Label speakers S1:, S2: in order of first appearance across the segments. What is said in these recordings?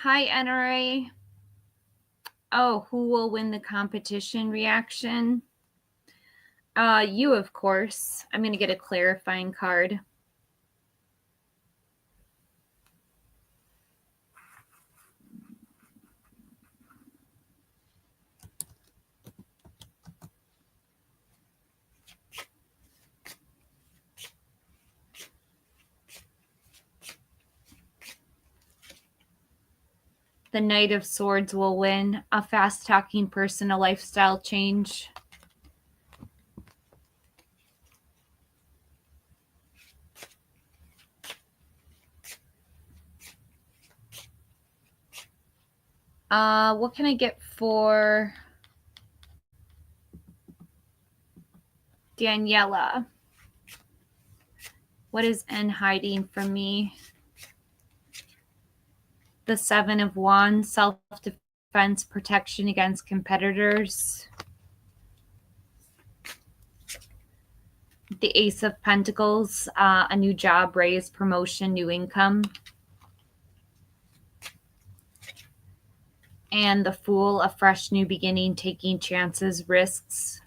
S1: Hi, NRA. Oh, who will win the competition reaction? You, of course. I'm going to get a clarifying card. The Knight of Swords will win. A fast-talking person, a lifestyle change. What can I get for Daniela? What is N hiding from me? The Seven of Wands, self-defense, protection against competitors. The Ace of Pentacles, a new job, raise, promotion, new income. And the Fool, a fresh new beginning, taking chances, risks.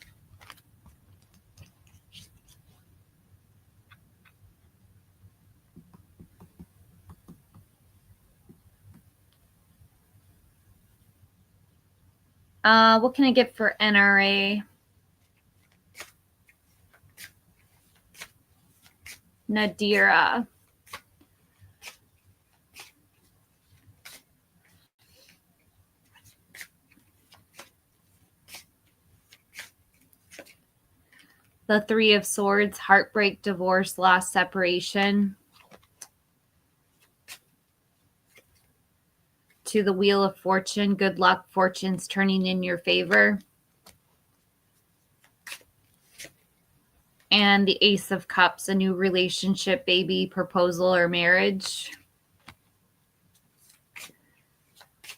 S1: What can I get for NRA? Nadira. The Three of Swords, heartbreak, divorce, loss, separation. To the Wheel of Fortune, good luck, fortune's turning in your favor. And the Ace of Cups, a new relationship, baby, proposal, or marriage.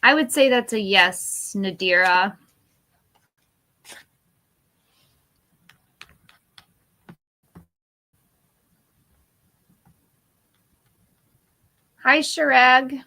S1: I would say that's a yes, Nadira. Hi, Shirag.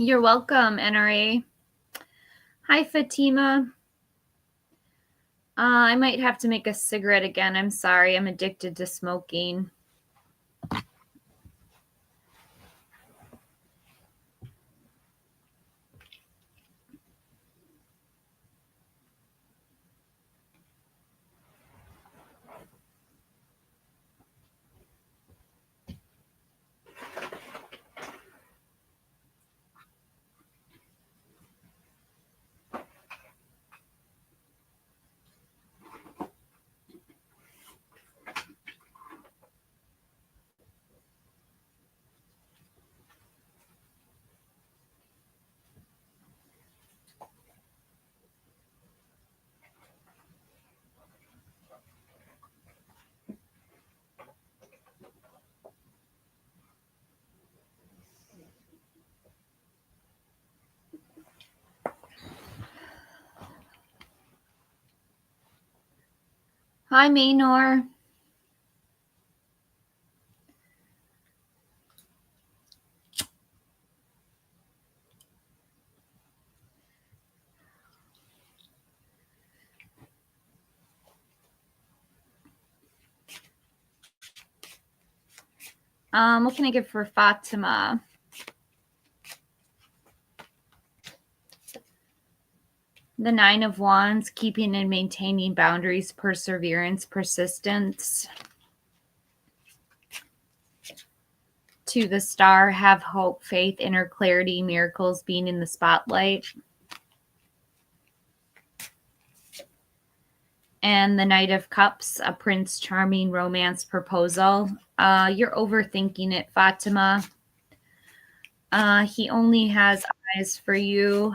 S1: You're welcome, NRA. Hi, Fatima. I might have to make a cigarette again. I'm sorry. I'm addicted to smoking. Hi, Maynor. What can I get for Fatima? The Nine of Wands, keeping and maintaining boundaries, perseverance, persistence. To the Star, have hope, faith, inner clarity, miracles, being in the spotlight. And the Knight of Cups, a Prince Charming romance proposal. You're overthinking it, Fatima. He only has eyes for you.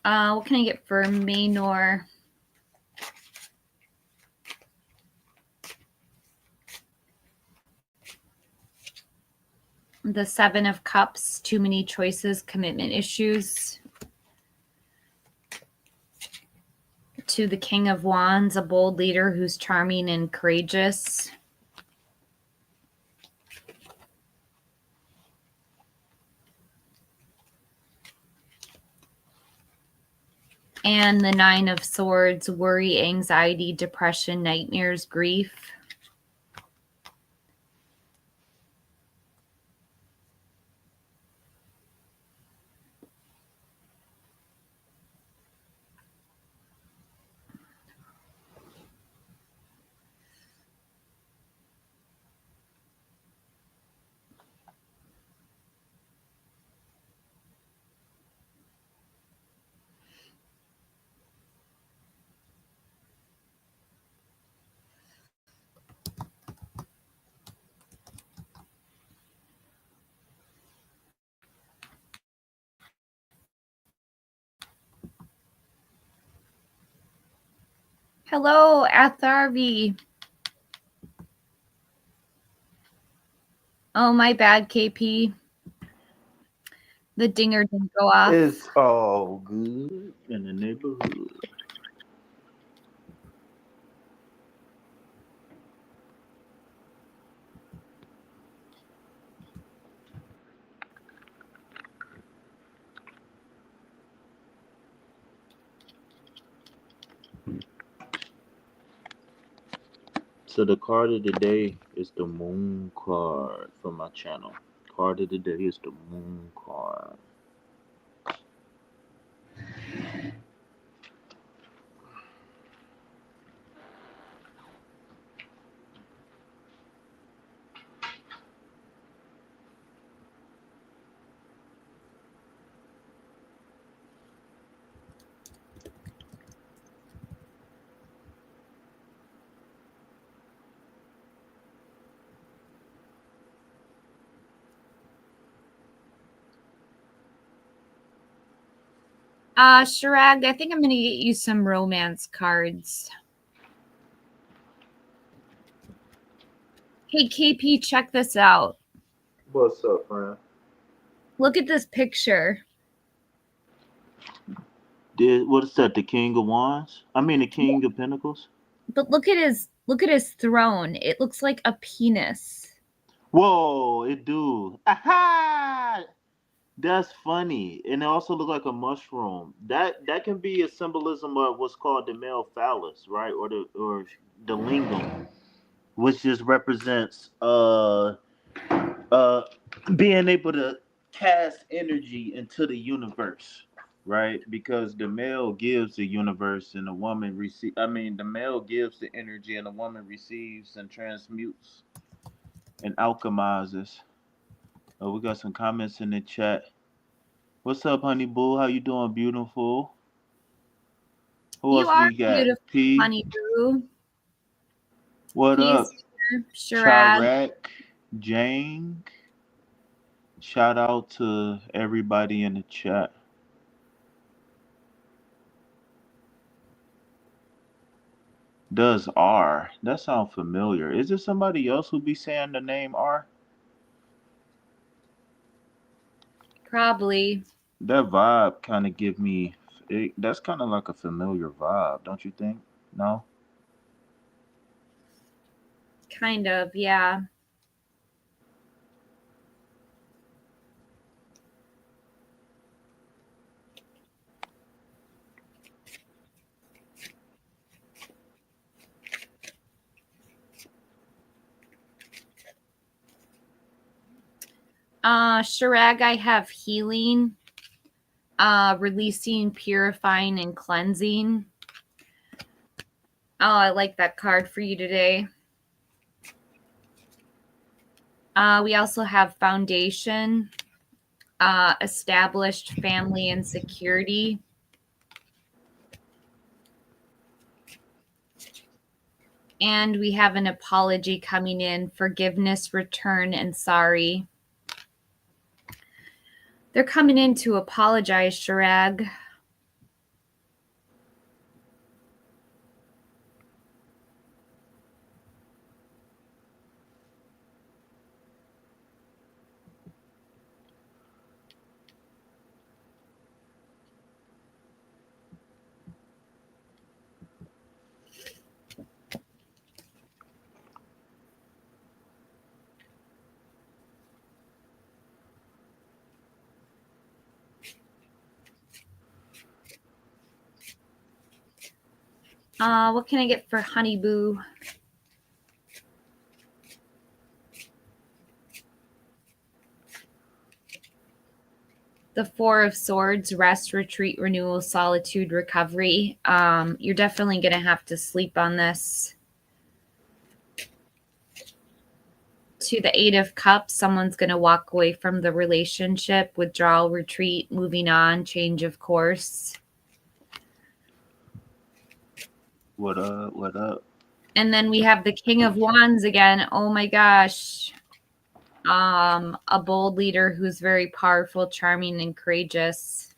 S1: What can I get for Maynor? The Seven of Cups, too many choices, commitment issues. To the King of Wands, a bold leader who's charming and courageous. And the Nine of Swords, worry, anxiety, depression, nightmares, grief. Hello, Atharvi. Oh, my bad, KP. The dinger didn't go off.
S2: It's all good in the neighborhood. So the card of the day is the moon card for my channel. Card of the day is the moon card.
S1: Shirag, I think I'm going to get you some romance cards. Hey, KP, check this out.
S2: What's up, friend?
S1: Look at this picture.
S2: What is that? The King of Wands? I mean, the King of Pentacles.
S1: But look at his throne. It looks like a penis.
S2: Whoa, it do. Aha! That's funny, and it also look like a mushroom. That can be a symbolism of what's called the male phallus, right, or the lingam, which just represents uh being able to cast energy into the universe, right? Because the male gives the universe and the woman receive. I mean, the male gives the energy and the woman receives and transmutes and alchemizes. Oh, we got some comments in the chat. What's up, honey boo? How you doing, beautiful? Who
S1: You
S2: else
S1: are
S2: we got?
S1: beautiful,
S2: P.
S1: honey boo.
S2: What
S1: He's
S2: up?
S1: here. Shirag.
S2: Chirac, Jane. Shout out to everybody in the chat. Does R? That sounds familiar. Is it somebody else who be saying the name R?
S1: Probably.
S2: That vibe kind of give me. That's kind of like a familiar vibe, don't you think? No.
S1: Kind of, yeah. Shirag, I have healing, releasing, purifying, and cleansing. Oh, I like that card for you today. We also have foundation, established family and security. And we have an apology coming in, forgiveness, return, and sorry. They're coming in to apologize, Shirag. What can I get for Honey Boo? The Four of Swords, rest, retreat, renewal, solitude, recovery. You're definitely going to have to sleep on this. To the Eight of Cups, someone's going to walk away from the relationship, withdrawal, retreat, moving on, change of course.
S2: What up? What up?
S1: And then we have the King of Wands again. Oh my gosh. A bold leader who's very powerful, charming, and courageous.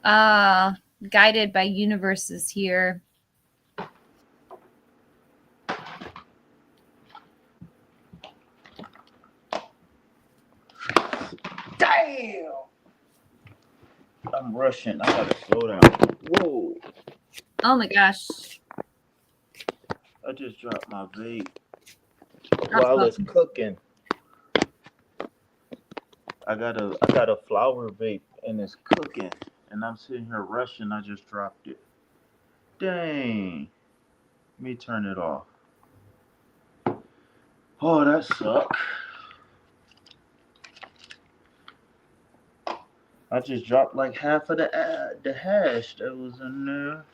S1: Guided by universes here.
S2: Damn! I'm rushing. I gotta slow down. Whoa!
S1: Oh my gosh.
S2: I just dropped my vape while it's cooking. I got a flower vape and it's cooking, and I'm sitting here rushing. I just dropped it. Dang! Let me turn it off. Oh, that sucked. I just dropped like half of the hash that was in there.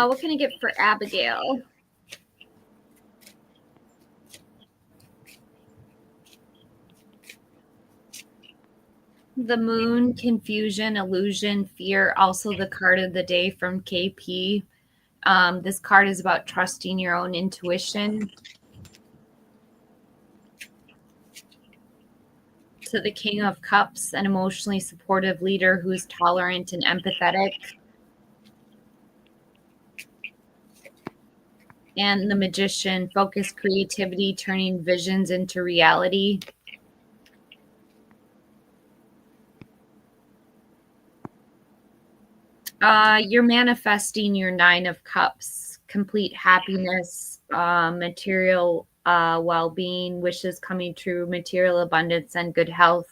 S1: What can I get for Abigail? The Moon, confusion, illusion, fear. Also the card of the day from KP. This card is about trusting your own intuition. To the King of Cups, an emotionally supportive leader who's tolerant and empathetic. And the Magician, focused creativity, turning visions into reality. You're manifesting your Nine of Cups, complete happiness, material well-being, wishes coming true, material abundance, and good health.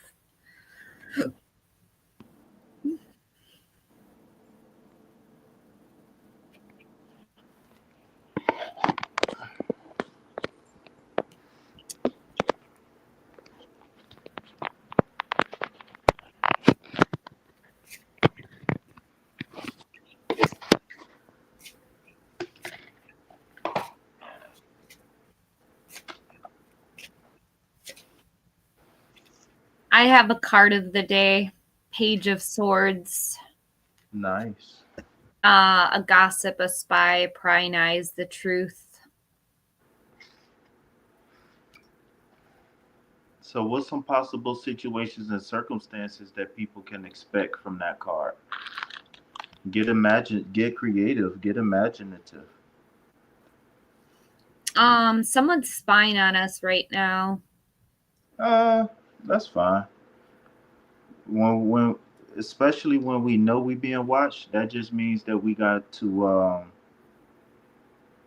S1: I have a card of the day, Page of Swords.
S2: Nice.
S1: A gossip, a spy, prying eyes, the truth.
S2: So, what's some possible situations and circumstances that people can expect from that card? Get creative, get imaginative.
S1: Someone's spying on us right now.
S2: That's fine. When especially when we know we being watched, that just means that we got to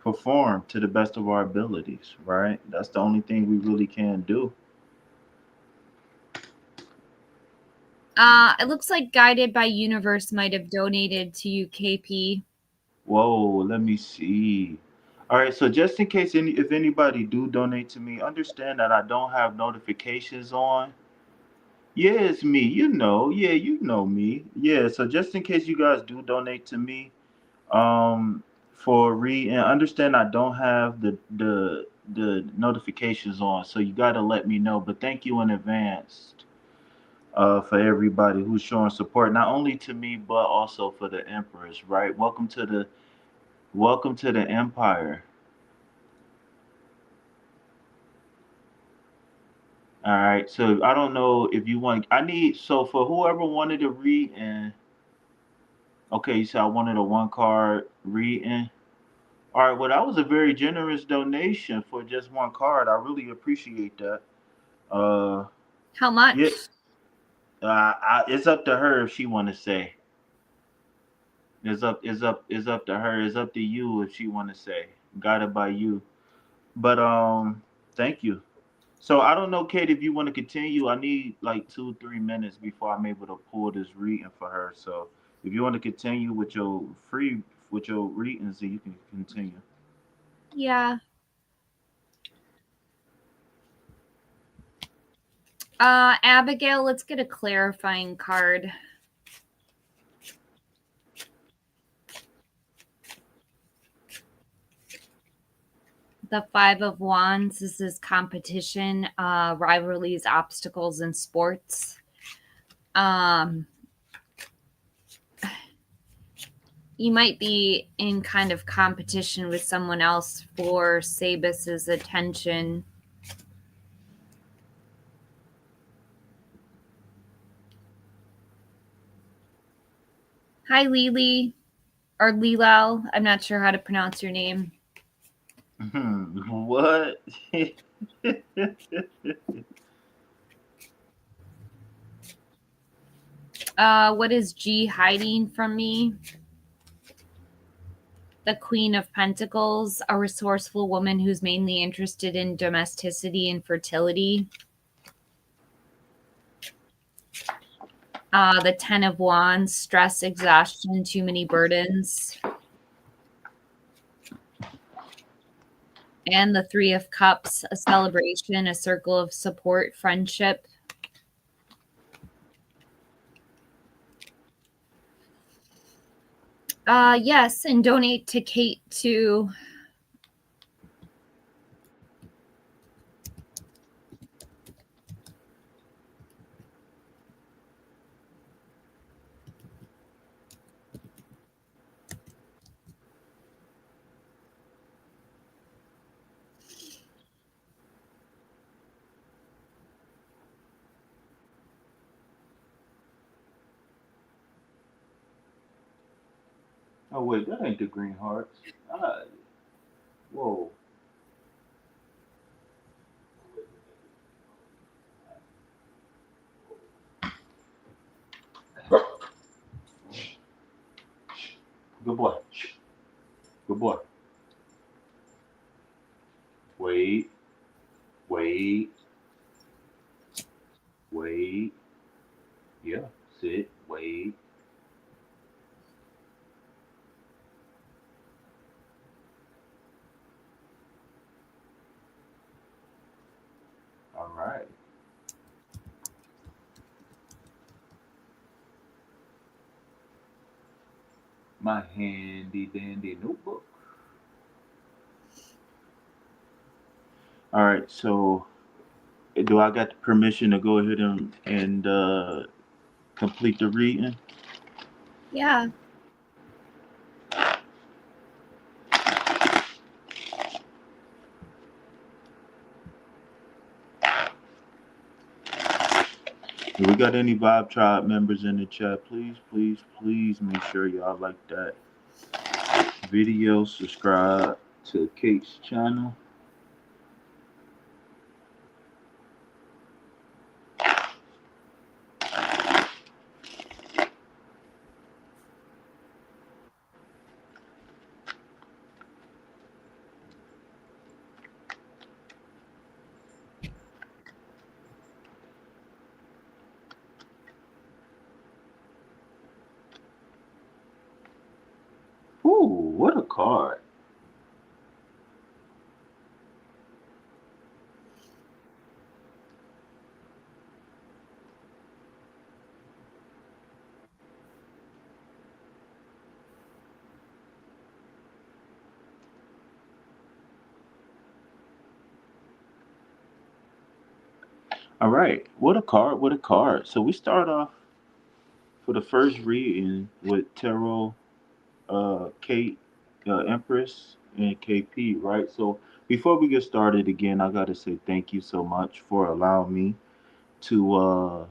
S2: perform to the best of our abilities, right? That's the only thing we really can do.
S1: It looks like Guided by Universe might have donated to you, KP.
S2: Whoa, let me see. All right, so just in case if anybody do donate to me, understand that I don't have notifications on. Yeah, it's me. You know, yeah, you know me. Yeah, so just in case you guys do donate to me, um, and understand I don't have the notifications on, so you got to let me know. But thank you in advance, for everybody who's showing support, not only to me but also for the Empress. Right? Welcome to the Welcome to the Empire. All right. So I don't know if you want. I need so for whoever wanted to read and okay, so I wanted a one card reading. All right. Well, that was a very generous donation for just one card. I really appreciate that. Uh,
S1: How
S2: yeah.
S1: much?
S2: It's up to her if she want to say. It's up to her. It's up to you if she want to say. Guided by you. But thank you. So I don't know, Kate, if you want to continue. I need like 2, 3 minutes before I'm able to pull this reading for her. So if you want to continue with your readings, then you can continue.
S1: Yeah. Abigail, let's get a clarifying card. The Five of Wands. This is competition, rivalries, obstacles in sports. You might be in kind of competition with someone else for Sabus's attention. Hi, Lily, or Lilal. I'm not sure how to pronounce your name.
S2: What?
S1: What is G hiding from me? The Queen of Pentacles, a resourceful woman who's mainly interested in domesticity and fertility. The Ten of Wands, stress, exhaustion, too many burdens. And the Three of Cups, a celebration, a circle of support, friendship. Yes, and donate to Kate too.
S2: Oh wait, that ain't the green hearts. Ah, whoa. Good boy. Good boy. Wait, wait, wait. Yeah, sit, wait. All right. My handy dandy notebook. All right, so do I got the permission to go ahead and complete the reading?
S1: Yeah.
S2: If we got any Vibe Tribe members in the chat, please, please, please make sure y'all like that video, subscribe to Kate's channel. Ooh, what a card. All right, what a card, what a card. So we start off for the first reading with Tarot Kate. Empress and KP, right? So before we get started again, I gotta say thank you so much for allowing me to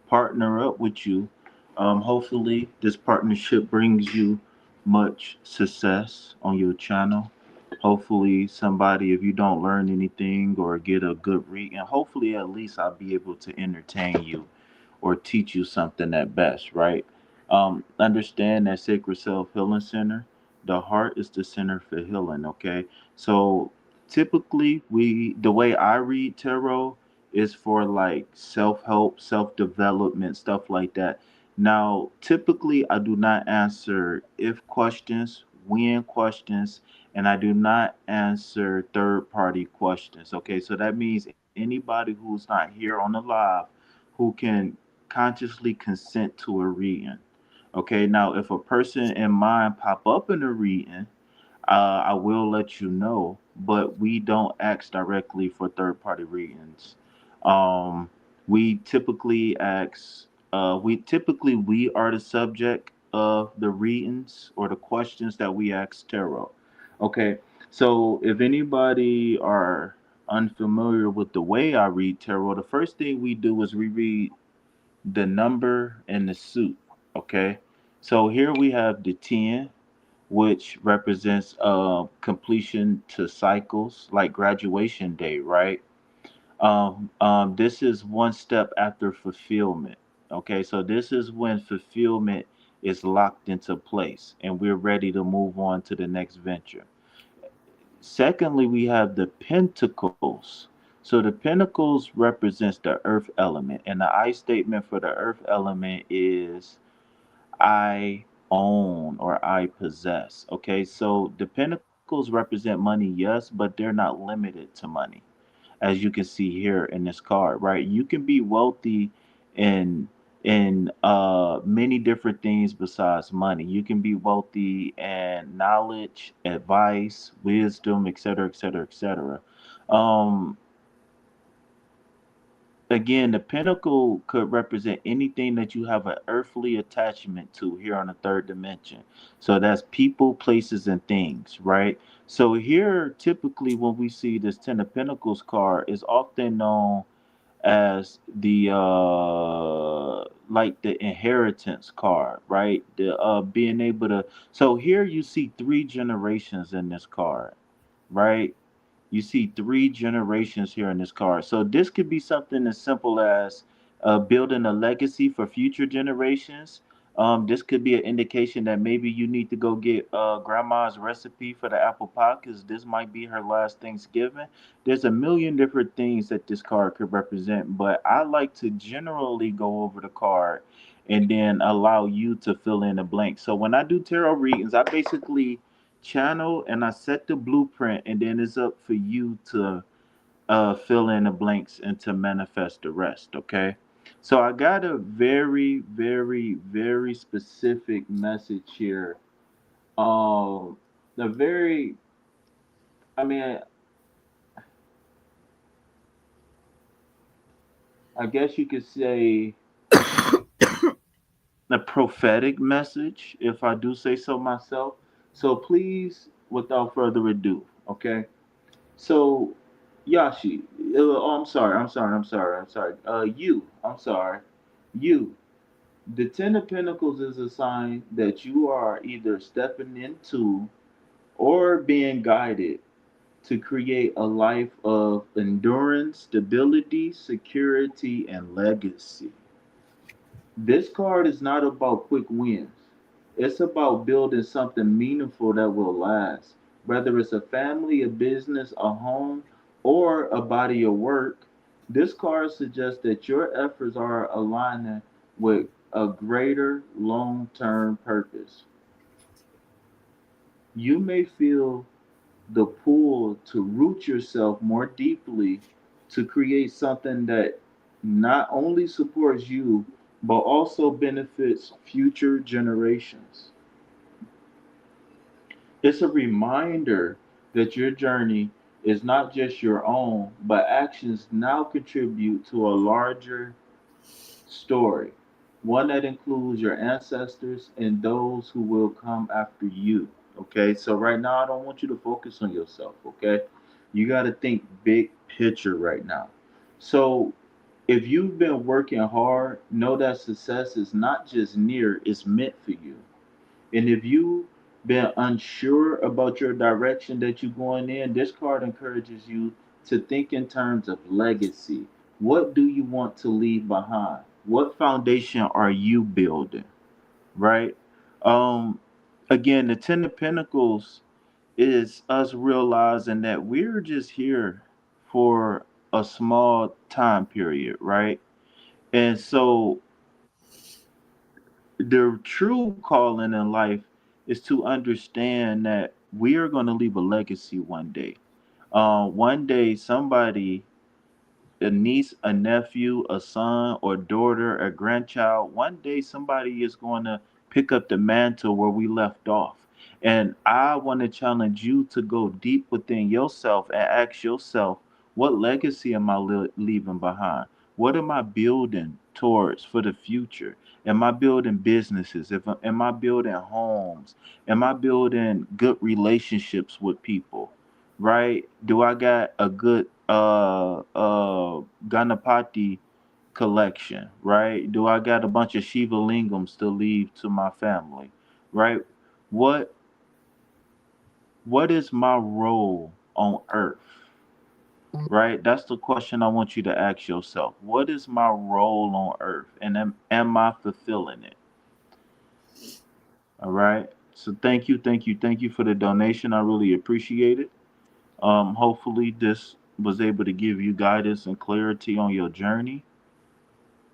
S2: partner up with you. Hopefully, this partnership brings you much success on your channel. Hopefully, somebody, if you don't learn anything or get a good read, and hopefully, at least I'll be able to entertain you or teach you something at best, right? Understand that Sacred Self Healing Center, the heart is the center for healing, okay? So typically, the way I read tarot is for like self help, self development, stuff like that. Now, typically, I do not answer if questions, when questions, and I do not answer third party questions. Okay, so that means anybody who's not here on the live who can consciously consent to a reading. Okay, now if a person in mind pop up in a reading, I will let you know, but we don't ask directly for third party readings. Um, we typically ask, we are the subject of the readings or the questions that we ask tarot. Okay, so if anybody are unfamiliar with the way I read tarot, the first thing we do is we read the number and the suit. Okay, so here we have the 10, which represents completion to cycles like graduation day, right? This is one step after fulfillment. Okay, so this is when fulfillment is locked into place and we're ready to move on to the next venture. Secondly, we have the pentacles. So the pentacles represents the earth element, and the I statement for the earth element is I own or I possess. Okay, so the pentacles represent money, yes, but they're not limited to money, as you can see here in this card, right? You can be wealthy in many different things besides money. You can be wealthy in knowledge, advice, wisdom, etc., etc., etc. Um, Again, the pinnacle could represent anything that you have an earthly attachment to here on the third dimension. So that's people, places, and things, right? So here, typically, when we see this Ten of Pentacles card, is often known as the like the inheritance card, right? The being able to. So here you see three generations in this card, right? You see three generations here in this card. So this could be something as simple as building a legacy for future generations. This could be an indication that maybe you need to go get grandma's recipe for the apple pie because this might be her last Thanksgiving. There's a million different things that this card could represent, but I like to generally go over the card and then allow you to fill in the blank. So when I do tarot readings, I basically channel and I set the blueprint, and then it's up for you to fill in the blanks and to manifest the rest. Okay. So I got a very, very, very specific message here. The very, I mean, I guess you could say a prophetic message, if I do say so myself. So please, without further ado, okay. So, Yashi, oh, I'm sorry. I'm sorry. You. The Ten of Pentacles is a sign that you are either stepping into or being guided to create a life of endurance, stability, security, and legacy. This card is not about quick wins. It's about building something meaningful that will last. Whether it's a family, a business, a home, or a body of work, this card suggests that your efforts are aligning with a greater long term purpose. You may feel the pull to root yourself more deeply to create something that not only supports you but also benefits future generations. It's a reminder that your journey is not just your own, but actions now contribute to a larger story, one that includes your ancestors and those who will come after you. Okay, so right now I don't want you to focus on yourself. Okay, you got to think big picture right now. So if you've been working hard, know that success is not just near, it's meant for you. And if you've been unsure about your direction that you're going in, this card encourages you to think in terms of legacy. What do you want to leave behind? What foundation are you building? Right? Um, Again, the Ten of Pentacles is us realizing that we're just here for a small time period, right? And so the true calling in life is to understand that we are going to leave a legacy one day. One day, somebody, a niece, a nephew, a son or daughter, a grandchild, one day somebody is going to pick up the mantle where we left off. And I want to challenge you to go deep within yourself and ask yourself, what legacy am I leaving behind? What am I building towards for the future? Am I building businesses? Am I building homes? Am I building good relationships with people? Right? Do I got a good Ganapati collection, right? Do I got a bunch of Shiva lingams to leave to my family, right? What what is my role on earth, right? That's the question I want you to ask yourself. What is my role on earth, and am I fulfilling it? All right. So thank you for the donation. I really appreciate it. Hopefully this was able to give you guidance and clarity on your journey.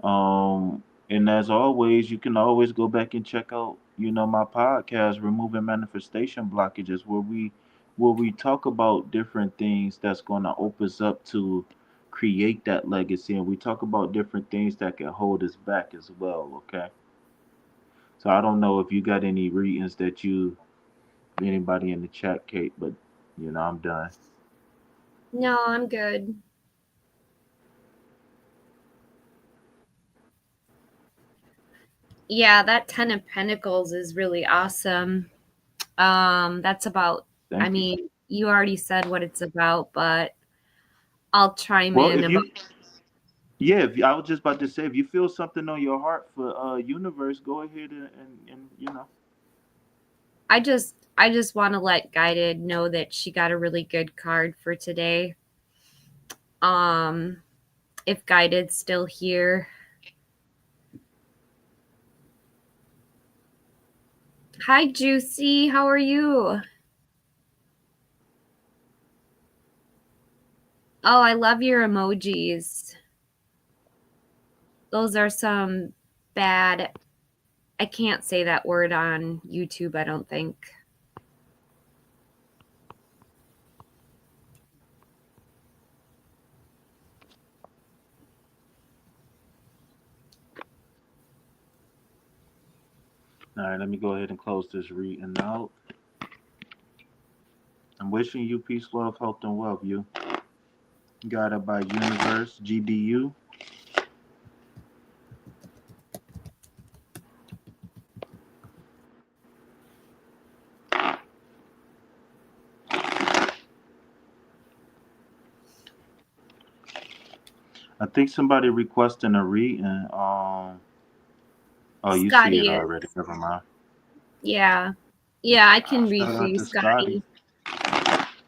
S2: And as always, you can always go back and check out, my podcast, Removing Manifestation Blockages, where we talk about different things that's going to open us up to create that legacy, and we talk about different things that can hold us back as well. Okay, so I don't know if you got any readings that you anybody in the chat, Kate, but I'm done.
S1: No, I'm good. Yeah, that 10 of Pentacles is really awesome. That's about, I
S2: Thank you.
S1: mean, you already said what it's about, but I'll chime
S2: Well,
S1: in
S2: if
S1: about.
S2: you Yeah, if I was just about to say, if you feel something on your heart for universe, go ahead and.
S1: I just want to let Guided know that she got a really good card for today. Um, if Guided's still here. Hi, Juicy. How are you? Oh, I love your emojis. Those are some bad. I can't say that word on YouTube, I don't think.
S2: All right, let me go ahead and close this reading out. I'm wishing you peace, love, health, and wealth. You guided by universe, GBU. I think somebody requesting a reading. Oh, you see it
S1: Scotty is.
S2: already. Never mind.
S1: Yeah. Yeah, I can read
S2: Shout
S1: for
S2: out
S1: you,
S2: to Scotty.
S1: Scotty.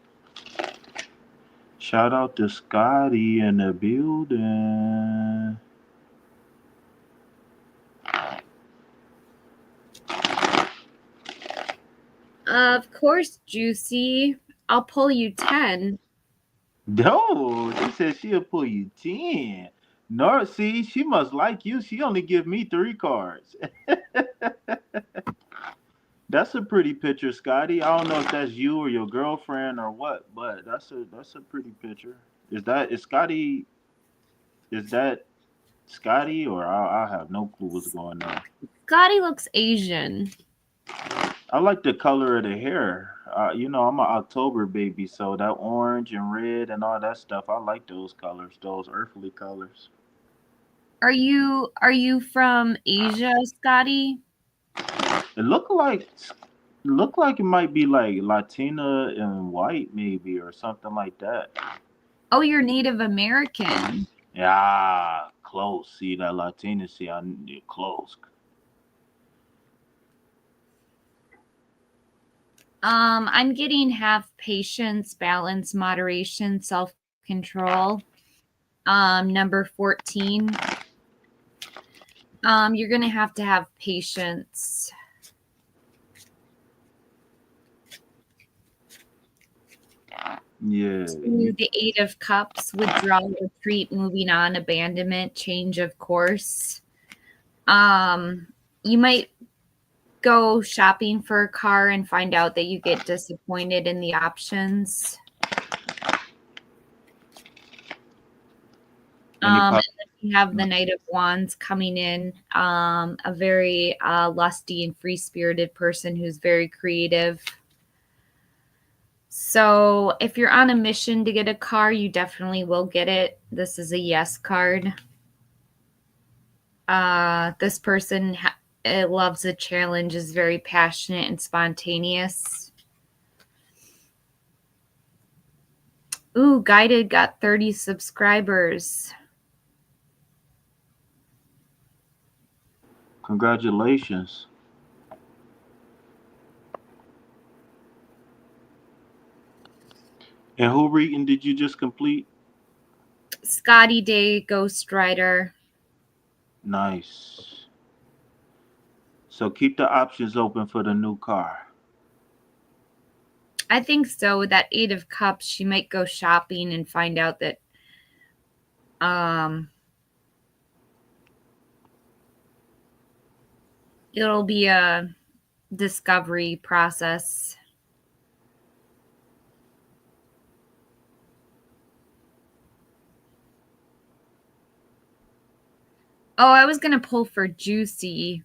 S2: Shout out to Scotty in the building.
S1: Of course, Juicy. I'll pull you 10.
S2: No, she said she'll pull you 10. No, see, she must like you. She only give me 3 cards. That's a pretty picture, Scotty. I don't know if that's you or your girlfriend or what, but that's a pretty picture. Is Scotty? Is that Scotty, or I have no clue what's going on.
S1: Scotty looks Asian.
S2: I like the color of the hair. I'm an October baby, so that orange and red and all that stuff. I like those colors, those earthly colors.
S1: Are you from Asia, Scotty?
S2: It look like. Look like it might be like Latina and white, maybe, or something like that.
S1: Oh, you're Native American.
S2: Yeah, close. See that Latina? See, you're close.
S1: I'm getting have patience, balance, moderation, self-control. Number 14. You're gonna have to have patience.
S2: Yeah.
S1: To the Eight of Cups, withdrawal, retreat, moving on, abandonment, change of course. You might go shopping for a car and find out that you get disappointed in the options.
S2: Any
S1: And
S2: pop?
S1: then you have the Knight of Wands coming in, a very lusty and free-spirited person who's very creative. So if you're on a mission to get a car, you definitely will get it. This is a yes card. This person loves a challenge, is very passionate and spontaneous. Ooh, Guided got 30 subscribers.
S2: Congratulations. And who reading did you just complete?
S1: Scotty Day, Ghost Rider.
S2: Nice. So keep the options open for the new car.
S1: I think so. With that Eight of Cups, she might go shopping and find out that it'll be a discovery process. Oh, I was going to pull for Juicy.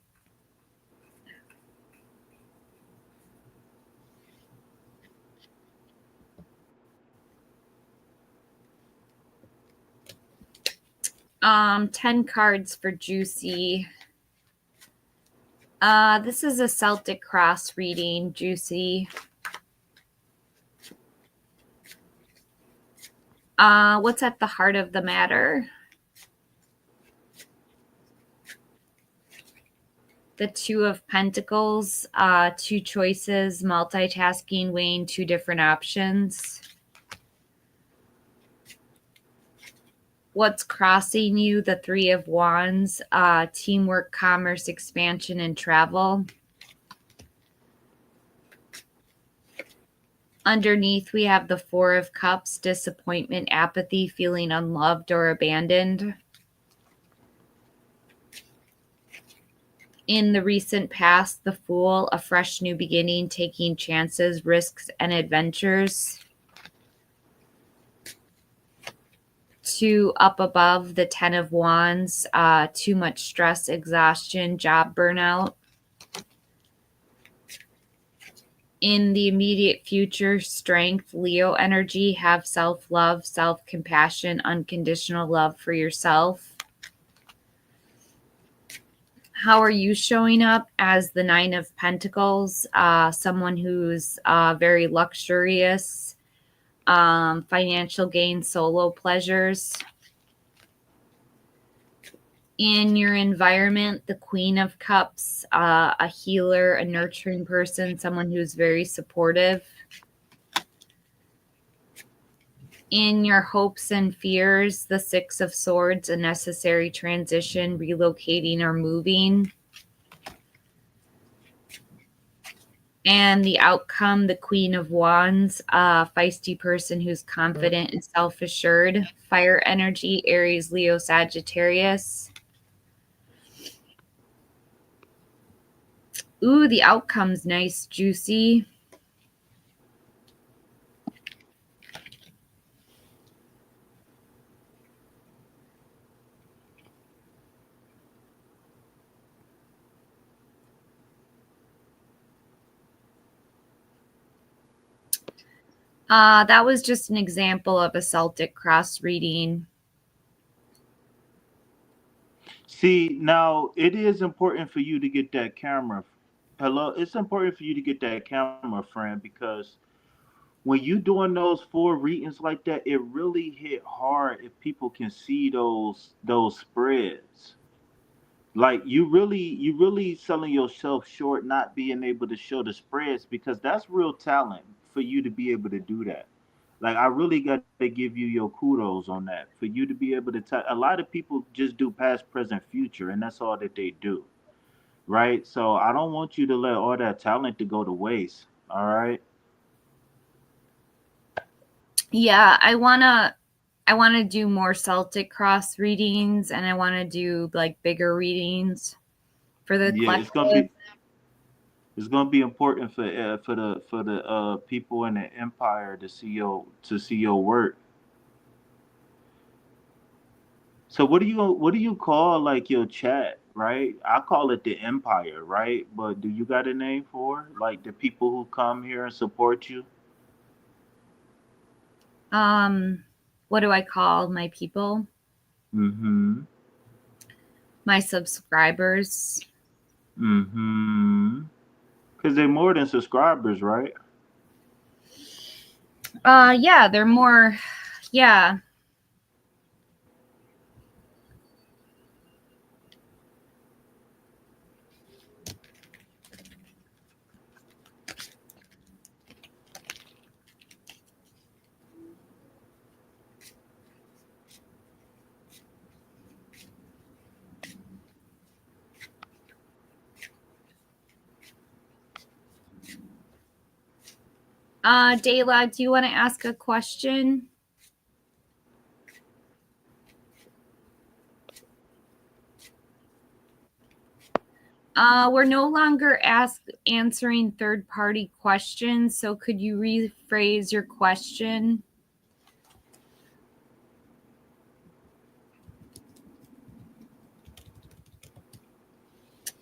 S1: Um, 10 cards for Juicy. This is a Celtic cross reading, Juicy. What's at the heart of the matter? The Two of Pentacles, two choices, multitasking, weighing two different options. What's crossing you? The Three of Wands, teamwork, commerce, expansion, and travel. Underneath, we have the Four of Cups, disappointment, apathy, feeling unloved or abandoned. In the recent past, the Fool, a fresh new beginning, taking chances, risks, and adventures. Two up above, the Ten of Wands, too much stress, exhaustion, job burnout. In the immediate future, strength, Leo energy, have self-love, self-compassion, unconditional love for yourself. How are you showing up? As the Nine of Pentacles, someone who's very luxurious, financial gain, solo pleasures. In your environment, the Queen of Cups, a healer, a nurturing person, someone who's very supportive. In your hopes and fears, the Six of Swords, a necessary transition, relocating or moving. And the outcome, the Queen of Wands, a feisty person who's confident and self-assured. Fire energy, Aries, Leo, Sagittarius. Ooh, the outcome's nice, Juicy. That was just an example of a Celtic cross reading.
S2: See, now it is important for you to get that camera. Hello, it's important for you to get that camera, friend, because when you doing those full readings like that, it really hit hard if people can see those spreads. Like you really selling yourself short not being able to show the spreads because that's real talent for you to be able to do that. Like I really got to give you your kudos on that for you to be able to tell. A lot of people just do past, present, future, and that's all that they do, right? So I don't want you to let all that talent to go to waste. All right.
S1: Yeah, I wanna do more Celtic cross readings, and I wanna do like bigger readings for the
S2: Yeah,
S1: collective.
S2: it's gonna be important for the people in the empire to see your work. So what do you call like your chat, right? I call it the empire, right? But do you got a name for like the people who come here and support you?
S1: Um, what do I call my people?
S2: Mm-hmm.
S1: My subscribers.
S2: Mm-hmm. Because they're more than subscribers, right?
S1: Yeah, they're more. Yeah. Dayla, do you want to ask a question? We're no longer answering third-party questions, so could you rephrase your question?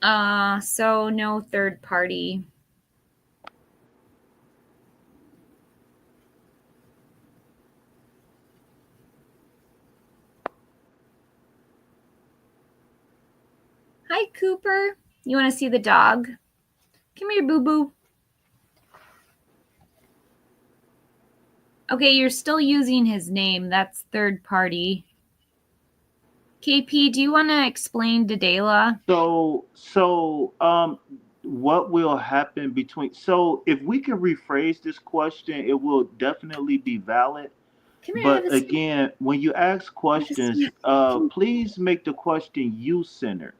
S1: So no third party. Hi, Cooper. You want to see the dog? Come here, boo boo. Okay, you're still using his name. That's third party. KP, do you want to explain Dedela?
S2: So, what will happen between? So, if we can rephrase this question, it will definitely be valid.
S1: Come here, have
S2: But
S1: a seat.
S2: again, when you ask
S1: Have a seat.
S2: questions, please make the question you centered,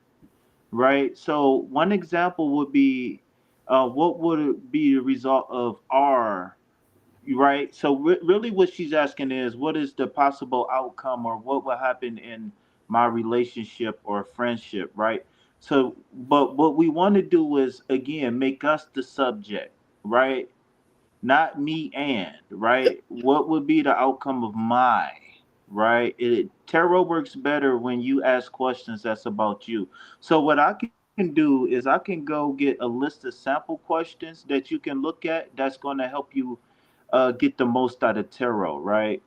S2: right? So, one example would be, what would it be the result of R? Right. So really, what she's asking is, what is the possible outcome, or what will happen in my relationship or friendship, right? So, but what we want to do is again make us the subject, right? Not me and right. What would be the outcome of my right? Tarot works better when you ask questions that's about you. So what I can do is I can go get a list of sample questions that you can look at. That's going to help you get the most out of tarot, right?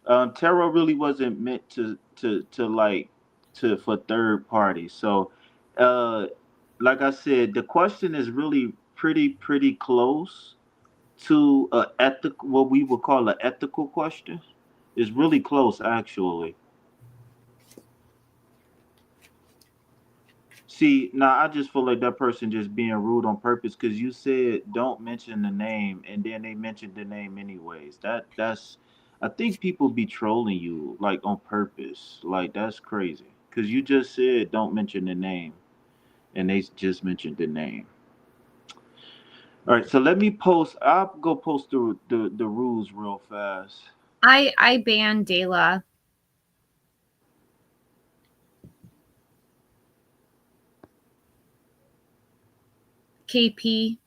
S2: Tarot really wasn't meant to like to for third parties. So, uh, like I said, the question is really pretty close to a ethic what we would call an ethical question. It's really close actually. See, now I just feel like that person just being rude on purpose because you said don't mention the name, and then they mentioned the name anyways. That's, I think people be trolling you like on purpose. Like that's crazy because you just said don't mention the name, and they just mentioned the name. All right, so let me post. I'll go post the rules real fast.
S1: I banned Dayla. KP.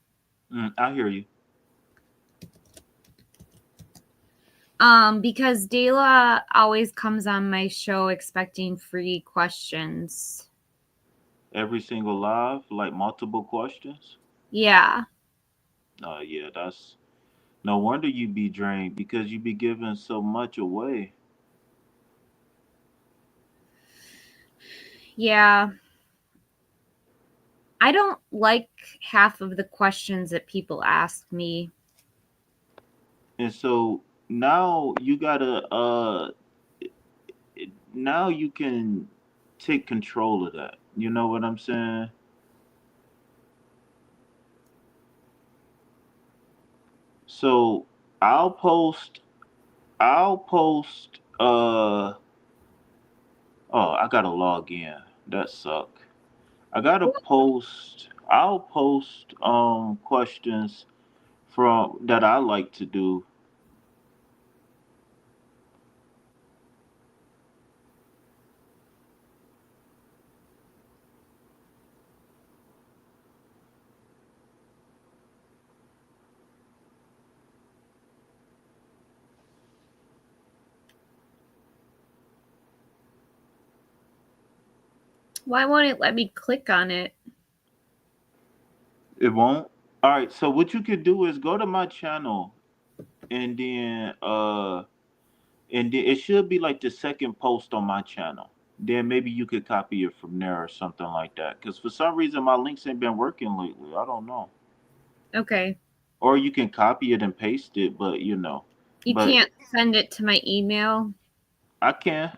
S2: I hear you.
S1: Because Dayla always comes on my show expecting free questions.
S2: Every single live, like multiple questions.
S1: Yeah.
S2: Yeah, that's no wonder you be drained because you be giving so much away.
S1: Yeah. I don't like half of the questions that people ask me.
S2: And so now you gotta now you can take control of that. You know what I'm saying? So I'll post I'll post oh, I gotta log in. That suck. I gotta post I'll post questions from that I like to do.
S1: Why won't it let me click on it?
S2: It won't? Alright, so what you could do is go to my channel and then it should be like the second post on my channel. Then maybe you could copy it from there or something like that. Because for some reason my links ain't been working lately. I don't know.
S1: Okay.
S2: Or you can copy it and paste it, but you know.
S1: You
S2: But
S1: can't send it to my email?
S2: I can.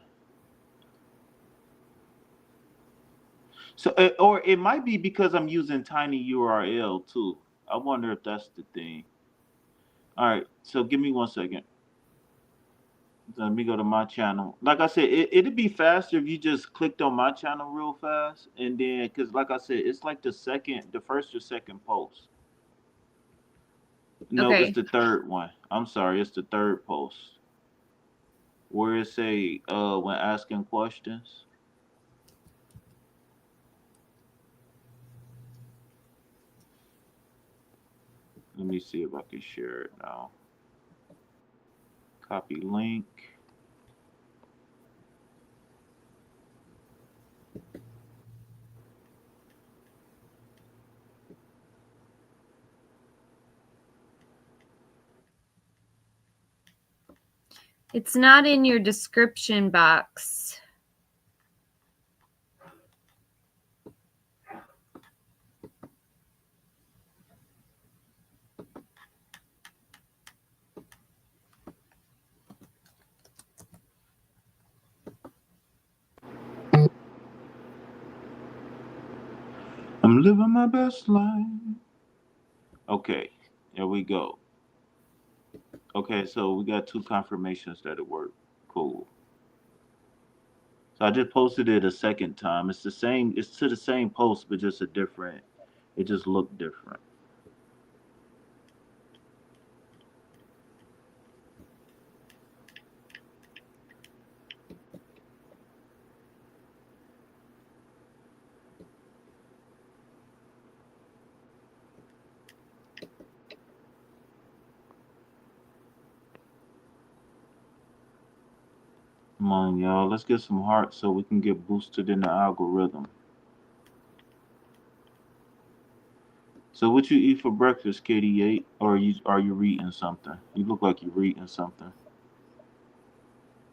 S2: So, or it might be because I'm using Tiny URL too. I wonder if that's the thing. All right, so give me 1 second. Let me go to my channel. Like I said, it'd be faster if you just clicked on my channel real fast, and then because like I said, it's like the first or second post. No, it's
S1: Okay.
S2: the third one. I'm sorry, it's the third post where it say when asking questions. Let me see if I can share it now. Copy link.
S1: It's not in your description box.
S2: I'm living my best life. Okay, there we go. Okay, so we got two confirmations that it worked. Cool. So I just posted it a second time. It's the same. It's to the same post, but just a different. It just looked different. Come on, y'all. Let's get some hearts so we can get boosted in the algorithm. So what you eat for breakfast, Katie? Eight, or are you reading something? You look like you're reading something.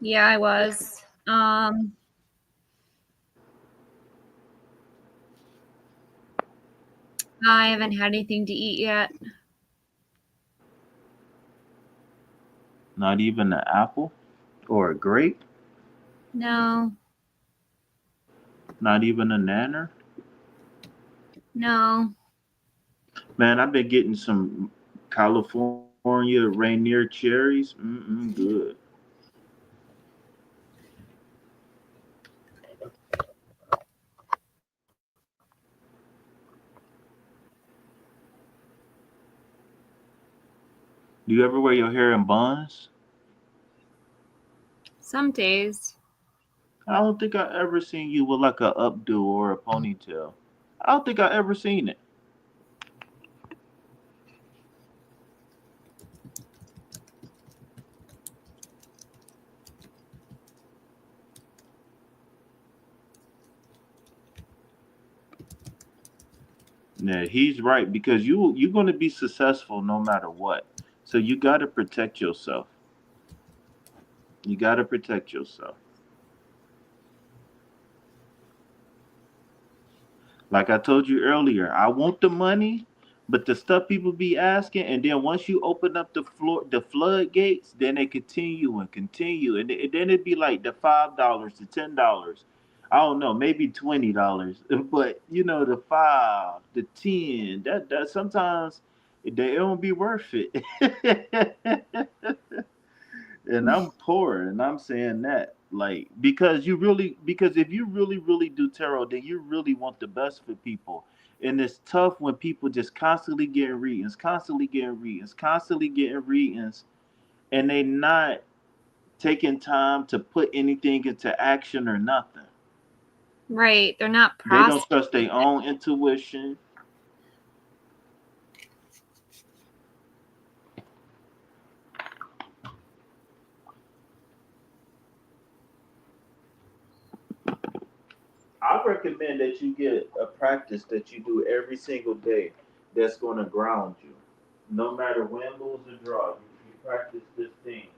S1: Yeah, I was. I haven't had anything to eat yet.
S2: Not even an apple or a grape.
S1: No,
S2: Not even a nanner.
S1: no.
S2: Man, I've been getting some California Rainier cherries. Good. Do you ever wear your hair in buns?
S1: Some days.
S2: I don't think I ever seen you with like a updo or a ponytail. I don't think I ever seen it. Yeah, he's right because you're going to be successful no matter what. So you got to protect yourself. You got to protect yourself. Like I told you earlier, I want the money, but the stuff people be asking, and then once you open up the floodgates, then they continue and continue, and then it'd be like the $5, the $10. I don't know, maybe $20, but the 5, the 10, that sometimes they don't be worth it. And I'm poor, and I'm saying that like because if you really do tarot, then you really want the best for people. And it's tough when people just constantly getting readings, constantly getting readings, constantly getting readings, and they not taking time to put anything into action or nothing.
S1: Right. They're not
S2: They don't
S1: processing
S2: trust their
S1: it.
S2: own intuition. I recommend that you get a practice that you do every single day that's going to ground you. No matter win, lose, or draw, you practice this thing.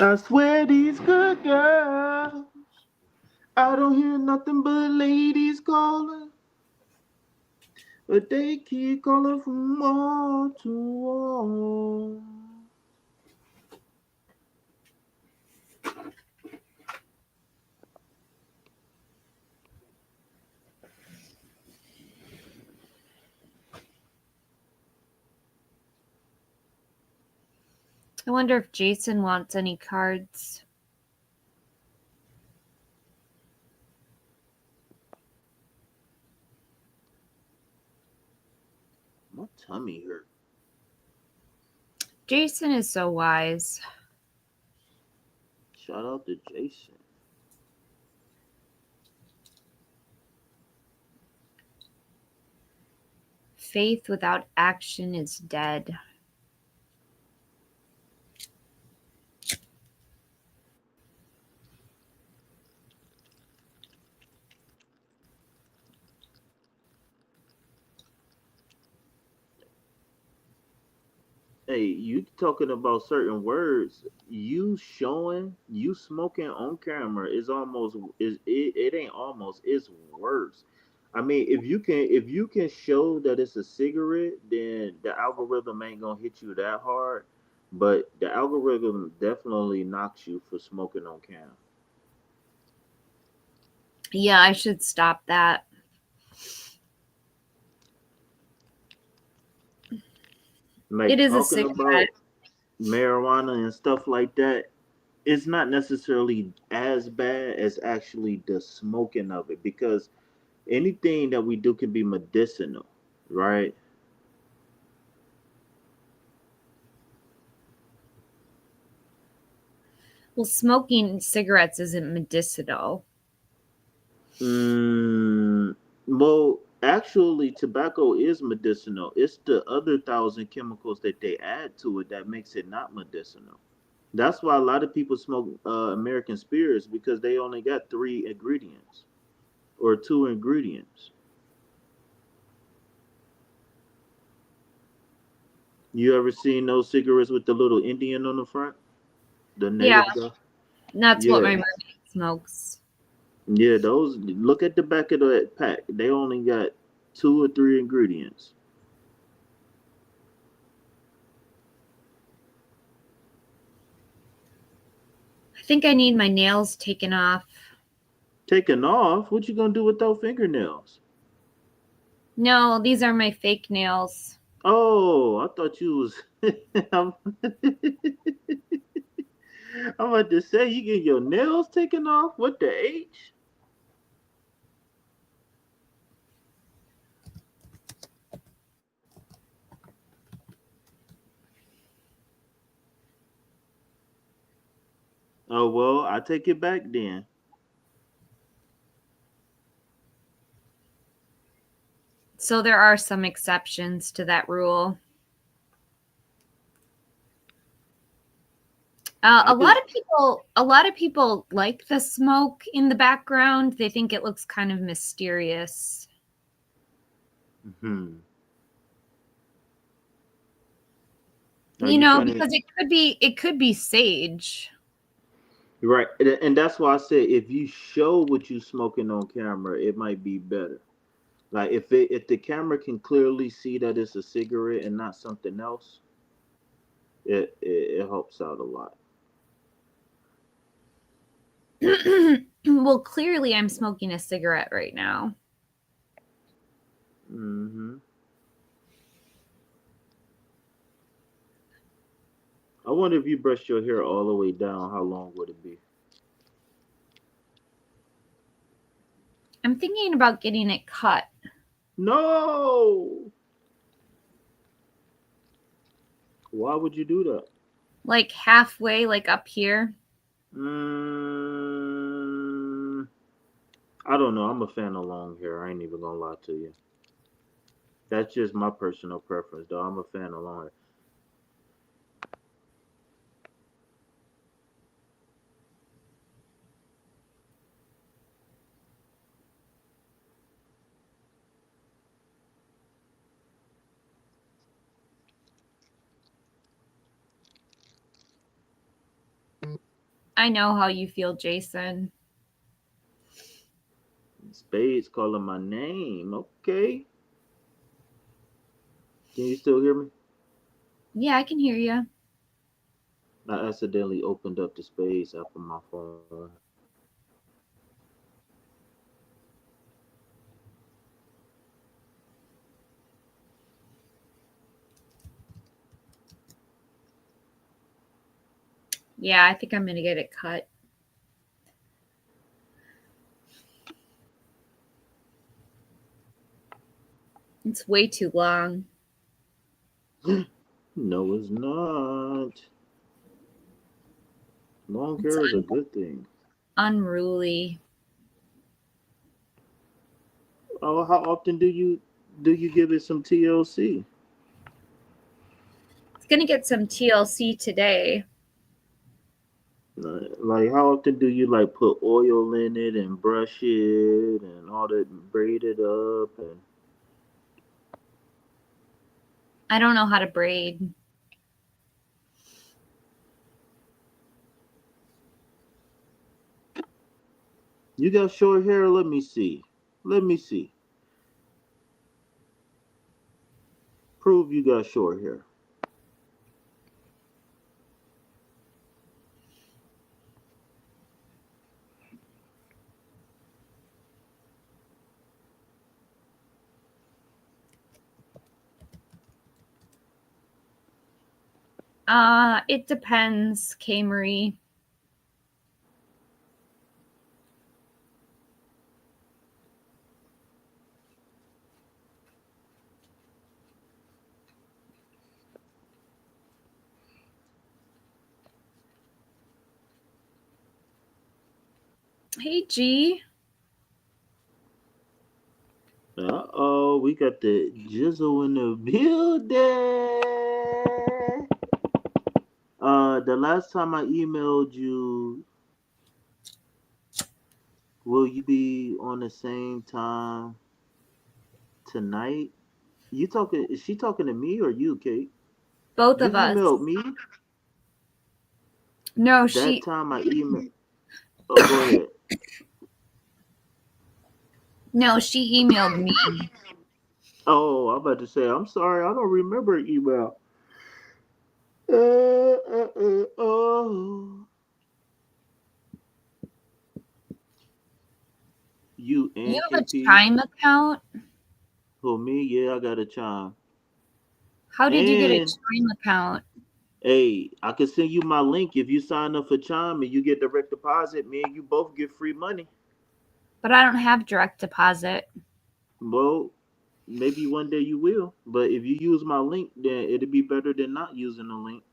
S2: I swear these good girls, I don't hear nothing but ladies calling, but they keep calling from wall to wall.
S1: I wonder if Jason wants any cards.
S2: My tummy hurt.
S1: Jason is so wise.
S2: Shout out to Jason.
S1: Faith without action is dead.
S2: Hey, you talking about certain words? You showing you smoking on camera is almost is it ain't almost it's worse. I mean, if you can show that it's a cigarette, then the algorithm ain't gonna hit you that hard. But the algorithm definitely knocks you for smoking on camera.
S1: Yeah, I should stop that. It
S2: Like
S1: is a
S2: talking
S1: cigarette.
S2: about marijuana and stuff like that, it's not necessarily as bad as actually the smoking of it because anything that we do can be medicinal, right?
S1: Well, smoking cigarettes isn't medicinal.
S2: Mm, well, actually, tobacco is medicinal. It's the other thousand chemicals that they add to it that makes it not medicinal. That's why a lot of people smoke American spirits because they only got three ingredients or two ingredients. You ever seen those cigarettes with the little Indian on the front? The
S1: Yeah,
S2: native guy?
S1: that's what
S2: Yeah.
S1: my mermaid smokes.
S2: Yeah, those look at the back of that pack. They only got two or three ingredients.
S1: I think I need my nails taken off.
S2: Taken off? What you gonna do with those fingernails?
S1: No, these are my fake nails.
S2: Oh, I thought you was. I'm, I'm about to say you get your nails taken off. What the H? Oh well, I take it back then.
S1: So there are some exceptions to that rule.
S2: I
S1: A lot
S2: just.
S1: of people like the smoke in the background. They think it looks kind of mysterious.
S2: Hmm. Are you trying to?
S1: Because it could be sage.
S2: Right, and that's why I said if you show what you smoking on camera, it might be better. Like if the camera can clearly see that it's a cigarette and not something else, it helps out a lot.
S1: Well, clearly I'm smoking a cigarette right now.
S2: Hmm. I wonder if you brushed your hair all the way down, how long would it be?
S1: I'm thinking about getting it cut.
S2: No. Why would you do that?
S1: Like halfway, like up here.
S2: Mm, I don't know. I'm a fan of long hair. I ain't even gonna lie to you. That's just my personal preference, though. I'm a fan of long hair.
S1: I know how you feel, Jason.
S2: Spades calling my name. Okay. Can you still hear me?
S1: Yeah, I can hear you.
S2: I accidentally opened up the Spades app on my phone.
S1: Yeah, I think I'm going to get it cut. It's way too long.
S2: No, it's not. Long
S1: It's
S2: hair is a good thing.
S1: unruly.
S2: Oh, how often do you give it some TLC?
S1: It's going to get some TLC today.
S2: Like how often do you like put oil in it and brush it and all that, braid it up and
S1: I don't know how to braid.
S2: you got short hair? Let me see. Let me see. Prove you got short hair.
S1: It depends, K. Marie. Hey, G.
S2: Uh-oh, we got the jizzle in the building. The last time I emailed you, will you be on the same time tonight? You talking? Is she talking to me or you, Kate?
S1: Both
S2: You
S1: of us.
S2: emailed me
S1: No,
S2: that
S1: she.
S2: time. I emailed. Oh, go ahead.
S1: No, she emailed me.
S2: Oh, I'm about to say. I'm sorry. I don't remember email. Oh. You
S1: You
S2: and
S1: have a
S2: KP.
S1: Chime account?
S2: Who me? Yeah, I got a chime.
S1: How did you get a
S2: And
S1: Chime account?
S2: hey, I can send you my link if you sign up for Chime and you get direct deposit. Me and you both get free money.
S1: But I don't have direct deposit.
S2: Well, maybe one day you will. But if you use my link, then it'll be better than not using the link.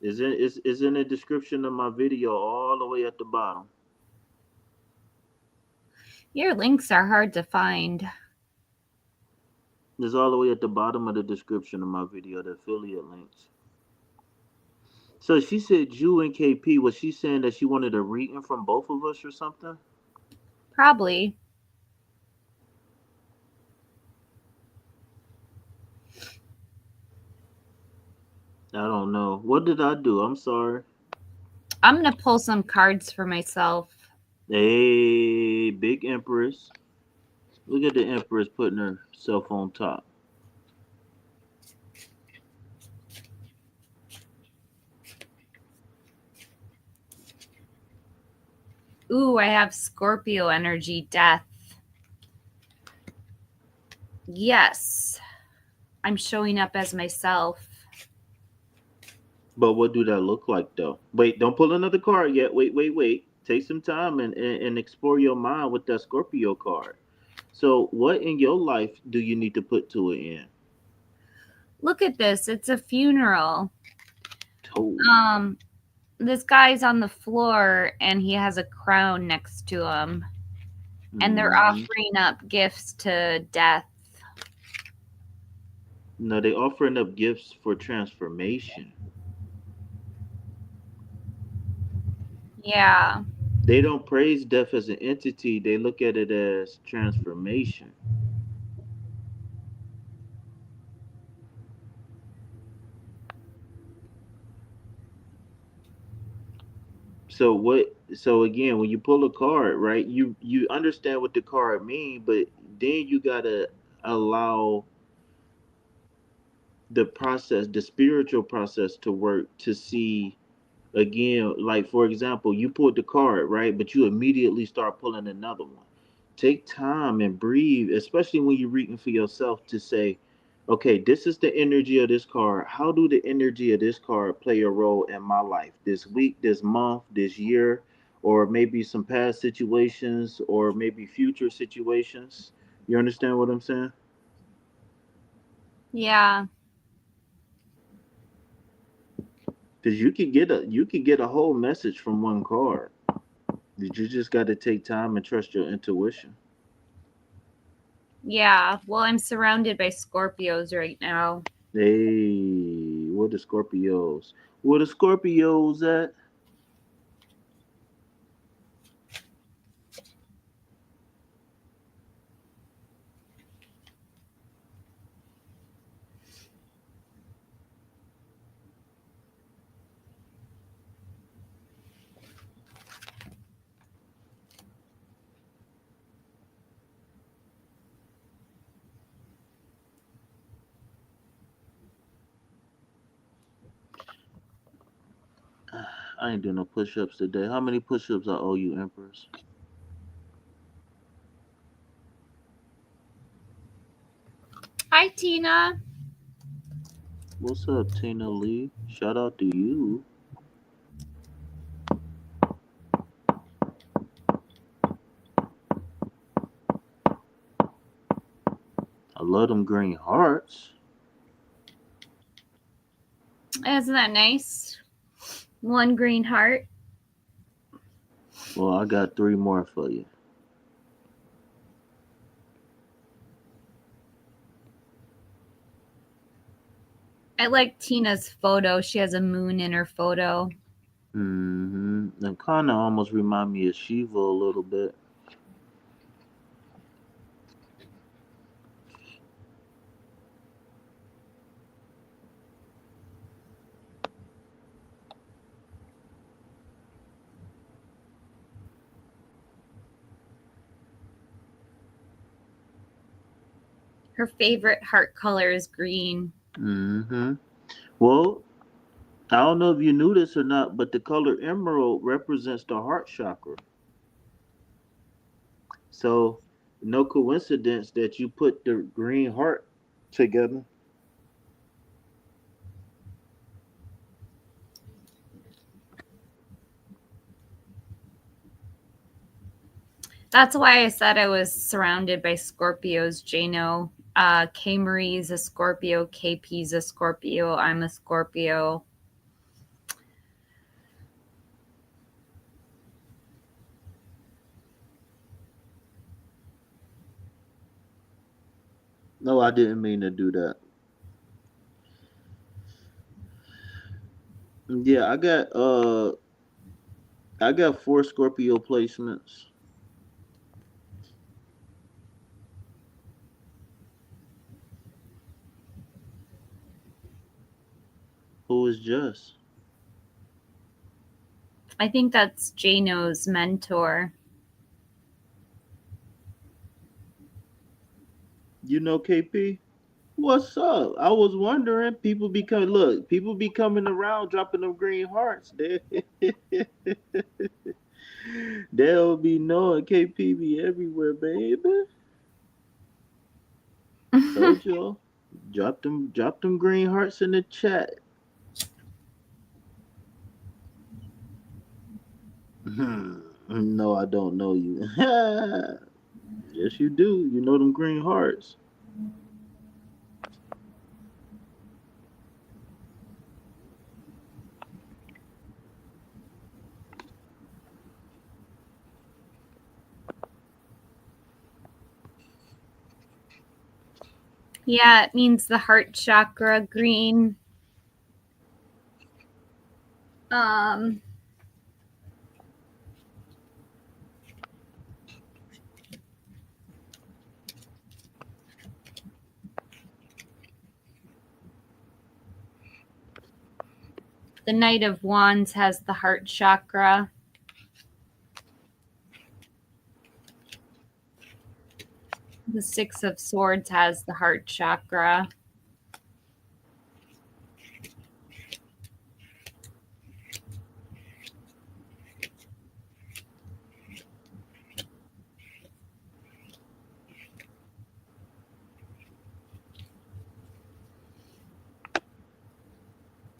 S2: Is in the description of my video all the way at the bottom.
S1: Your links are hard to find.
S2: It's all the way at the bottom of the description of my video, the affiliate links. So she said you and KP, was she saying that she wanted a reading from both of us or something?
S1: Probably.
S2: I don't know. What did I do? I'm sorry.
S1: I'm going to pull some cards for myself.
S2: Hey, big Empress. Look at the Empress putting herself on top.
S1: Ooh, I have Scorpio energy, death. Yes, I'm showing up as myself.
S2: But what do that look like though? Wait, don't pull another card yet. Wait. Take some time and explore your mind with that Scorpio card. So, what in your life do you need to put to an end?
S1: Look at this. It's a funeral.
S2: Oh.
S1: This guy's on the floor and he has a crown next to him. And they're
S2: Hmm.
S1: offering up gifts to death.
S2: No, they offering up gifts for transformation.
S1: Yeah.
S2: They don't praise death as an entity. They look at it as transformation. So what? So again, when you pull a card, right? You understand what the card mean, but then you gotta allow the process, the spiritual process, to work to see again. Like for example, you pulled the card, right? But you immediately start pulling another one. Take time and breathe, especially when you're reading for yourself to say, okay, this is the energy of this card. How do the energy of this card play a role in my life this week, this month, this year, or maybe some past situations, or maybe future situations? You understand what I'm saying?
S1: Yeah.
S2: Because you could get a whole message from one card. You just got to take time and trust your intuition.
S1: Yeah. Well, I'm surrounded by Scorpios right now.
S2: Hey, where the Scorpios? Where the Scorpios at? I ain't doing no push-ups today. How many push-ups I owe you, Empress?
S1: Hi, Tina.
S2: What's up, Tina Lee? Shout out to you. I love them green hearts.
S1: Isn't that nice? One green heart.
S2: Well, I got three more for you.
S1: I like Tina's photo. She has a moon in her photo.
S2: Mm-hmm. Them kind of almost remind me of Shiva a little bit.
S1: Her favorite heart color is green.
S2: Mm-hmm. Well, I don't know if you knew this or not, but the color emerald represents the heart chakra. So, no coincidence that you put the green heart together.
S1: That's why I said I was surrounded by Scorpios, Jano. K Marie's a Scorpio, KP's a Scorpio, I'm a Scorpio.
S2: No, I didn't mean to do that. Yeah, I got four Scorpio placements. Who is was just?
S1: I think that's Jano's mentor.
S2: You know, KP? What's up? I was wondering. People be coming around dropping them green hearts. They'll be knowing KP be everywhere, baby. Told y'all. Drop them green hearts in the chat. No, I don't know you. Yes, you do. You know them green hearts.
S1: Yeah, it means the heart chakra green. The Knight of Wands has the heart chakra. The Six of Swords has the heart chakra.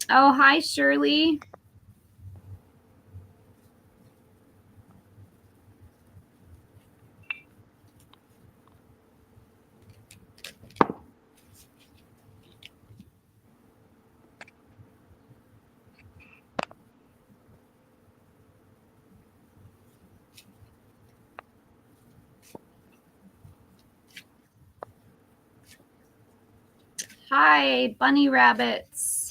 S1: Oh, hi, Shirley. Hi, bunny rabbits.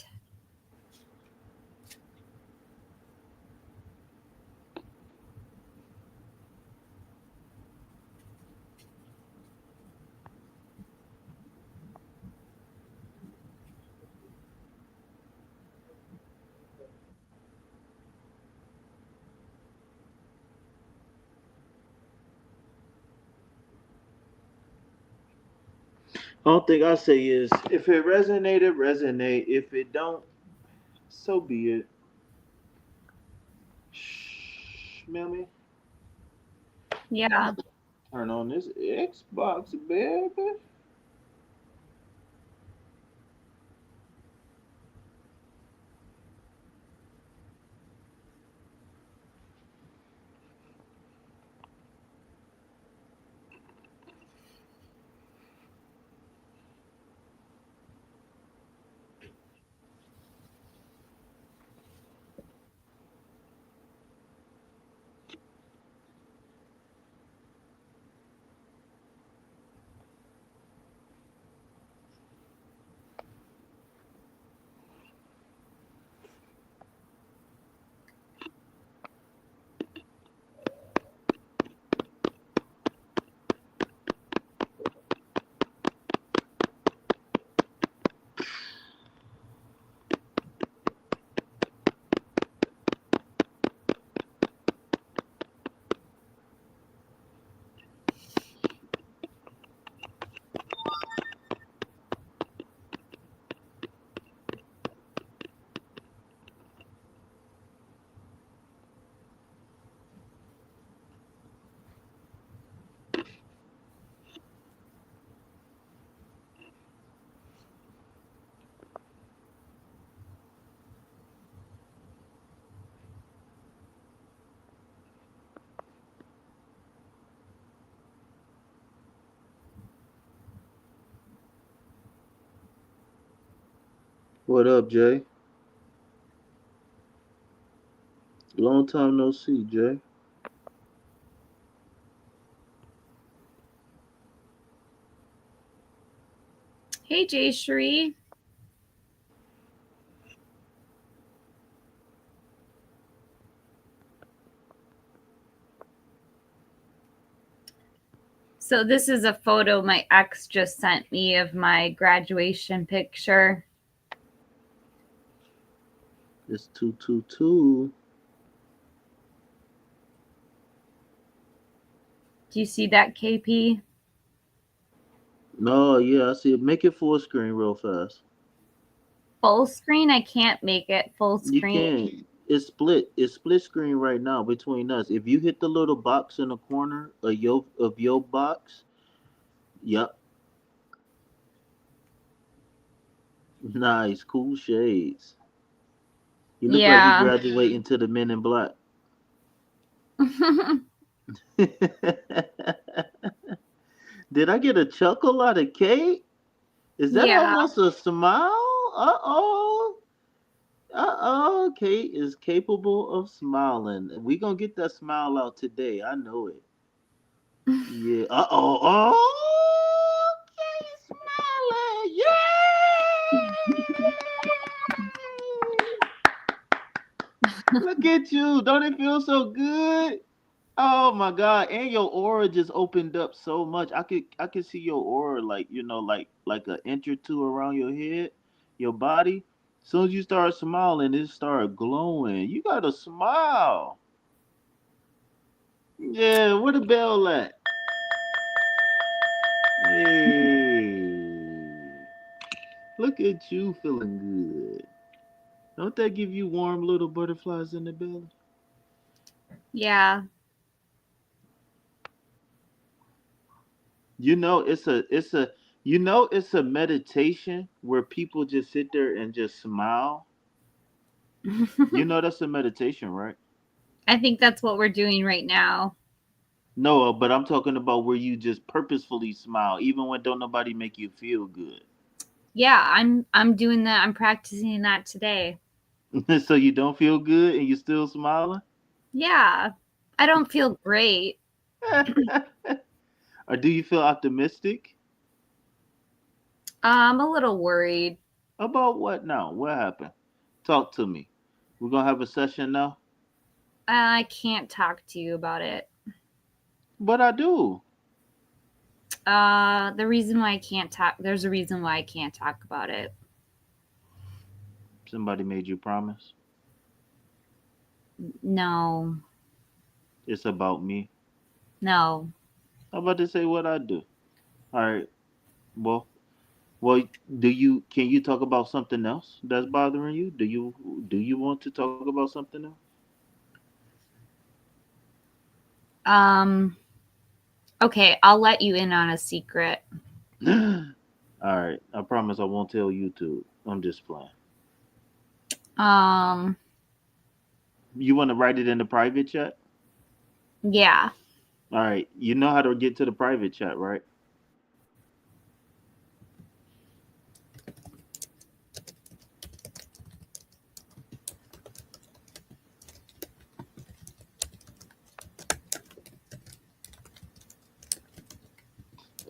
S2: Only thing I say is, if it resonated, resonate. If it don't, so be it. Smell me?
S1: Yeah.
S2: Turn on this Xbox, baby. What up, Jay? Long time no see, Jay.
S1: Hey, Jay Shree. So this is a photo my ex just sent me of my graduation picture.
S2: It's 222.
S1: Do you see that, KP?
S2: No, yeah, I see it. Make it full screen real fast.
S1: Full screen? I can't make it full
S2: You
S1: screen.
S2: can. It's split. It's split screen right now between us. If you hit the little box in the corner of your box, yep. Nice, cool shades. You look like you
S1: Yeah.
S2: graduate into the Men in Black. Did I get a chuckle out of Kate? Is that
S1: Yeah.
S2: almost a smile? Uh-oh. Uh-oh. Kate is capable of smiling. We gonna get that smile out today. I know it. Yeah. Uh-oh. Oh, Kate's smiling. Yay! Look at you. Don't it feel so good? Oh my god. And your aura just opened up so much. I could see your aura like, like an inch or two around your head, your body. As soon as you start smiling, it start glowing. You got a smile. Yeah, where the bell at? Hey. Look at you feeling good. Don't that give you warm little butterflies in the belly?
S1: Yeah.
S2: It's a meditation where people just sit there and just smile. That's a meditation, right?
S1: I think that's what we're doing right now.
S2: No, but I'm talking about where you just purposefully smile, even when don't nobody make you feel good.
S1: Yeah, I'm doing that. I'm practicing that today.
S2: So you don't feel good and you still smiling?
S1: Yeah. I don't feel great.
S2: Or do you feel optimistic?
S1: I'm a little worried.
S2: About what now? What happened? Talk to me. We're gonna have a session now?
S1: I can't talk to you about it.
S2: But I do.
S1: The reason why I can't talk, there's a reason why I can't talk about it.
S2: Somebody made you promise.
S1: No.
S2: It's about me.
S1: No.
S2: I'm about to say what I do. All right. Well, well, can you talk about something else that's bothering you? Do you want to talk about something else?
S1: Um okay, I'll let you in on a secret.
S2: All right. I promise I won't tell YouTube. I'm just playing.
S1: Um
S2: You want to write it in the private chat?
S1: yeah.
S2: All right. You know how to get to the private chat, right?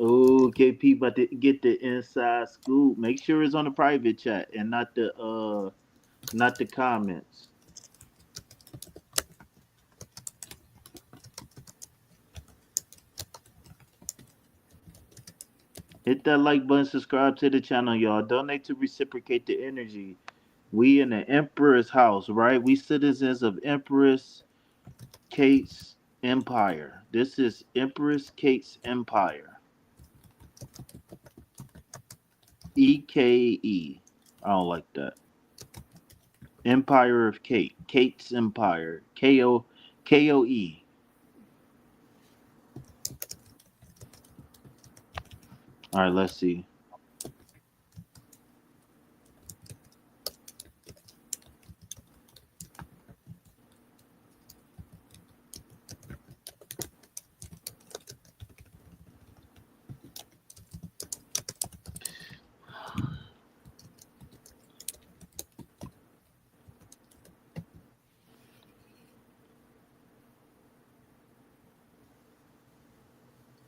S2: Okay, people, about to get the inside scoop. Make sure it's on the private chat and not the comments. Hit that like button, subscribe to the channel, y'all. Donate to reciprocate the energy. We in the Empress house, right? We citizens of Empress Kate's Empire. This is Empress Kate's Empire. EKE. I don't like that. Empire of Kate. Kate's Empire. KOE. All right, let's see.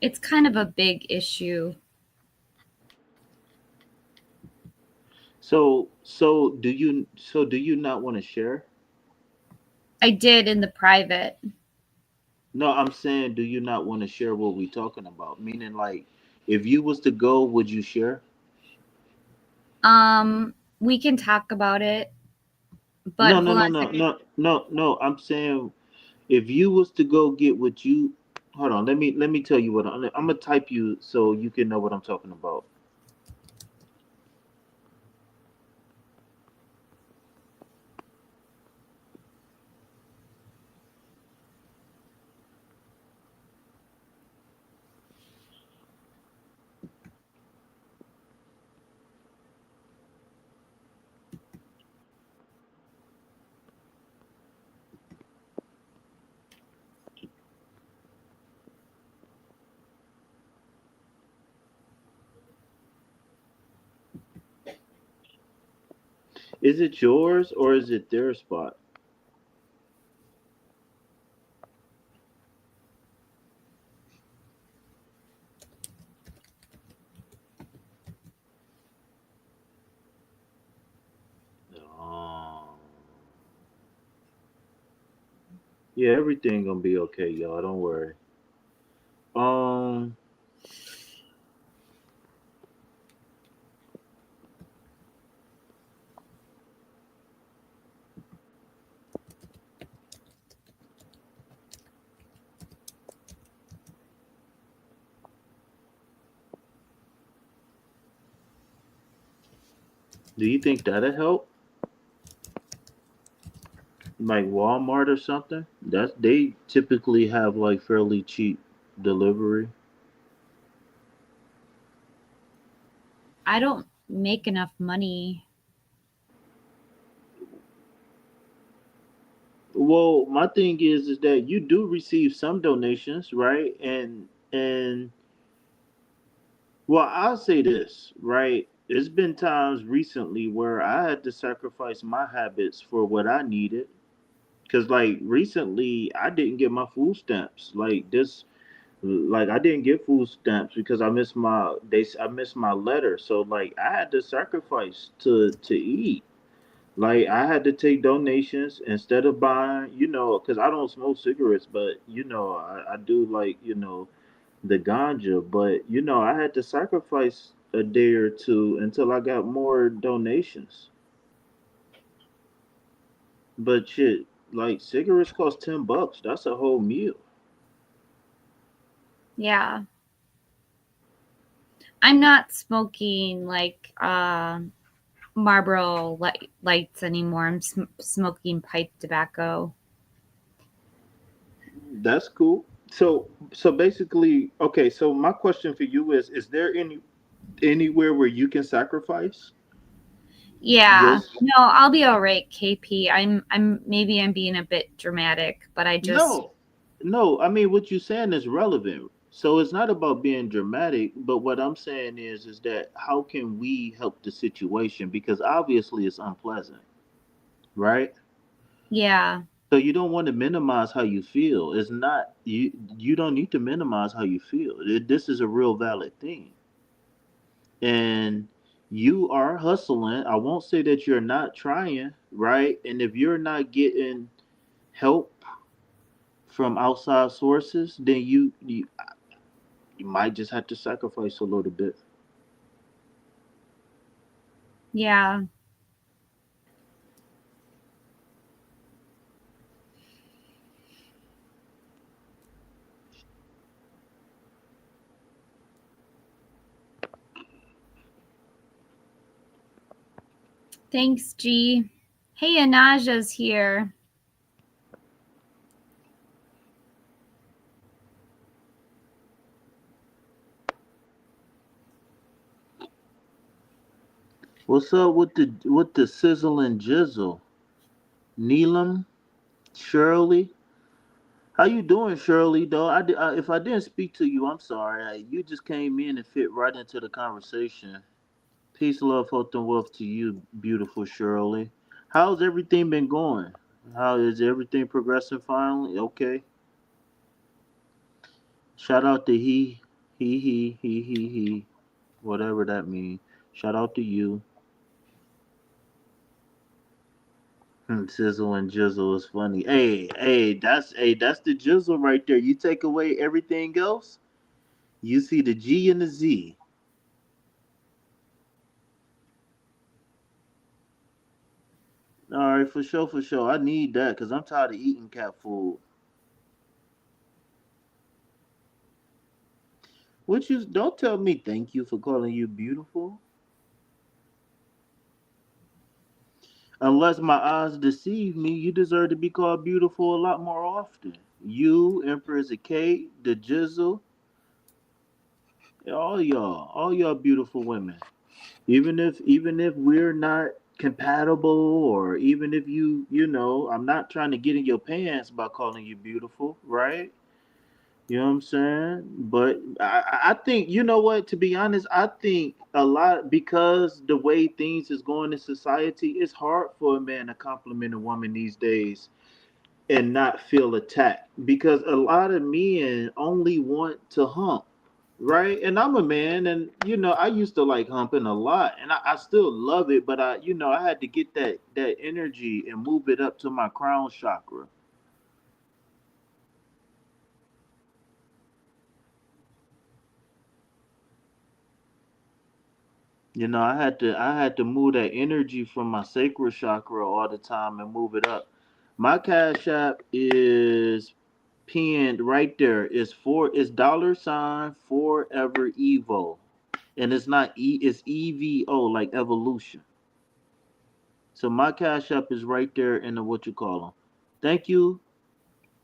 S1: It's kind of a big issue.
S2: So do you not want to share?
S1: I did in the private.
S2: No, I'm saying, do you not want to share what we talking about? Meaning, like, if you was to go, would you share?
S1: We can talk about it. But
S2: No, no,
S1: hold on
S2: no,
S1: a
S2: no,
S1: second.
S2: no, no, no. I'm saying if you was to go get what you, hold on, let me tell you what I'm gonna type you so you can know what I'm talking about. Is it yours or is it their spot? Oh. Yeah, everything gonna be okay, y'all. Don't worry. Um, do you think that'll help? Like Walmart or something? That's they typically have like fairly cheap delivery.
S1: I don't make enough money.
S2: Well, my thing is that you do receive some donations, right? And well, I'll say this, right? There's been times recently where I had to sacrifice my habits for what I needed. Cause like recently, I didn't get my food stamps. Like I didn't get food stamps because I missed my letter. So like I had to sacrifice to eat. Like I had to take donations instead of buying, because I don't smoke cigarettes, but I do like the ganja. But I had to sacrifice a day or two until I got more donations. But shit, like cigarettes cost $10. That's a whole meal.
S1: Yeah. I'm not smoking like Marlboro lights anymore. I'm smoking pipe tobacco.
S2: That's cool. So basically, okay. So my question for you is there anywhere where you can sacrifice?
S1: Yeah.
S2: Yes.
S1: No, I'll be all right, KP. I'm being a bit dramatic, but I just
S2: No, no. I mean, what you're saying is relevant. So it's not about being dramatic, but what I'm saying is that how can we help the situation? Because obviously it's unpleasant, right?
S1: yeah.
S2: So you don't want to minimize how you feel. It's not you. You don't need to minimize how you feel. This is a real valid thing, and you are hustling. I won't say that you're not trying, right? And if you're not getting help from outside sources, then you might just have to sacrifice a little bit.
S1: Yeah. Thanks, G. Hey, Anaja's here.
S2: What's up with the sizzle and jizzle? Neelam, Shirley, how you doing, Shirley? Though if I didn't speak to you, I'm sorry. You just came in and fit right into the conversation. Peace, love, health, and wealth to you, beautiful Shirley. How's everything been going? How is everything progressing finally? Okay. Shout out to he, whatever that means. Shout out to you. Sizzle and jizzle is funny. That's the jizzle right there. You take away everything else, you see the G and the Z. All right, for sure, for sure. I need that because I'm tired of eating cat food. Which you don't tell me thank you for calling you beautiful. Unless my eyes deceive me, you deserve to be called beautiful a lot more often. You, Empress of Kate, the Jizzle, all y'all beautiful women. Even if we're not compatible, or even if I'm not trying to get in your pants by calling you beautiful, right? You know what I'm saying? But I think, you know what, to be honest, I think a lot, because the way things is going in society, it's hard for a man to compliment a woman these days and not feel attacked, because a lot of men only want to hump, right? And I'm a man, and I used to like humping a lot, and I still love it, but I had to get that energy and move it up to my crown chakra. I had to move that energy from my sacral chakra all the time and move it up. My cash app is pinned right there. It's $ forever Evo. And it's not it's EVO, like evolution. So my cash app is right there in the what you call them. Thank you.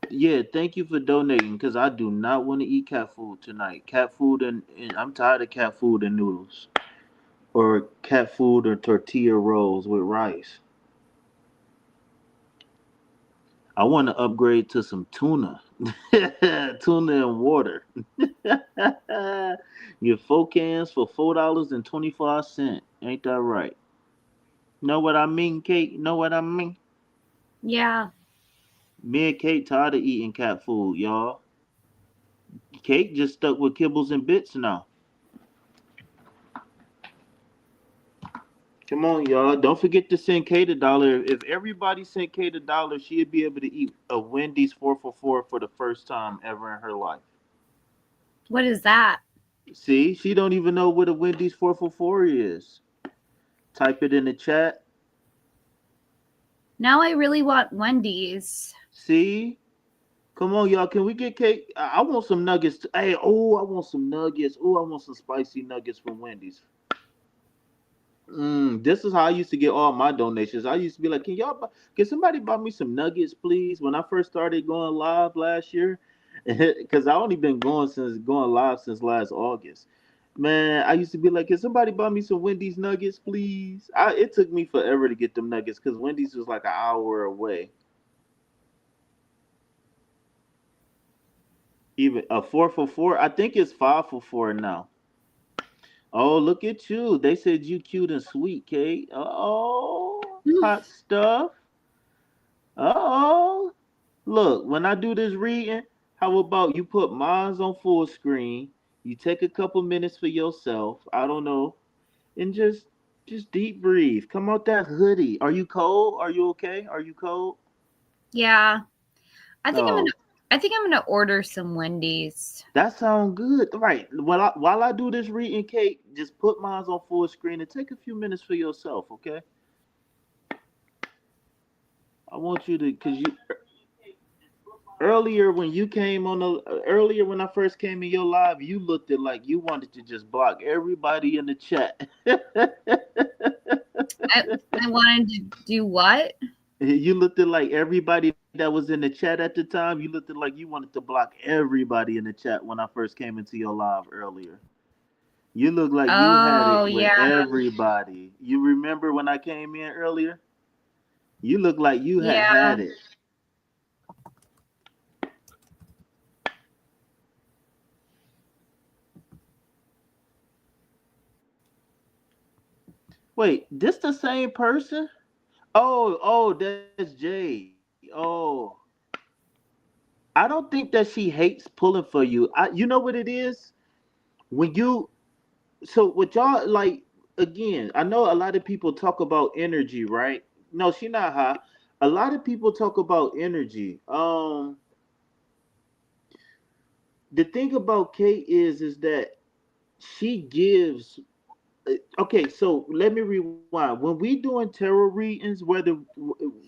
S2: Yeah, thank you for donating, because I do not want to eat cat food tonight. Cat food, and I'm tired of cat food and noodles. Or cat food or tortilla rolls with rice. I want to upgrade to some tuna. Tuna and water. Get 4 cans for $4.25. Ain't that right? Know what I mean, Kate? Know what I mean?
S1: Yeah.
S2: Me and Kate tired of eating cat food, y'all. Kate just stuck with kibbles and bits now. Come on, y'all. Don't forget to send Kate $1. If everybody sent Kate $1, she'd be able to eat a Wendy's 4 for $4 for the first time ever in her life.
S1: What is that?
S2: See, she don't even know what a Wendy's 4 for $4 is. Type it in the chat.
S1: Now I really want Wendy's.
S2: See? Come on, y'all. Can we get Kate? I want some nuggets. Hey, oh, I want some nuggets. Oh, I want some spicy nuggets from Wendy's. This is how I used to get all my donations. I used to be like, can somebody buy me some nuggets, please? When I first started going live last year, because I only been going live since last August. Man, I used to be like, can somebody buy me some Wendy's nuggets, please? It took me forever to get them nuggets because Wendy's was like an hour away. Even a 4 for $4, I think it's 5 for $4 now. Oh, look at you. They said you cute and sweet, Kate. Oh, hot stuff. Oh, look, when I do this reading, how about you put mine on full screen? You take a couple minutes for yourself. I don't know, and just deep breathe. Come out that hoodie. Are you cold? Are you okay? Are you cold?
S1: Yeah. I think I'm gonna
S2: Oh,
S1: I think I'm gonna order some Wendy's.
S2: that sounds good. Right. While I do this reading, Kate, just put mine on full screen and take a few minutes for yourself. Okay. I want you to, cause you earlier when you came on the earlier when I first came in your live, you looked at like you wanted to just block everybody in the chat.
S1: I I wanted to do what?
S2: You looked at like everybody that was in the chat at the time. You looked at like you wanted to block everybody in the chat when I first came into your live earlier. You look like you had
S1: Oh
S2: it with
S1: yeah.
S2: everybody. You remember when I came in earlier? You look like you had
S1: Yeah.
S2: it. Wait, this the same person? Oh, that's Jade. Oh, I don't think that she hates pulling for you. You know what it is? When you so what y'all like again, I know a lot of people talk about energy, right? No, she not high. A lot of people talk about energy. The thing about Kate is that she gives okay, so let me rewind. When we doing tarot readings, whether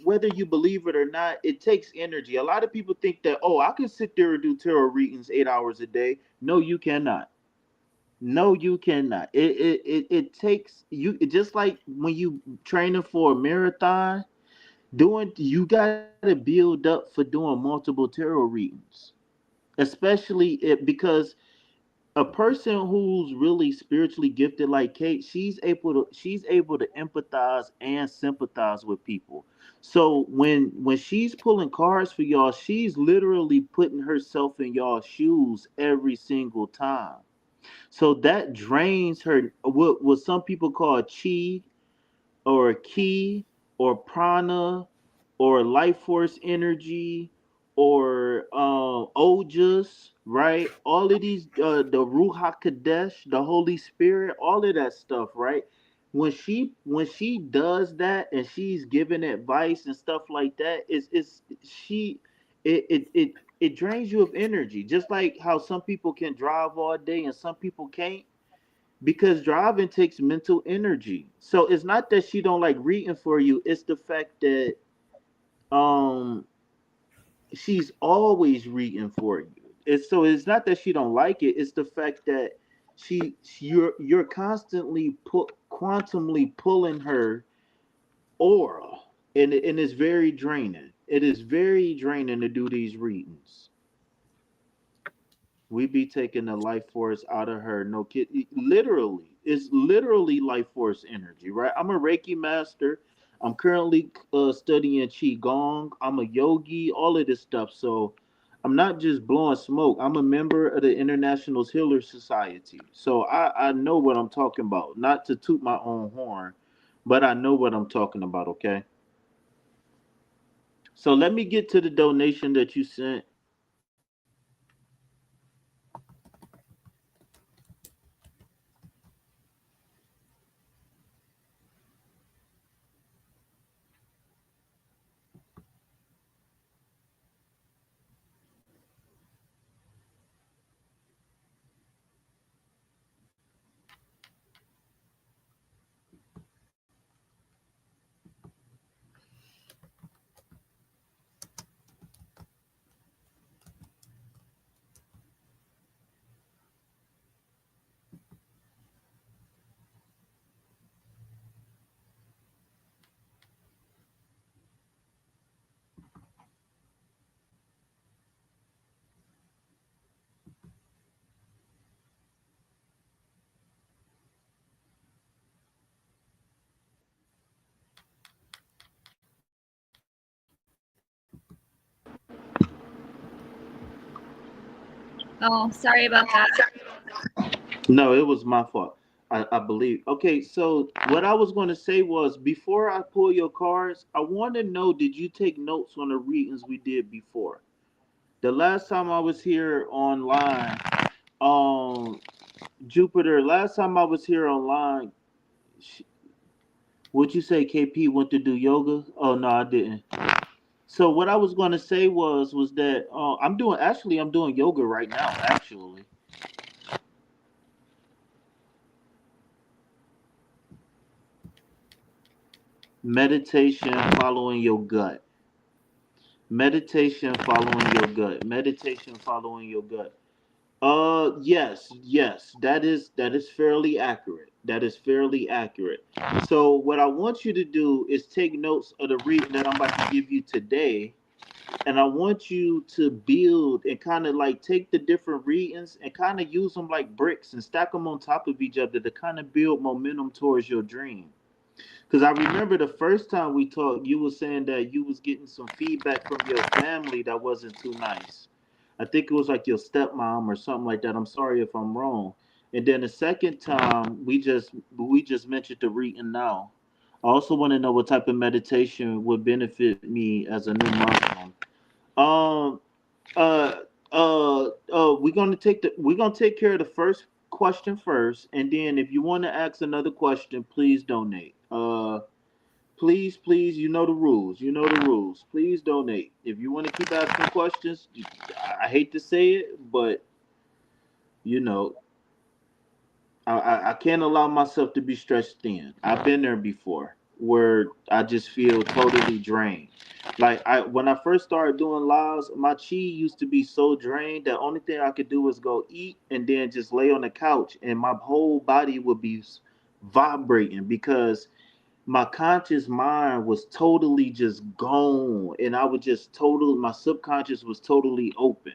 S2: whether you believe it or not, it takes energy. A lot of people think that, oh, I can sit there and do tarot readings 8 hours a day. No, you cannot. No, you cannot. It takes you, just like when you training for a marathon, doing, you got to build up for doing multiple tarot readings, especially it, because a person who's really spiritually gifted like Kate, she's able to empathize and sympathize with people. So when she's pulling cards for y'all, she's literally putting herself in y'all's shoes every single time. So that drains her, what some people call chi, or ki, or prana, or life force energy, or ojas, right? All of these, the ruach kadesh, the Holy Spirit, all of that stuff, right? When she does that and she's giving advice and stuff like that, it's she it drains you of energy, just like how some people can drive all day and some people can't, because driving takes mental energy. So it's not that she don't like reading for you, it's the fact that um she's always reading for you. It's not that she don't like it, it's the fact that you're constantly quantumly pulling her aura, and it's very draining. It is very draining to do these readings. We be taking the life force out of her. No kid, literally, it's literally life force energy, right? I'm a Reiki master. I'm currently studying Qigong. I'm a yogi, all of this stuff. So I'm not just blowing smoke. I'm a member of the International Healer Society. So I know what I'm talking about. Not to toot my own horn, but I know what I'm talking about, okay? So let me get to the donation that you sent.
S1: Oh, sorry about that.
S2: No, it was my fault. I believe. Okay, so what I was going to say was, before I pull your cards, I want to know, did you take notes on the readings we did before? The last time I was here online, um, Jupiter, last time I was here online, would you say KP went to do yoga? Oh, no, I didn't. So what I was going to say was that I'm doing yoga right now, actually. Meditation following your gut. Meditation following your gut. Meditation following your gut. Yes, that is fairly accurate. That is fairly accurate. So what I want you to do is take notes of the reading that I'm about to give you today, and I want you to build and kind of like take the different readings and kind of use them like bricks and stack them on top of each other to kind of build momentum towards your dream. Because I remember the first time we talked, you were saying that you was getting some feedback from your family that wasn't too nice. I think it was like your stepmom or something like that. I'm sorry if I'm wrong. And then the second time, we just mentioned the reading now. I also want to know what type of meditation would benefit me as a new Muslim. Um, uh, we're gonna take care of the first question first, and then if you want to ask another question, please donate. Please, you know the rules. You know the rules. Please donate. If you want to keep asking questions, I hate to say it, but you know, I can't allow myself to be stretched thin. I've been there before. where I just feel totally drained. Like I when I first started doing lives, my chi used to be so drained that only thing I could do was go eat and then just lay on the couch, and my whole body would be vibrating because my conscious mind was totally just gone, and I was just total my subconscious was totally open.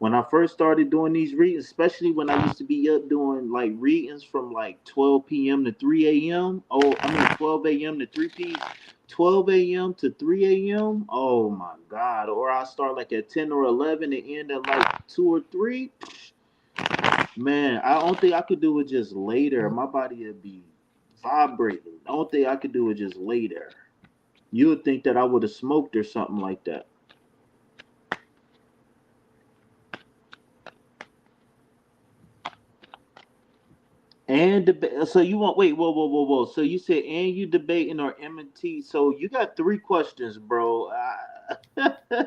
S2: When I first started doing these readings, especially when I used to be up doing like readings from like 12 p.m. to 3 a.m. Oh, I mean 12 a.m. to 12 a.m. to 3 a.m. Oh my God. Or I start like at 10 or 11 and end at like 2 or 3. Man, I don't think I could do it just later. My body would be vibrating. I don't think I could do it just later. You would think that I would have smoked or something like that. And so you want wait, whoa, whoa, whoa, whoa. So you said and you debating or M&T. So you got three questions, bro.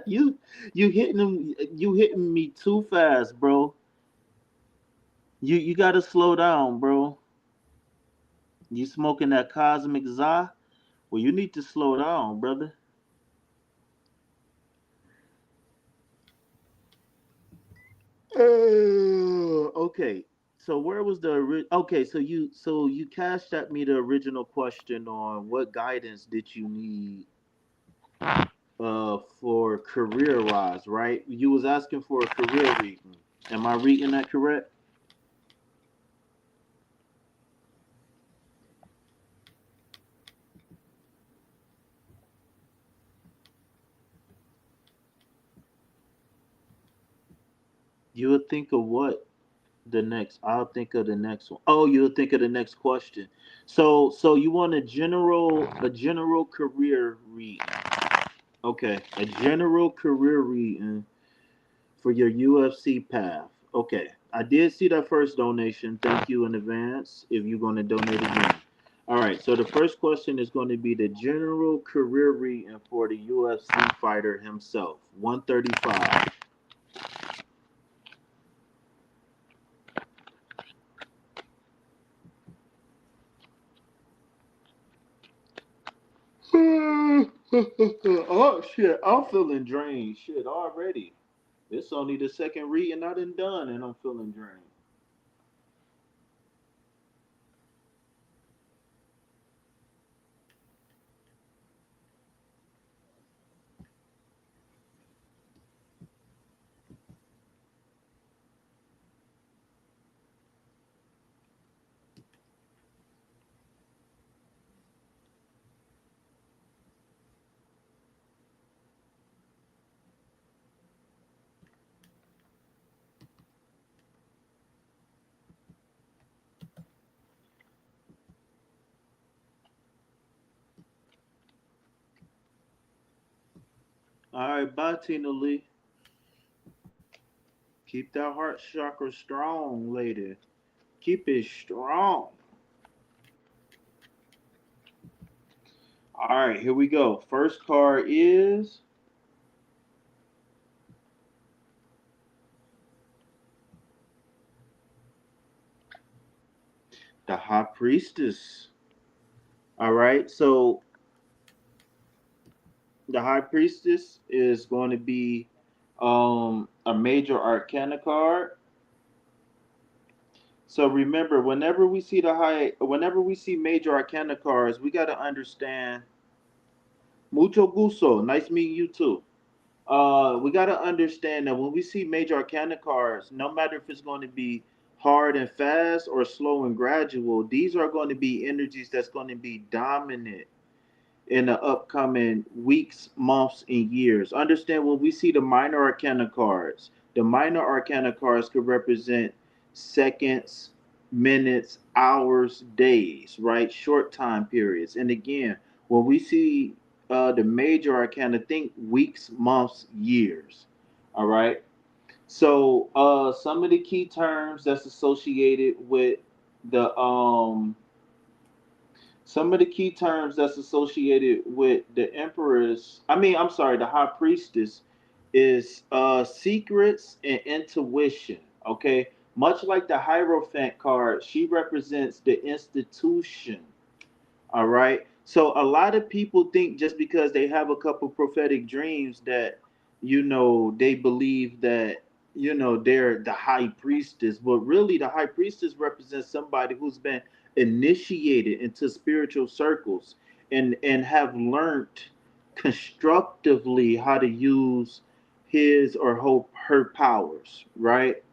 S2: You you hitting me too fast, bro. You gotta slow down, bro. You smoking that cosmic za? Well, you need to slow down, brother. Okay. So where was okay, so you cashed at me the original question on what guidance did you need for career wise, right? You was asking for a career reading. Am I reading that correct? You would think of what the next I'll think of the next one. Oh, you'll think of the next question. So you want a general career reading. Okay. A general career reading for your UFC path. Okay. I did see that first donation. Thank you in advance if you're going to donate again. All right. So the first question is going to be the general career reading for the UFC fighter himself. 135. Oh shit, I'm feeling drained. Shit already. It's only the second reading I done, and I'm feeling drained. All right, bye, Tina Lee. Keep that heart chakra strong, lady. Keep it strong. All right, here we go. First card is the High Priestess. All right, so the High Priestess is going to be a major arcana card. So remember, whenever we see major arcana cards, we got to understand. Mucho gusto. Nice meeting you too. We got to understand that when we see major arcana cards, no matter if it's going to be hard and fast or slow and gradual, these are going to be energies that's going to be dominant in the upcoming weeks, months, and years. Understand when we see the minor arcana cards could represent seconds, minutes, hours, days, right? Short time periods. And again, when we see the major arcana, think weeks, months, years. All right. So some of the key terms that's associated with the some of the key terms that's associated with the Empress, I'm sorry, the High Priestess, is secrets and intuition. Okay, much like the Hierophant card, she represents the institution. All right. So a lot of people think just because they have a couple prophetic dreams that, they believe that, they're the high priestess. But really, the high priestess represents somebody who's been initiated into spiritual circles and have learned constructively how to use his or her powers, right?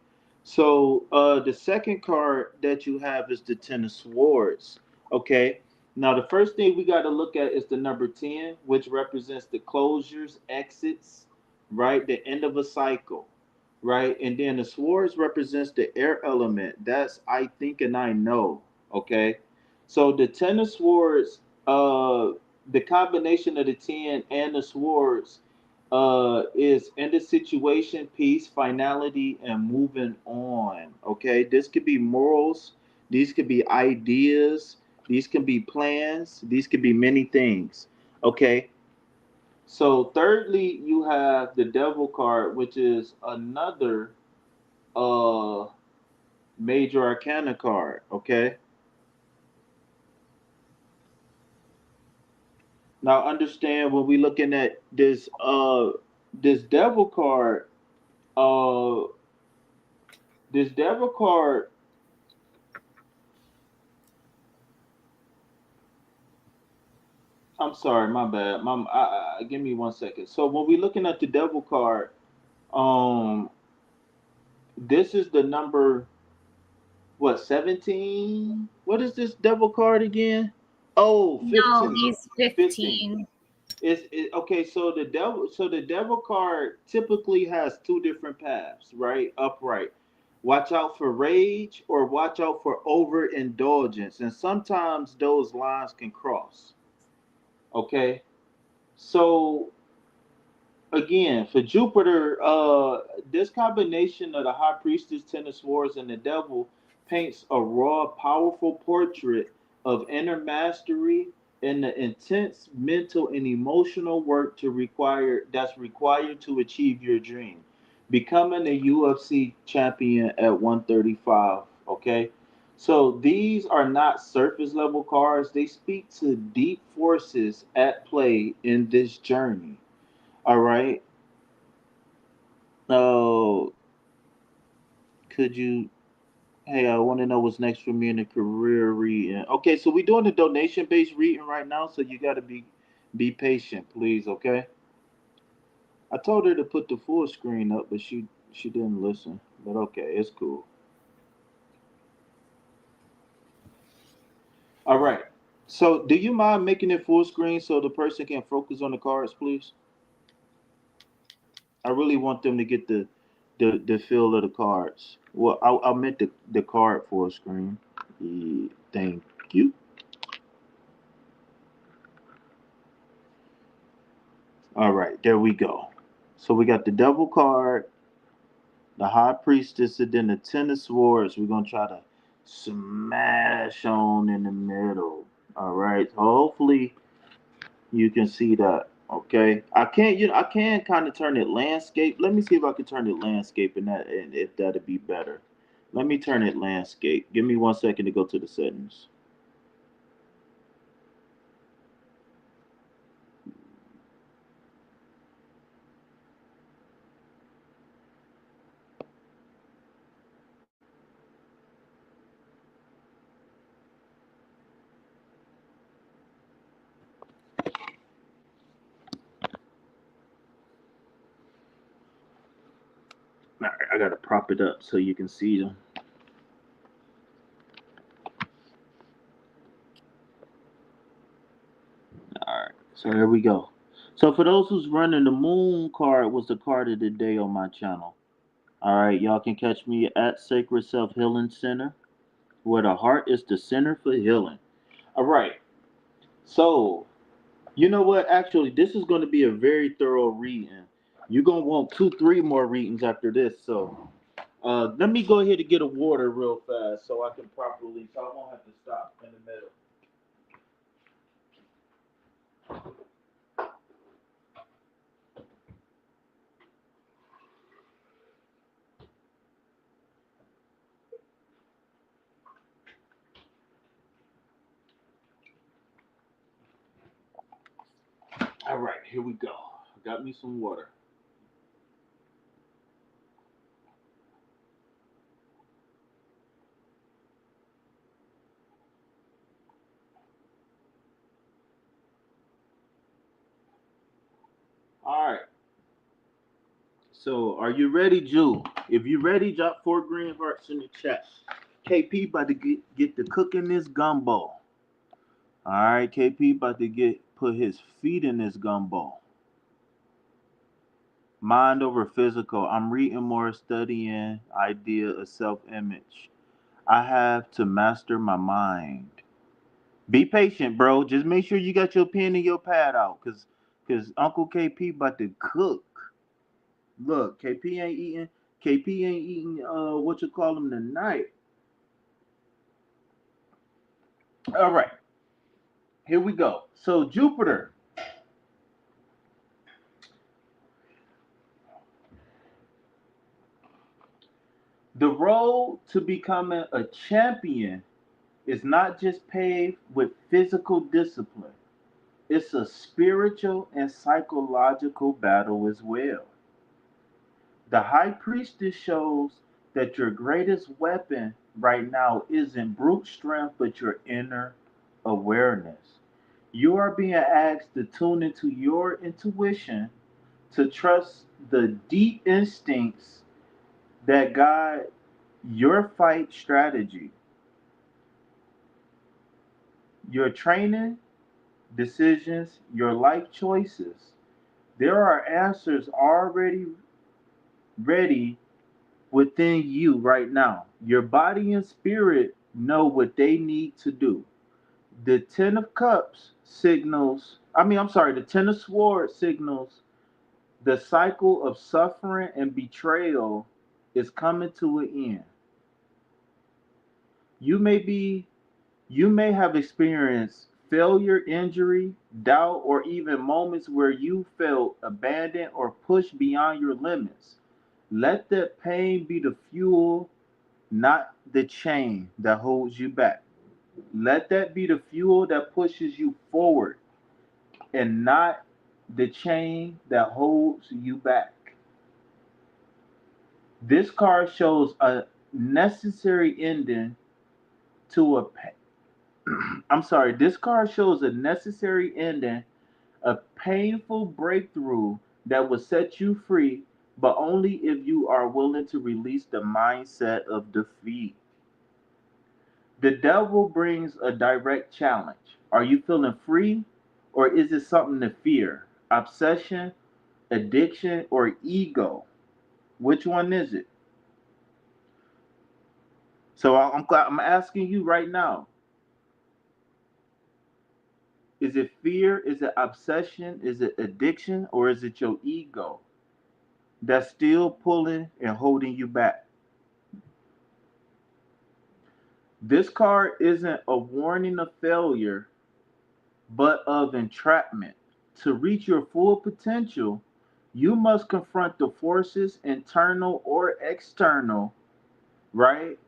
S2: So the second card that you have is the Ten of Swords. Okay. Now the first thing we got to look at is the number 10, which represents the closures, exits, right? The end of a cycle, right? And then the swords represents the air element. That's I think and I know. Okay. So the Ten of Swords, the combination of the 10 and the swords is in the situation, peace, finality, and moving on. Okay, this could be morals, these could be ideas, these can be plans, these could be many things. Okay, so thirdly, you have the devil card, which is another uh major arcana card. Okay, now understand when we looking at this devil card, uh this devil card. I'm sorry, my bad. Give me 1 second. So when we're looking at the devil card, um, this is the number what 17? What is this devil card again? Oh,
S1: No,
S2: 15.
S1: he's
S2: 15.
S1: 15.
S2: Okay, so the devil card typically has two different paths, right? Upright. Watch out for rage or watch out for overindulgence. And sometimes those lines can cross. Okay. So again, for Jupiter, this combination of the High Priestess, Ten of Swords, and the Devil paints a raw, powerful portrait of inner mastery and the intense mental and emotional work that's required to achieve your dream. Becoming a UFC champion at 135. Okay. So these are not surface level cards. They speak to deep forces at play in this journey. All right. Oh, could you? Hey, I want to know what's next for me in the career reading. Okay, so we're doing the donation based reading right now, so you got to be patient, please. Okay. I told her to put the full screen up, but she didn't listen. But okay, it's cool. All right. So, do you mind making it full screen so the person can focus on the cards, please? I really want them to get the feel of the cards. Well, I meant the card full screen. Thank you. All right, there we go. So we got the devil card, the high priestess, and then the ten of swords. We're gonna try to smash on in the middle. All right. So hopefully you can see that. Okay. I can kind of turn it landscape. Let me see if I can turn it landscape and if that'd be better. Let me turn it landscape. Give me 1 second to go to the settings. All right, I gotta prop it up so you can see them. All right, so here we go. So for those who's running, the moon card was the card of the day on my channel. All right, y'all can catch me at Sacred Self Healing Center, where the heart is the center for healing. All right, so you know what? Actually, this is going to be a very thorough reading. You're gonna want two, three more readings after this. So let me go ahead and get a water real fast so I can properly, so I won't have to stop in the middle. All right, here we go. Got me some water. All right. So, are you ready, Jew? If you ready, drop 4 green hearts in the chat. KP about to get to cooking this gumbo. All right, KP about to get put his feet in this gumbo. Mind over physical. I'm reading more, studying idea of self-image. I have to master my mind. Be patient, bro. Just make sure you got your pen and your pad out, cause Uncle KP about to cook. Look, KP ain't eating. KP ain't eating. What you call him tonight? All right, here we go. So Jupiter, the road to becoming a champion is not just paved with physical discipline. It's a spiritual and psychological battle as well. The high priestess shows that your greatest weapon right now isn't brute strength, but your inner awareness. You are being asked to tune into your intuition, to trust the deep instincts that guide your fight strategy, your training, decisions, your life choices. There are answers already ready within you right now. Your body and spirit know what they need to do. The Ten of Cups signals, the Ten of Swords signals the cycle of suffering and betrayal is coming to an end. You may be you may have experienced failure, injury, doubt, or even moments where you felt abandoned or pushed beyond your limits. Let that pain be the fuel, not the chain that holds you back. Let that be the fuel that pushes you forward and not the chain that holds you back. This card shows a necessary ending to a this card shows a necessary ending, a painful breakthrough that will set you free, but only if you are willing to release the mindset of defeat. The devil brings a direct challenge. Are you feeling free, or is it something to fear? Obsession, addiction, or ego? Which one is it? So I'm asking you right now, is it fear? Is it obsession? Is it addiction? Or is it your ego that's still pulling and holding you back? This card isn't a warning of failure, but of entrapment. To reach your full potential, you must confront the forces, internal or external, right,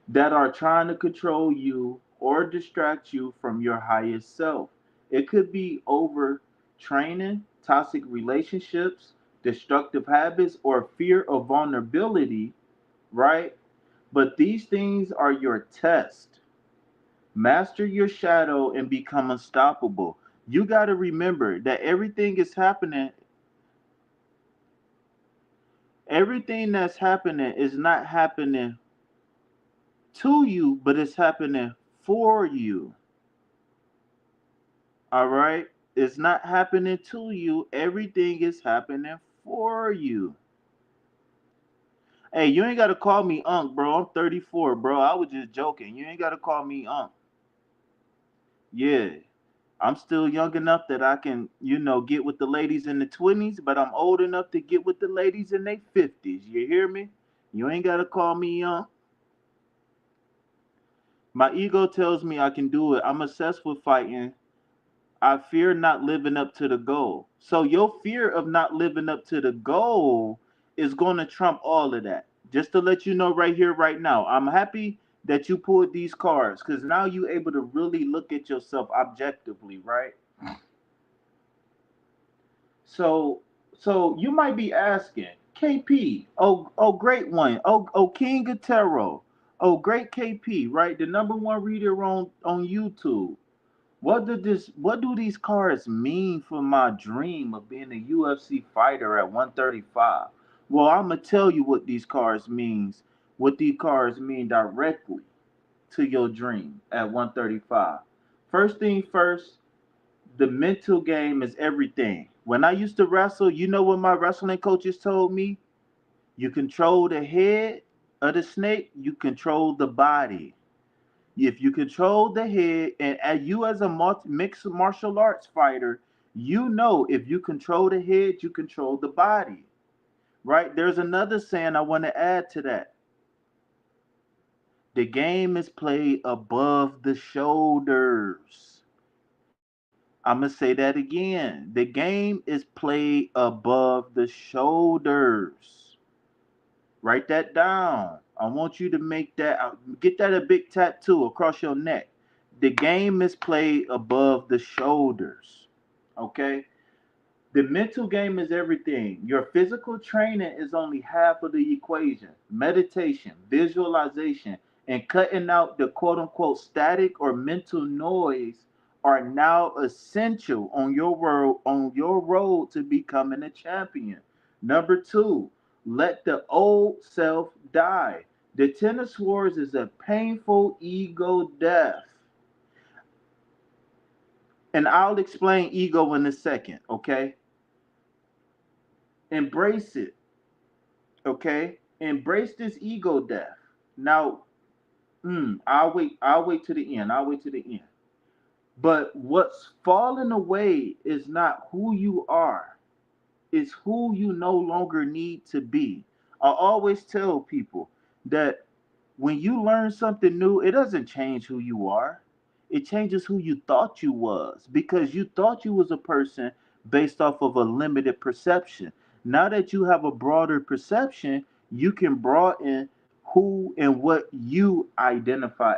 S2: that are trying to control you or distract you from your highest self. It could be overtraining, toxic relationships, destructive habits, or fear of vulnerability, right? But these things are your test. Master your shadow and become unstoppable. You got to remember that everything that's happening is not happening to you, but it's happening for you. All right? It's not happening to you. Everything is happening for you. Hey, you ain't got to call me Unc, bro. I'm 34, bro. I was just joking. You ain't got to call me Unc. Yeah. I'm still young enough that I can, get with the ladies in the 20s, but I'm old enough to get with the ladies in their 50s. You hear me? You ain't got to call me Unc. My ego tells me I can do it. I'm obsessed with fighting. I fear not living up to the goal. So your fear of not living up to the goal is going to trump all of that. Just to let you know right here, right now. I'm happy that you pulled these cards because now you're able to really look at yourself objectively, right? So so you might be asking, KP, great one, King of Tarot, great KP, right? The number one reader on YouTube. What do these cards mean for my dream of being a UFC fighter at 135? Well, I'm gonna tell you what these cards mean directly to your dream at 135. First thing first, the mental game is everything. When I used to wrestle, you know what my wrestling coaches told me? You control the head of the snake, you control the body. If you control the head, and as you as a mixed martial arts fighter, you know if you control the head, you control the body. Right? There's another saying I want to add to that. The game is played above the shoulders. I'm going to say that again. The game is played above the shoulders. Write that down. I want you to make that, get that a big tattoo across your neck. The game is played above the shoulders. Okay? The mental game is everything. Your physical training is only half of the equation. Meditation, visualization, and cutting out the quote unquote static or mental noise are now essential on your road to becoming a champion. Number two, let the old self die. The Ten of Swords is a painful ego death. And I'll explain ego in a second, okay? Embrace it, okay? Embrace this ego death. Now, I'll wait to the end. I'll wait to the end. But what's falling away is not who you are. It's who you no longer need to be. I always tell people that when you learn something new, it doesn't change who you are. It changes who you thought you was because you thought you was a person based off of a limited perception. Now that you have a broader perception, you can broaden who and what you identify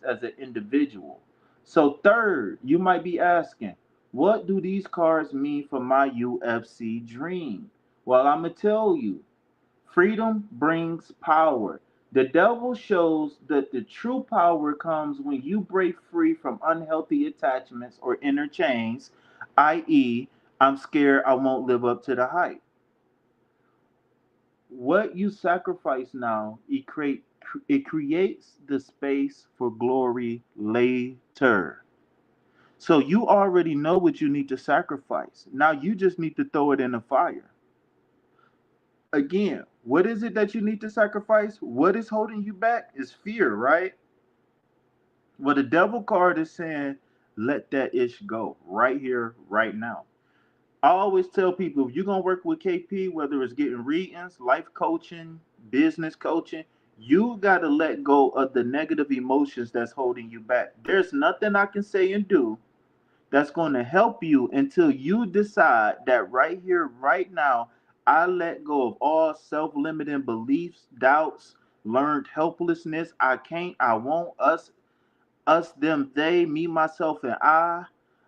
S2: as an individual. So third, you might be asking, what do these cards mean for my UFC dream? Well, I'm going to tell you. Freedom brings power. The devil shows that the true power comes when you break free from unhealthy attachments or inner chains, i.e., I'm scared I won't live up to the hype. What you sacrifice now, it creates the space for glory later. So you already know what you need to sacrifice. Now you just need to throw it in the fire. Again, what is it that you need to sacrifice? What is holding you back is fear, right? Well, the devil card is saying, let that ish go right here, right now. I always tell people if you're going to work with KP, whether it's getting readings, life coaching, business coaching, you got to let go of the negative emotions that's holding you back. There's nothing I can say and do that's going to help you until you decide that right here, right now, I let go of all self limiting beliefs, doubts, learned helplessness. I can't, I won't, them, they, me, myself, and I.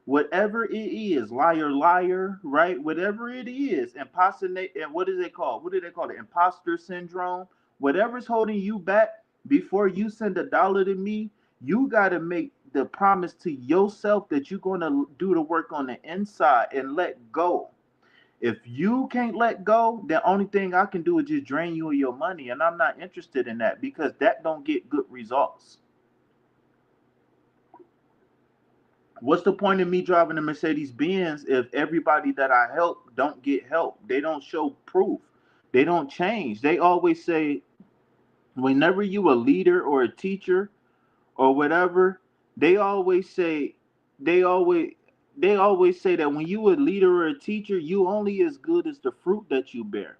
S2: Whatever it is, liar, liar, right? Whatever it is, impersonate, and what is it called? What do they call it? Imposter syndrome. Whatever's holding you back, before you send $1 to me, you got to make the promise to yourself that you're going to do the work on the inside and let go. If you can't let go, the only thing I can do is just drain you of your money, and I'm not interested in that because that don't get good results. What's the point of me driving a Mercedes Benz if everybody that I help don't get help? They don't show proof. They don't change. They always say, whenever you a leader or a teacher or whatever, they always say, they always they always say that when you a leader or a teacher, you only as good as the fruit that you bear.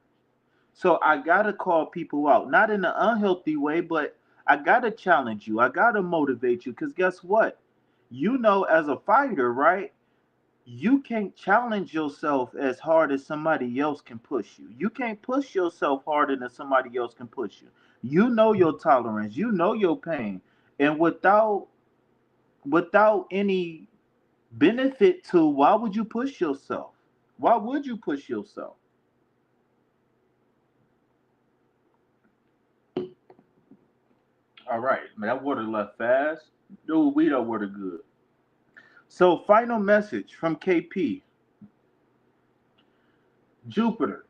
S2: So I gotta call people out, not in an unhealthy way, but I gotta challenge you. I gotta motivate you, because guess what? You know, as a fighter, right? You can't challenge yourself as hard as somebody else can push you. You can't push yourself harder than somebody else can push you. You know your tolerance. You know your pain, and without any benefit to, why would you push yourself? Why would you push yourself? All right, man, that water left fast. Dude, we that water good. So, final message from KP. Jupiter,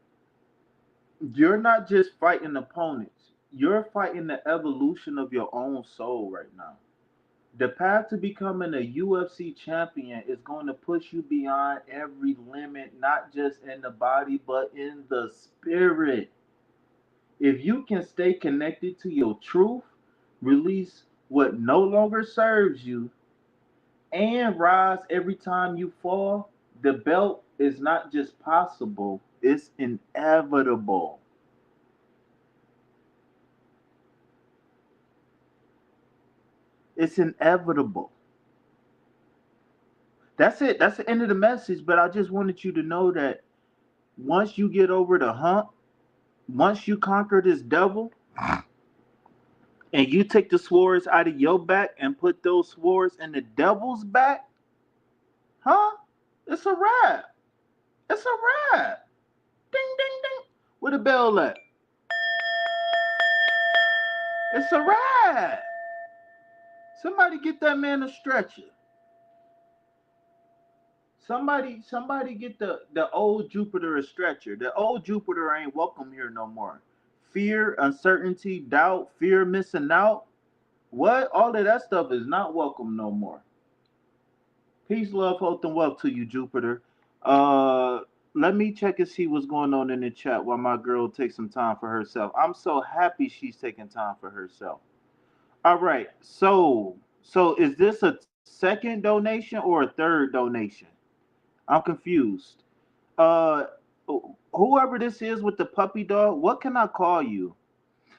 S2: you're not just fighting opponents. You're fighting the evolution of your own soul right now. The path to becoming a UFC champion is going to push you beyond every limit, not just in the body, but in the spirit. If you can stay connected to your truth, release what no longer serves you, and rise every time you fall, the belt is not just possible, it's inevitable. It's inevitable. That's it. That's the end of the message. But I just wanted you to know that once you get over the hump, once you conquer this devil, and you take the swords out of your back and put those swords in the devil's back, huh? It's a wrap. It's a wrap. Ding, ding, ding. Where the bell at? It's a wrap. Somebody get that man a stretcher. Somebody get the old Jupiter a stretcher. The old Jupiter ain't welcome here no more. Fear, uncertainty, doubt, fear, missing out. What? All of that stuff is not welcome no more. Peace, love, health, and wealth to you, Jupiter. Uh, Let me check and see what's going on in the chat while my girl takes some time for herself. I'm so happy she's taking time for herself. All right, so is this a second donation or a third donation? I'm confused. Uh, Whoever this is with the puppy dog, what can I call you?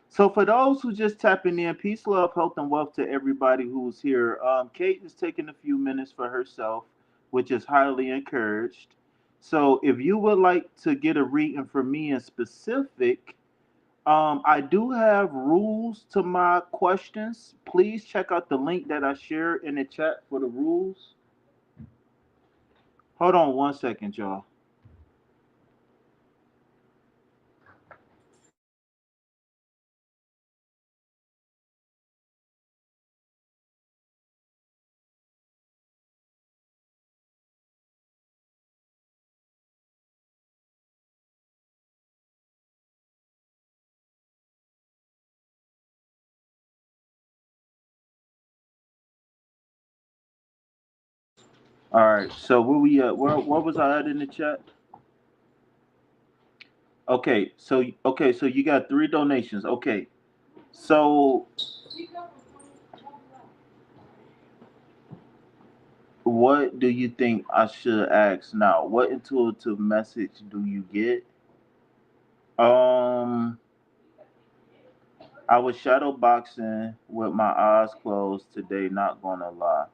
S2: So for those who just tapping in, peace, love, health, and wealth to everybody who's here. Kate is taking a few minutes for herself, which is highly encouraged. So if you would like to get a reading from me in specific, I do have rules to my questions. Please check out the link that I shared in the chat for the rules. Hold on one second, y'all. All right. So where we at? Where was I at in the chat? Okay, so you got three donations. Okay. So what do you think I should ask now? What intuitive message do you get? Um I was shadow boxing with my eyes closed today, not gonna lie.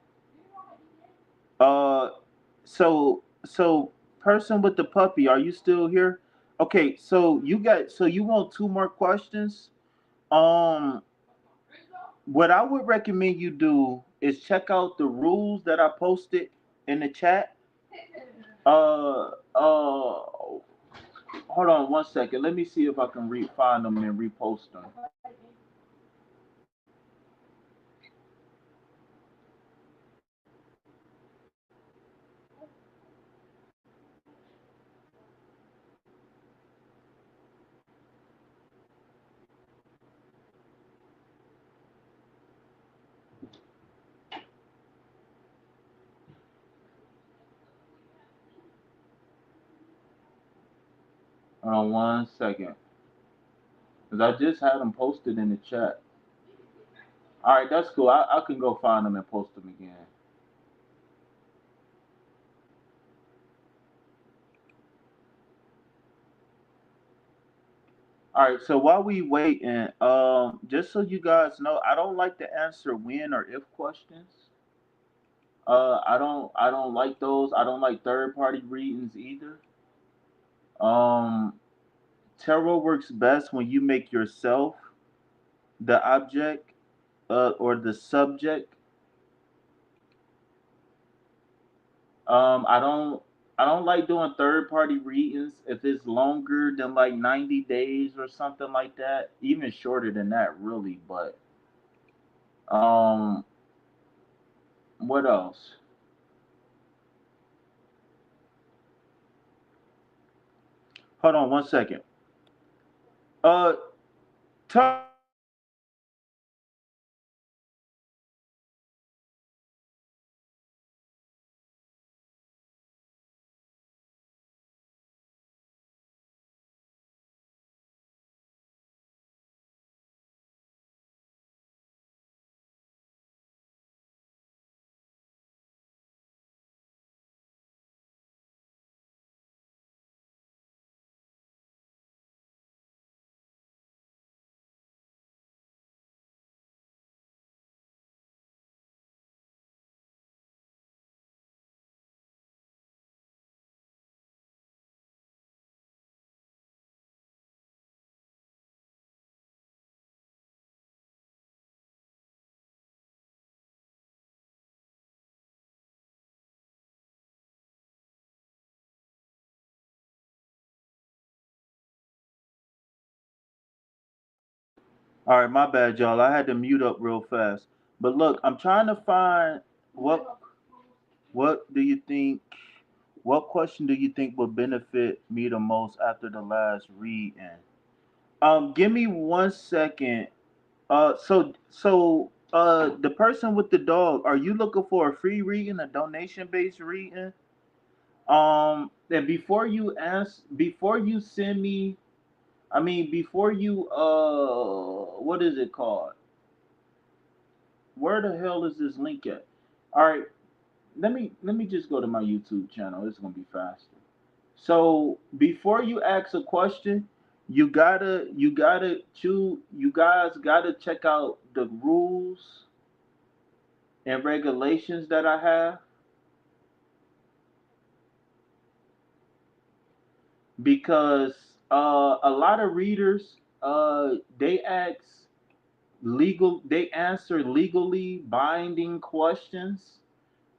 S2: Uh so person with the puppy, are you still here? Okay, so you want two more questions? Um what I would recommend you do is check out the rules that I posted in the chat. Hold on one second. Let me see if I can find them and repost them. Hold on one second, because I just had them posted in the chat. All right, that's cool. I can go find them and post them again. All right, so while we waiting, just so you guys know, I don't like to answer when or if questions. I don't like those. I don't like third party readings either. Um, Tarot works best when you make yourself the object or the subject. I don't I don't like doing third party readings if it's longer than like 90 days or something like that. Even shorter than that, really. But um, what else? Hold on 1 second. Uh, Tara, can you hear me? All right, my bad, y'all. I had to mute up real fast. But look, I'm trying to find what what do you think what question do you think would benefit me the most after the last reading? Give me 1 second. The person with the dog, are you looking for a free reading, a donation based reading? And before you send me, before you what is it called? Where the hell is this link at? All right, let me just go to my YouTube channel. It's gonna be faster. So before you ask a question, you guys gotta check out the rules and regulations that I have, because a lot of readers they answer legally binding questions,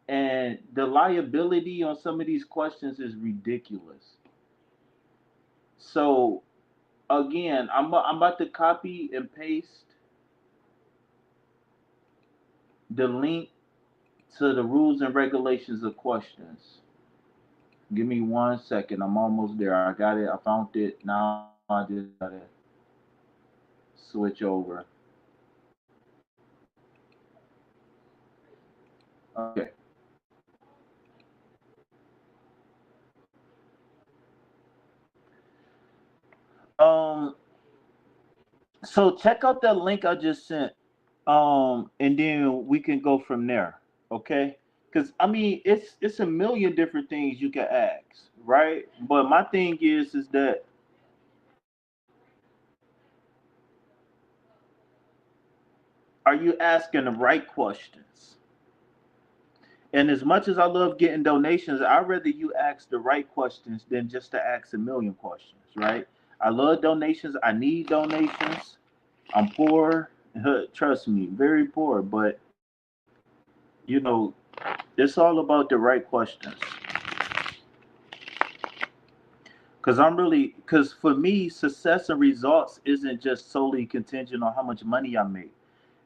S2: and the liability on some of these questions is ridiculous. So again, I'm about to copy and paste the link to the rules and regulations of questions. Give me 1 second. I'm almost there. I got it. I found it. Now I just gotta switch over. Okay. Um. So check out that link I just sent. And then we can go from there. Okay. Because it's a million different things you can ask, right? But my thing is that, are you asking the right questions? And as much as I love getting donations, I'd rather you ask the right questions than just to ask a million questions, right? I love donations. I need donations. I'm poor. Trust me, very poor. But, you know, it's all about the right questions. Because for me, success and results isn't just solely contingent on how much money I make.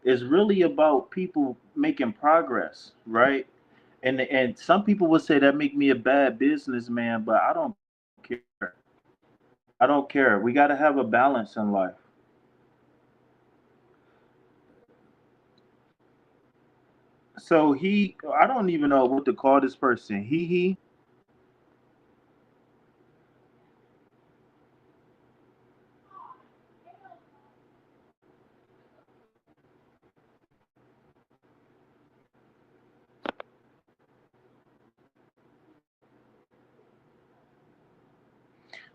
S2: It's really about people making progress, right? And some people would say that make me a bad businessman, but I don't care. I don't care. We got to have a balance in life. So I don't even know what to call this person. He.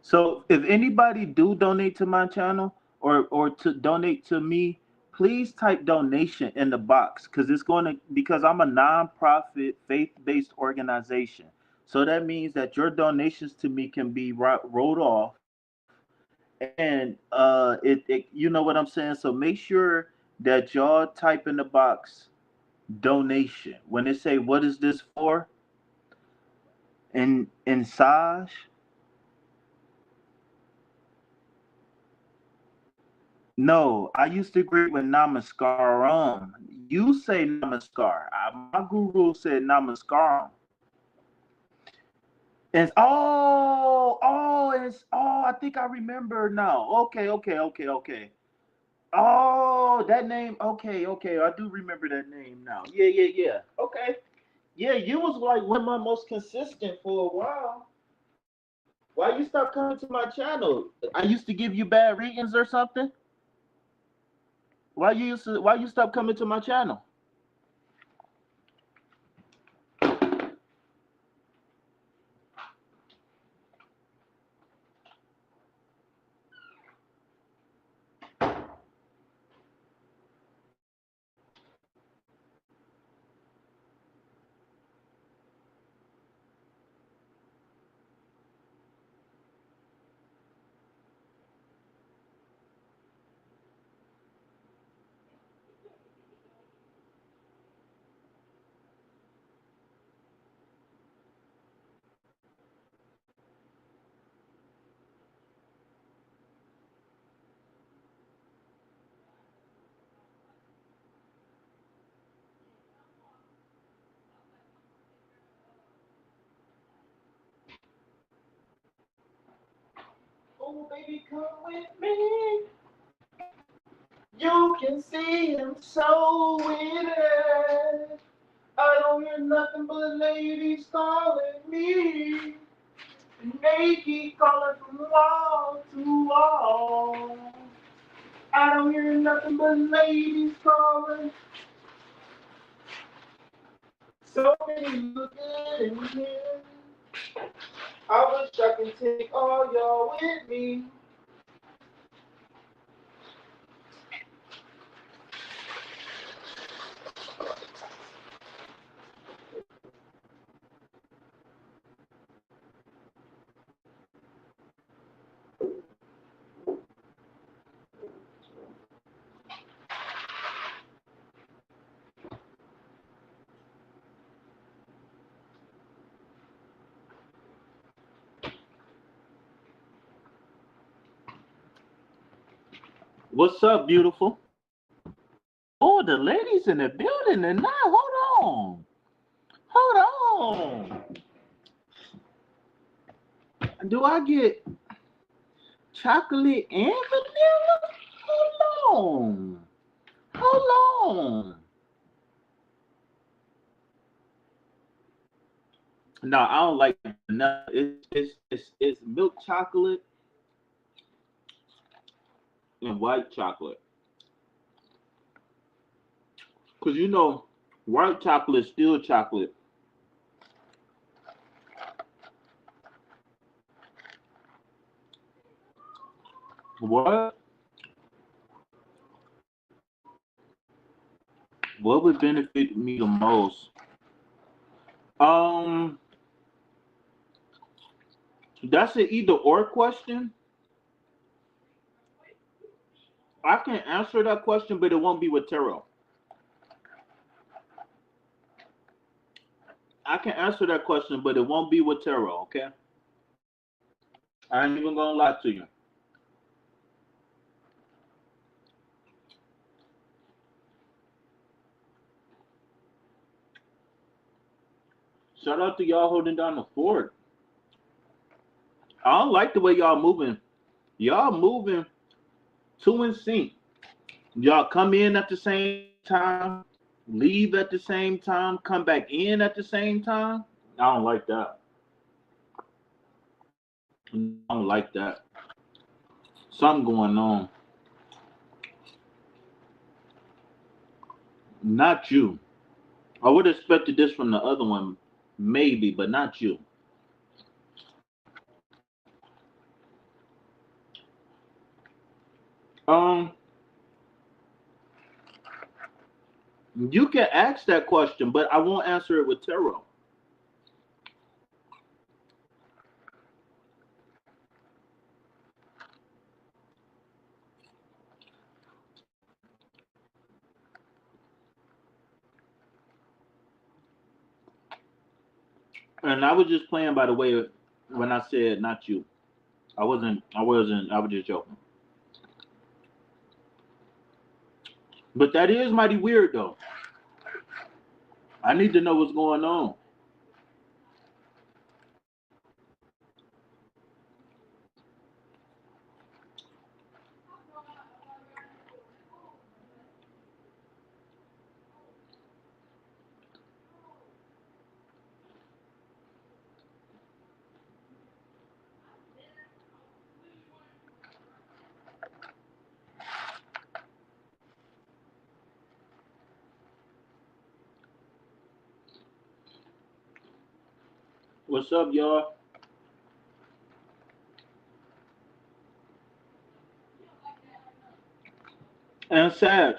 S2: So if anybody do donate to my channel, or to donate to me, please type donation in the box, because I'm a nonprofit faith-based organization. So that means that your donations to me can be wrote off, and you know what I'm saying. So make sure that y'all type in the box donation when they say what is this for. And Saj, no, I used to agree with Namaskaram. You say Namaskar. My guru said Namaskaram. And I think I remember now. Okay. Oh, that name. Okay. I do remember that name now. Yeah. Okay. Yeah, you was like one of my most consistent for a while. Why you stop coming to my channel? I used to give you bad readings or something. Why you stop coming to my channel? Oh, baby, come with me. You can see him so with it. I don't hear nothing but ladies calling me. And they keep calling from wall to wall. I don't hear nothing but ladies calling. So many look good in here. I wish I could take all y'all with me. What's up, beautiful? Oh, the ladies in the building tonight. Hold on. Hold on. Do I get chocolate and vanilla? Hold on. Hold on. No, I don't like vanilla. It's milk chocolate and white chocolate. Cause you know, white chocolate is still chocolate. What? What would benefit me the most? Um, that's an either or question. I can answer that question, but it won't be with tarot. I can answer that question, but it won't be with tarot. Okay? I ain't even gonna lie to you. Shout out to y'all holding down the fort. I don't like the way y'all moving. Y'all moving two in sync. Y'all come in at the same time, leave at the same time, come back in at the same time. I don't like that. I don't like that. Something going on. Not you. I would have expected this from the other one, maybe, but not you. Um, you can ask that question, but I won't answer it with tarot. And I was just playing by the way when I said not you. I was just joking. But that is mighty weird though. I need to know what's going on. What's up, y'all? And Sag.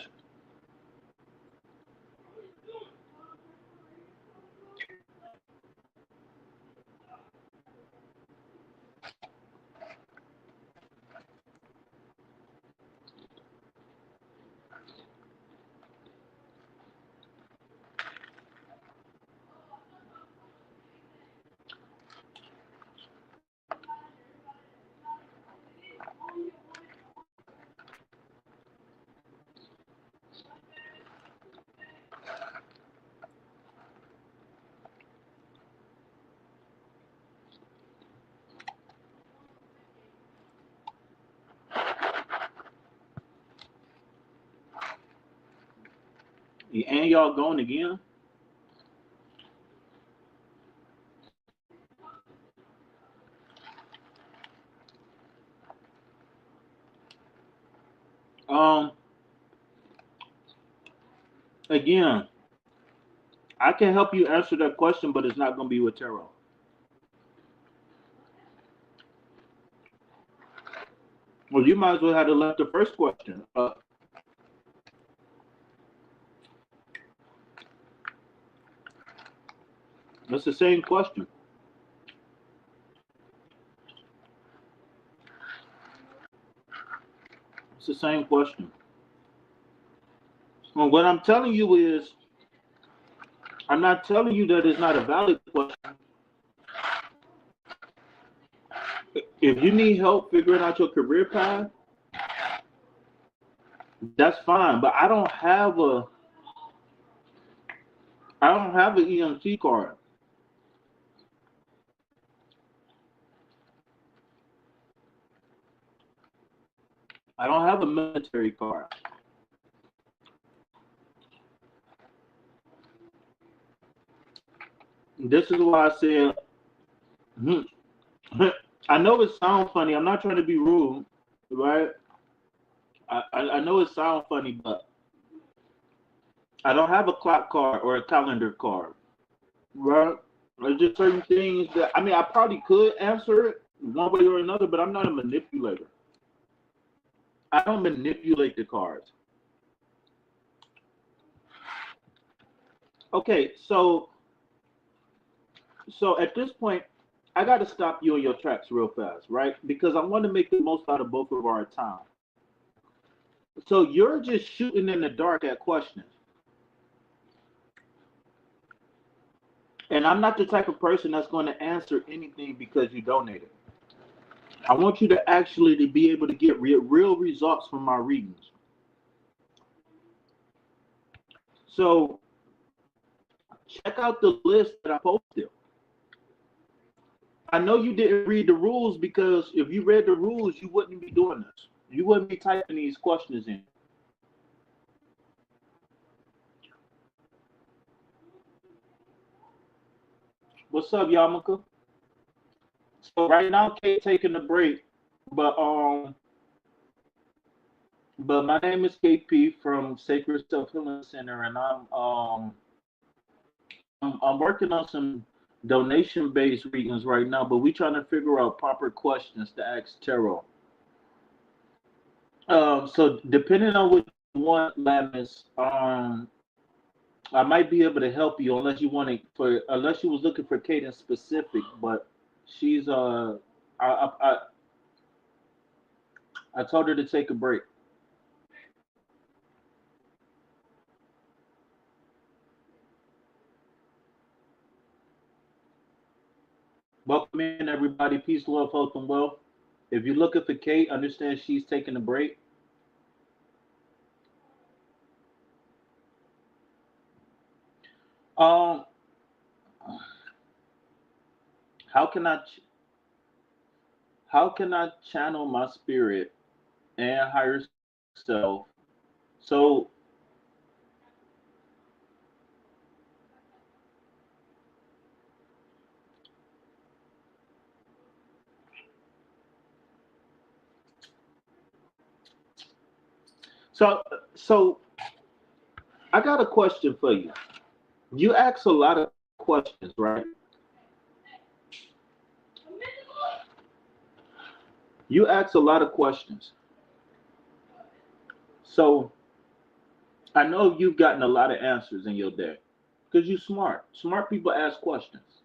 S2: And y'all going again? Um, again, I can help you answer that question, but it's not gonna be with tarot. Well, you might as well have to left the first question. It's the same question. It's the same question. Well, what I'm telling you is, I'm not telling you that it's not a valid question. If you need help figuring out your career path, that's fine. But I don't have an EMT card. I don't have a military card. This is why I said, I know it sounds funny. I'm not trying to be rude, right? I know it sounds funny, but I don't have a clock card or a calendar card, right? There's just certain things that, I mean, I probably could answer it one way or another, but I'm not a manipulator. I don't manipulate the cards. Okay, so at this point, I got to stop you in your tracks real fast, right? Because I want to make the most out of both of our time. So you're just shooting in the dark at questions. And I'm not the type of person that's going to answer anything because you donated. I want you to actually to be able to get real results from my readings. So check out the list that I posted. I know you didn't read the rules because if you read the rules, you wouldn't be doing this. You wouldn't be typing these questions in. What's up, Yamaka? So right now, Kate taking a break, but my name is KP from Sacred Self Healing Center, and I'm working on some donation based readings right now, but we trying to figure out proper questions to ask tarot. So depending on what you want, Lamis, I might be able to help you unless you wanted for unless you was looking for Cadence specific, but she's I told her to take a break. welcome in everybody. Peace, love, health, and wealth. If you're looking for Kate, understand she's taking a break. Um, how can I how can I channel my spirit and higher self? So so so I got a question for you. You ask a lot of questions, right? You ask a lot of questions. So I know you've gotten a lot of answers in your day because you're smart. Smart people ask questions.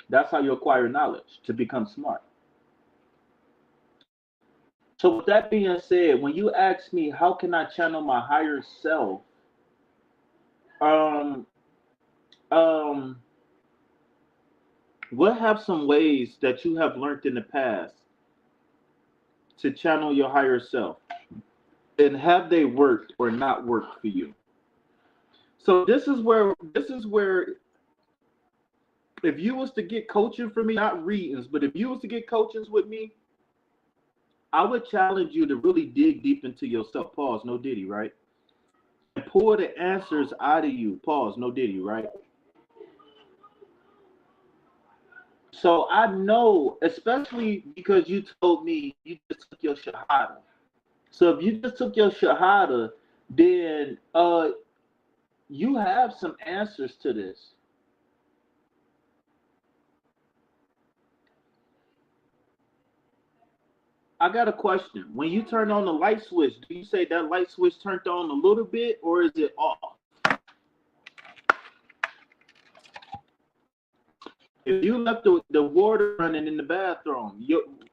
S2: That's how you acquire knowledge to become smart. So with that being said, when you ask me how can I channel my higher self, um, um, what have some ways that you have learned in the past to channel your higher self, and have they worked or not worked for you? So this is where if you was to get coaching from me, not readings, but if you was to get coachings with me, I would challenge you to really dig deep into yourself. Pause, no diddy, right? And pull the answers out of you. Pause, no diddy, right? So I know, especially because you told me you just took your shahada. So if you just took your shahada, then you have some answers to this. I got a question. When you turn on the light switch, do you say that light switch turned on a little bit or is it off? If you left the water running in the bathroom,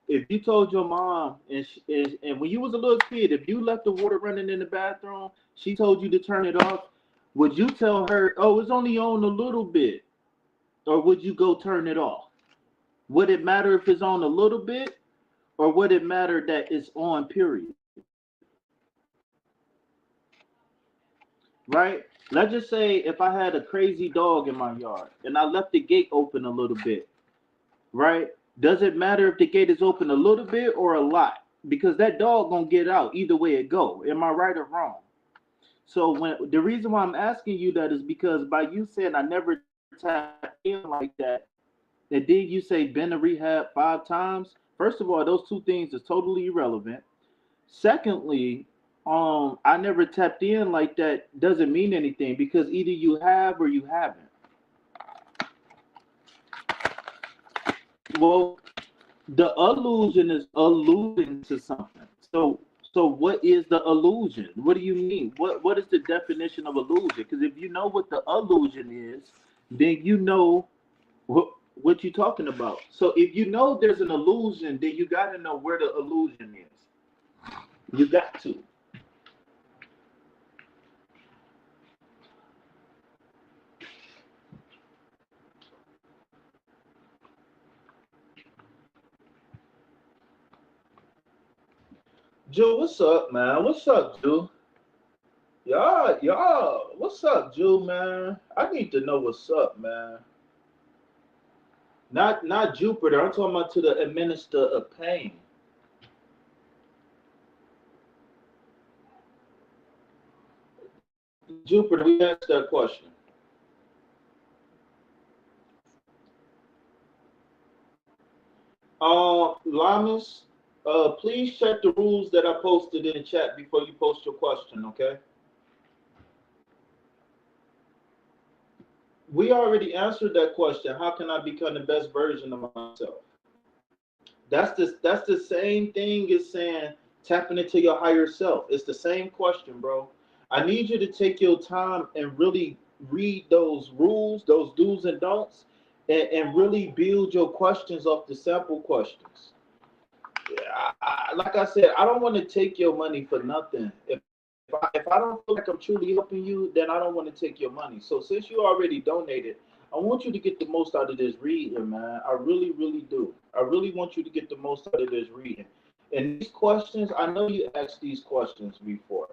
S2: if you told your mom and when you was a little kid, if you left the water running in the bathroom, she told you to turn it off, would you tell her, oh, it's only on a little bit? Or would you go turn it off? Would it matter if it's on a little bit or would it matter that it's on, period? Right? Let's just say if I had a crazy dog in my yard and I left the gate open a little bit, right? Does it matter if the gate is open a little bit or a lot? Because that dog gonna get out either way it go. Am I right or wrong? So when the reason why I'm asking you that is because by you saying I never tapped in like that, and then you say been to rehab 5 times. First of all, those two things is totally irrelevant. Secondly, I never tapped in like that doesn't mean anything because either you have or you haven't. Well, the illusion is alluding to something. So what is the illusion? What do you mean? What is the definition of illusion? Because if you know what the illusion is, then you know what you're talking about. So if you know there's an illusion, then you got to know where the illusion is. You got to. Joe, what's up, man? What's up, Joe? Y'all, what's up, Joe, man? I need to know what's up, man. Not Jupiter. I'm talking about to the administer of pain. Jupiter, we asked that question. Lamas, please check the rules that I posted in the chat before you post your question, okay? We already answered that question. How can I become the best version of myself? That's the same thing as saying tapping into your higher self. It's the same question, bro. I need you to take your time and really read those rules, those do's and don'ts, and really build your questions off the sample questions. Like I said, I don't want to take your money for nothing. If I don't feel like I'm truly helping you, then I don't want to take your money. So since you already donated, I want you to get the most out of this reading, man. I really, really do. I really want you to get the most out of this reading. And these questions, I know you asked these questions before.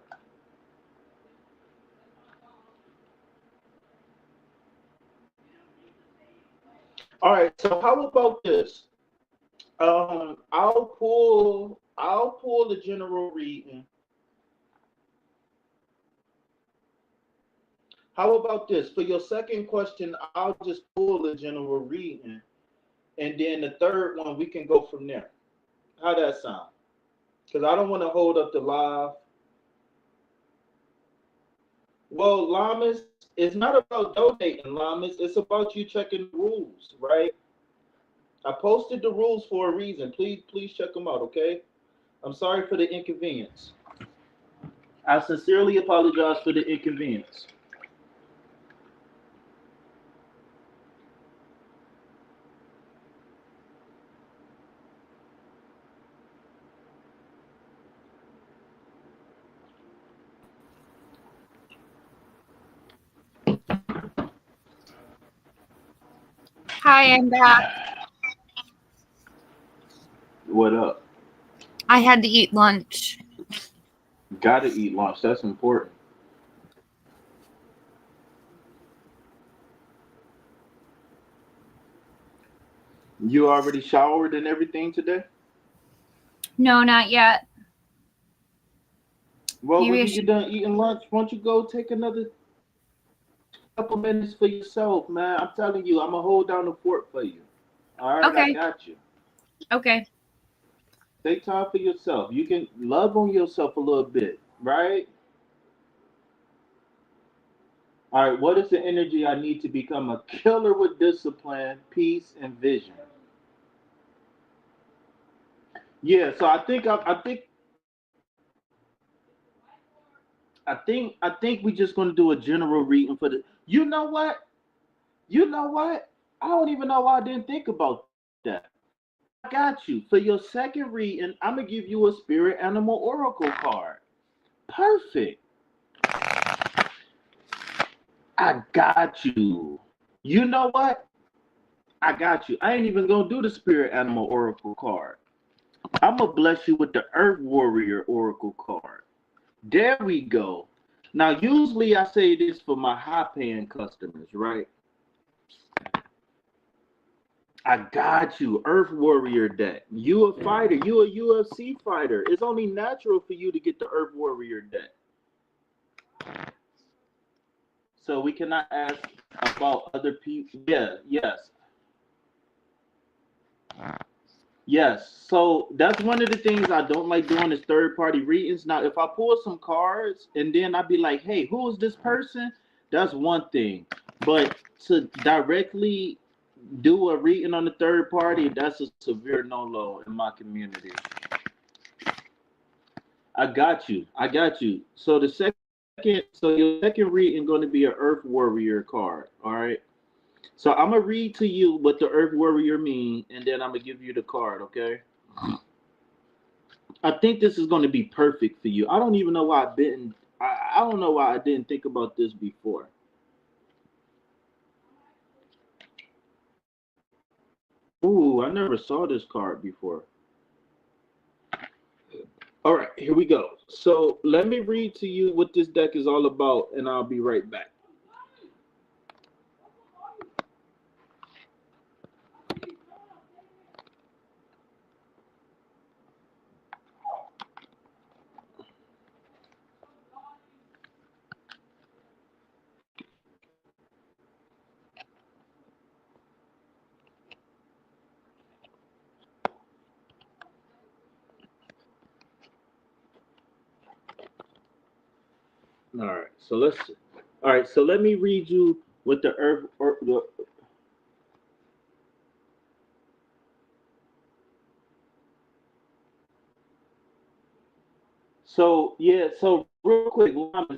S2: All right, so how about this? I'll pull the general reading. How about this? For your second question, I'll just pull the general reading, and then the third one we can go from there. How that sound? Because I don't want to hold up the live. Well, Lamas, it's not about donating, Lamas. It's about you checking the rules, right? I posted the rules for a reason. Please check them out, okay? I'm sorry for the inconvenience. I sincerely apologize for the inconvenience.
S1: Hi, I'm back.
S2: What up?
S1: I had to eat lunch.
S2: Gotta eat lunch. That's important. You already showered and everything today?
S1: No, not yet.
S2: Well,
S1: Maybe
S2: when
S1: I
S2: you get
S1: should.
S2: done eating lunch, why don't you go take another couple minutes for yourself, man? I'm telling you, I'm gonna hold down the fort for you. All right, I
S1: Okay.
S2: got you.
S1: Okay.
S2: Take time for yourself. You can love on yourself a little bit, right? All right, what is the energy I need to become a killer with discipline, peace, and vision? Yeah, so I think we're just gonna do a general reading for the. You know what? You know what? I don't even know why I didn't think about that. I got you. For your second reading, I'm gonna give you a spirit animal oracle card. Perfect. I got you. You know what? I got you. I ain't even gonna do the spirit animal oracle card. I'm gonna bless you with the Earth Warrior oracle card. There we go. Now, usually I say this for my high paying customers, right? I got you, Earth Warrior deck. You a fighter, you a UFC fighter. It's only natural for you to get the Earth Warrior deck. So we cannot ask about other people. Yeah, yes. Yes. So that's one of the things I don't like doing is third party readings. Now, if I pull some cards and then I'd be like, hey, who is this person? That's one thing. But to directly do a reading on the third party, that's a severe no-no in my community. I got you. I got you. So your second reading going to be an Earth Warrior card. All right. So I'm gonna read to you what the Earth Warrior mean, and then I'm gonna give you the card. Okay. I think this is going to be perfect for you. I don't even know why I didn't. I don't know why I didn't think about this before. Ooh, I never saw this card before. All right, here we go. So let me read to you what this deck is all about, and I'll be right back. All right, so let's. All right, so let me read you what the Earth. So yeah, so real quick,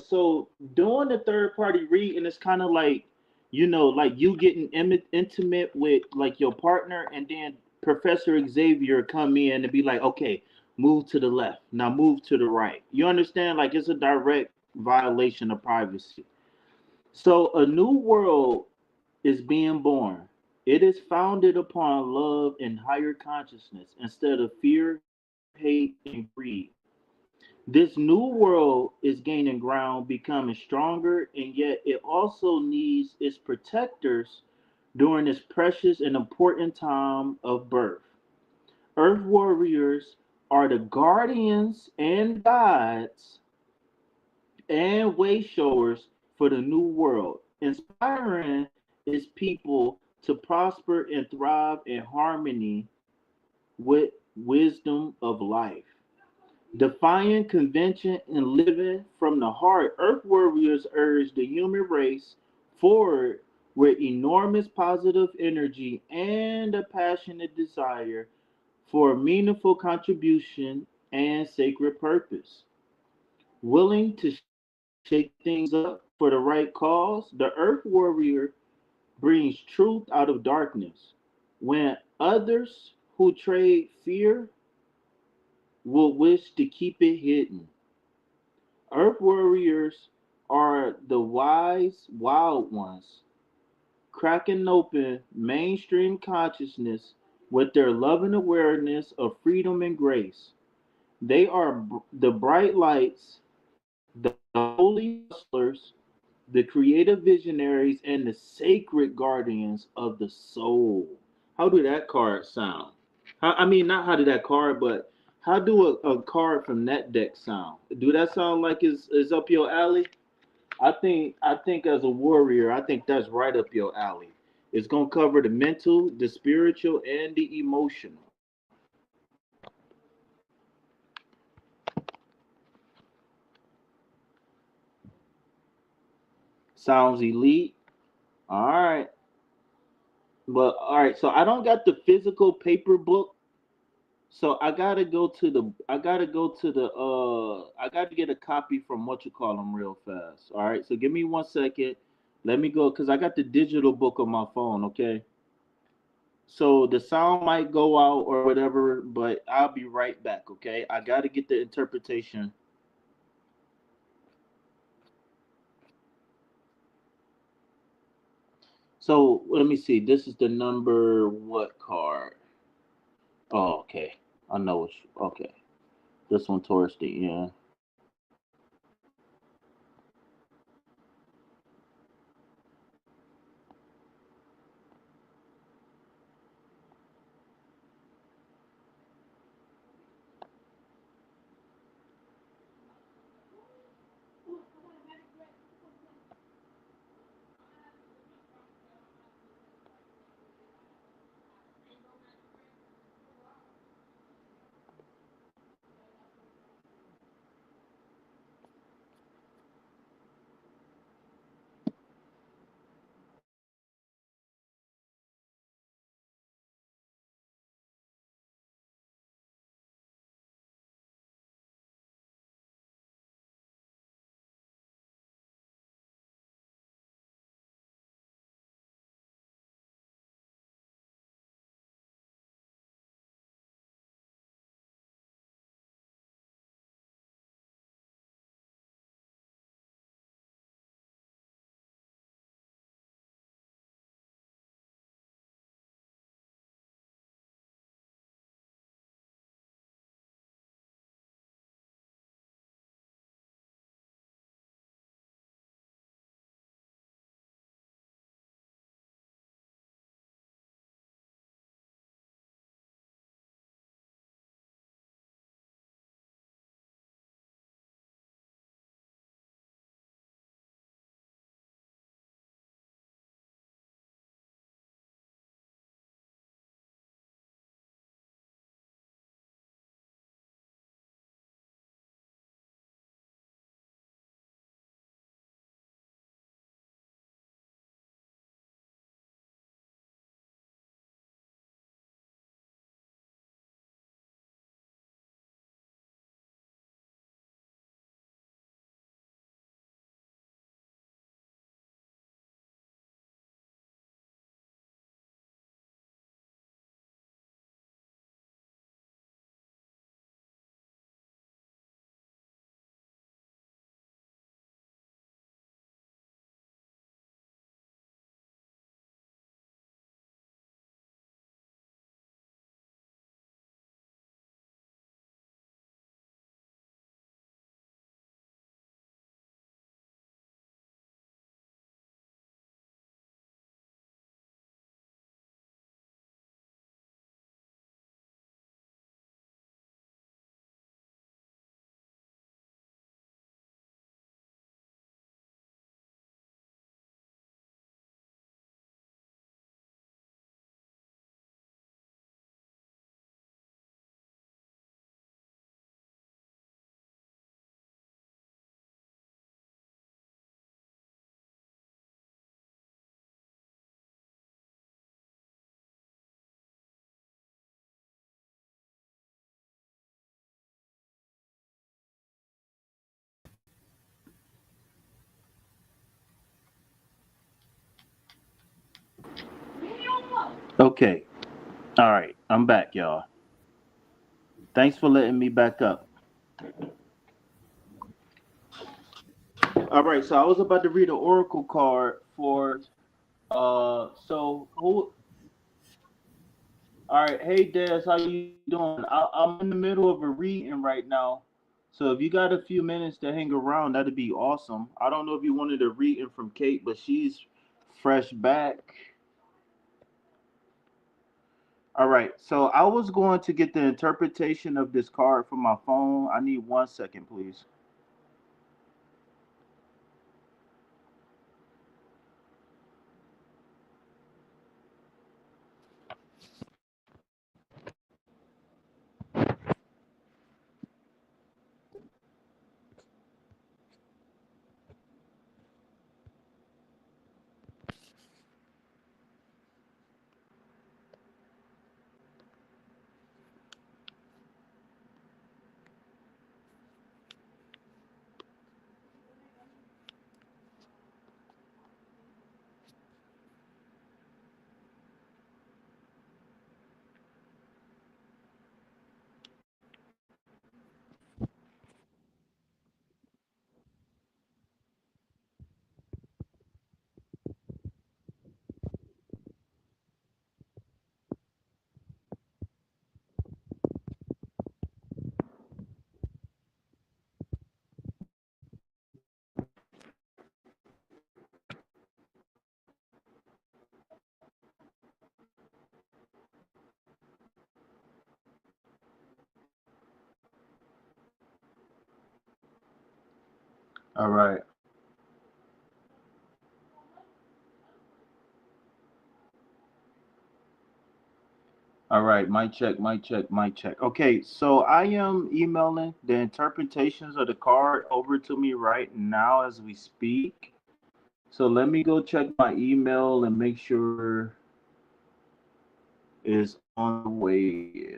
S2: so doing the third party reading is kind of like, like you getting intimate with like your partner, and then Professor Xavier come in and be like, okay, move to the left, now move to the right. You understand? Like it's a direct violation of privacy. So a new world. is being born. It is founded upon love and higher consciousness instead of fear, hate, and greed. This new world is gaining ground, becoming stronger, and yet it also needs its protectors during this precious and important time of birth. Earth warriors are the guardians and guides and way showers for the new world, inspiring its people to prosper and thrive in harmony with wisdom of life. Defying convention and living from the heart, Earth Warriors urge the human race forward with enormous positive energy and a passionate desire for meaningful contribution and sacred purpose. Willing to shake things up for the right cause, the Earth Warrior brings truth out of darkness. When others who trade fear will wish to keep it hidden. Earth warriors are the wise, wild ones, cracking open mainstream consciousness with their loving awareness of freedom and grace. They are the bright lights, the holy hustlers, the creative visionaries, and the sacred guardians of the soul. How do that card sound? I mean, not how did that card, but how do a card from that deck sound? Do that sound like is up your alley? I think as a warrior, I think that's right up your alley. It's gonna cover the mental, the spiritual, and the emotional. Sounds elite. All right, but all right. So I don't got the physical paper book. So I gotta get a copy from what you call them real fast. All right. So give me 1 second. Let me go because I got the digital book on my phone. Okay. So the sound might go out or whatever, but I'll be right back. Okay. I gotta get the interpretation. So let me see. This is the number what card? Oh, okay. I know which. Okay. This one towards the end. Okay. All right. I'm back, y'all. Thanks for letting me back up. All right. So I was about to read an oracle card for. So who? All right. Hey, Des. How you doing? I'm in the middle of a reading right now. So if you got a few minutes to hang around, that'd be awesome. I don't know if you wanted a reading from Kate, but she's fresh back. All right. So I was going to get the interpretation of this card from my phone. I need 1 second, please. All right. All right, mic check, mic check, mic check. Okay, so I am emailing the interpretations of the card over to me right now as we speak. So let me go check my email and make sure it's on the way.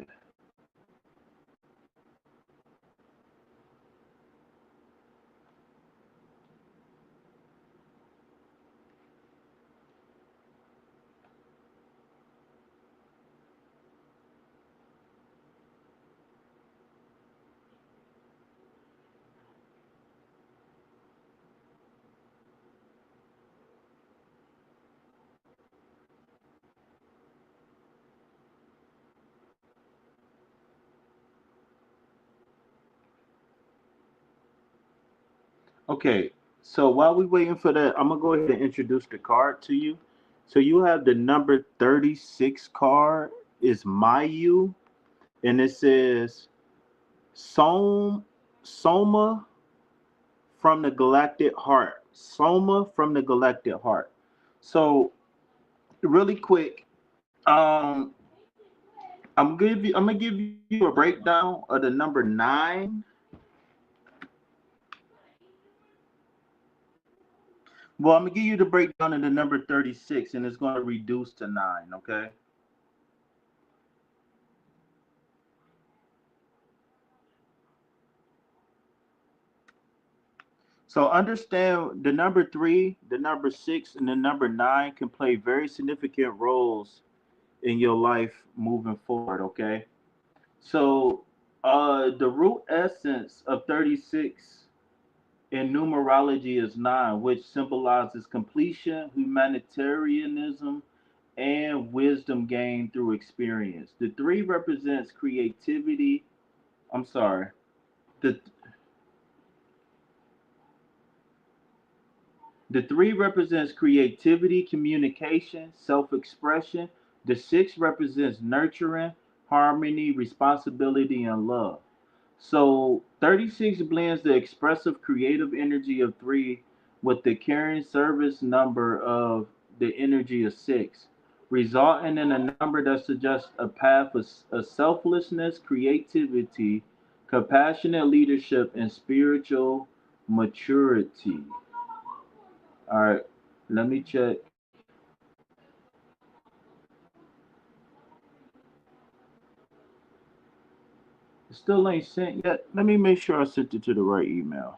S2: Okay, so while we waiting for that, I'm gonna go ahead and introduce the card to you. So you have the number 36 card is Mayu, and it says Soma from the galactic heart. Soma from the galactic heart. So really quick, um, I'm gonna give you a breakdown of the number 9. Well, I'm gonna give you the breakdown of the number 36, and it's gonna reduce to 9. Okay. So understand the number 3, the number 6, and the number 9 can play very significant roles in your life moving forward. Okay. So the root essence of 36 in numerology is 9, which symbolizes completion, humanitarianism, and wisdom gained through experience. The 3 represents creativity. I'm sorry. The The 3 represents creativity, communication, self expression. The 6 represents nurturing, harmony, responsibility, and love. So 36 blends the expressive creative energy of 3 with the caring service number of the energy of 6, resulting in a number that suggests a path of selflessness, creativity, compassionate leadership, and spiritual maturity. All right, let me check. It still ain't sent yet. Let me make sure I sent it to the right email.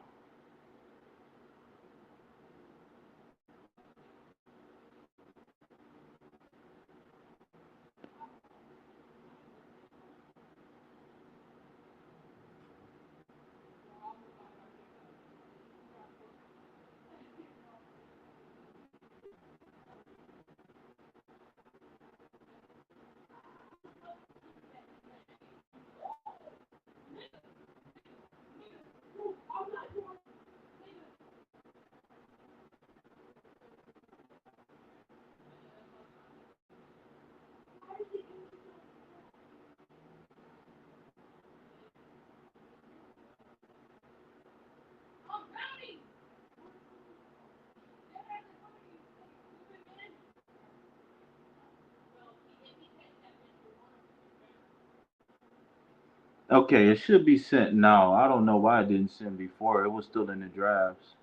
S2: Okay, it should be sent now. I don't know why it didn't send before. It was still in the drafts.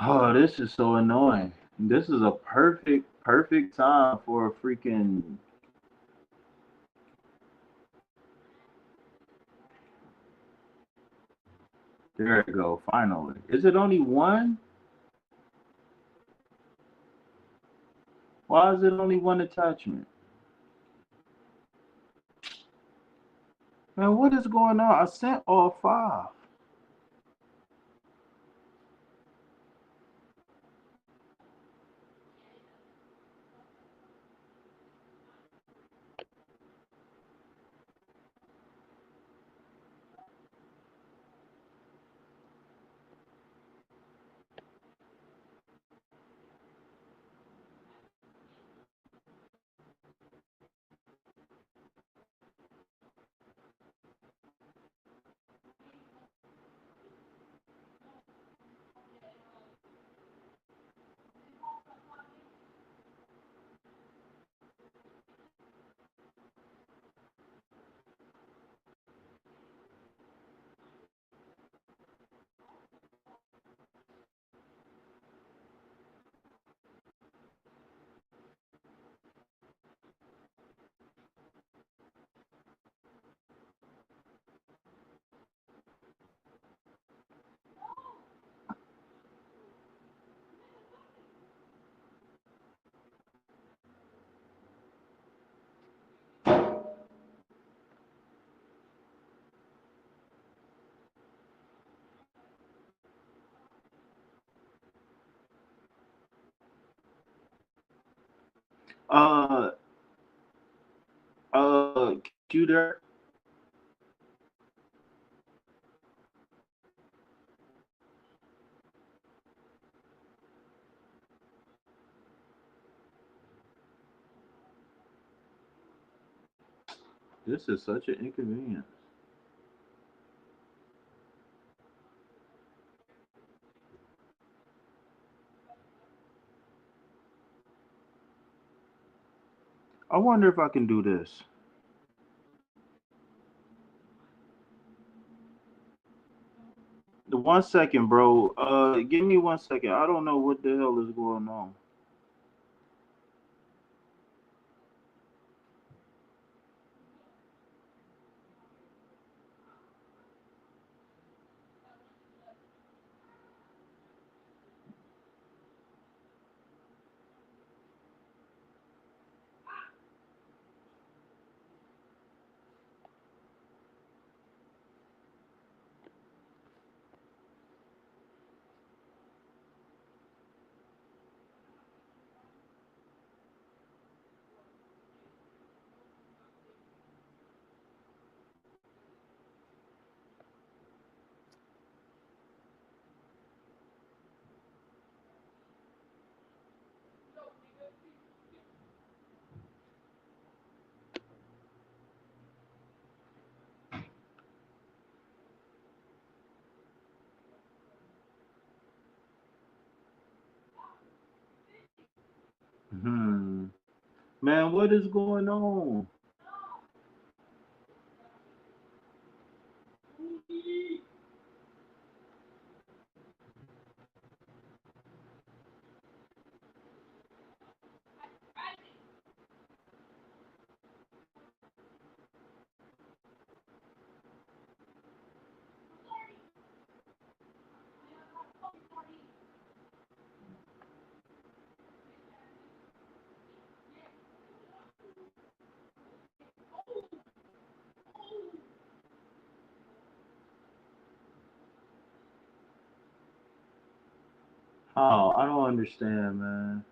S2: Oh, this is so annoying. This is a perfect time for a freaking. There it go. Finally, is it only one? Why is it only one attachment? Man, what is going on? I sent all five. Uh, you there? This is such an inconvenience. I wonder if I can do this. The 1 second, bro. Give me 1 second. I don't know what the hell is going on. Hmm. Man, what is going on? Oh, I don't understand, man.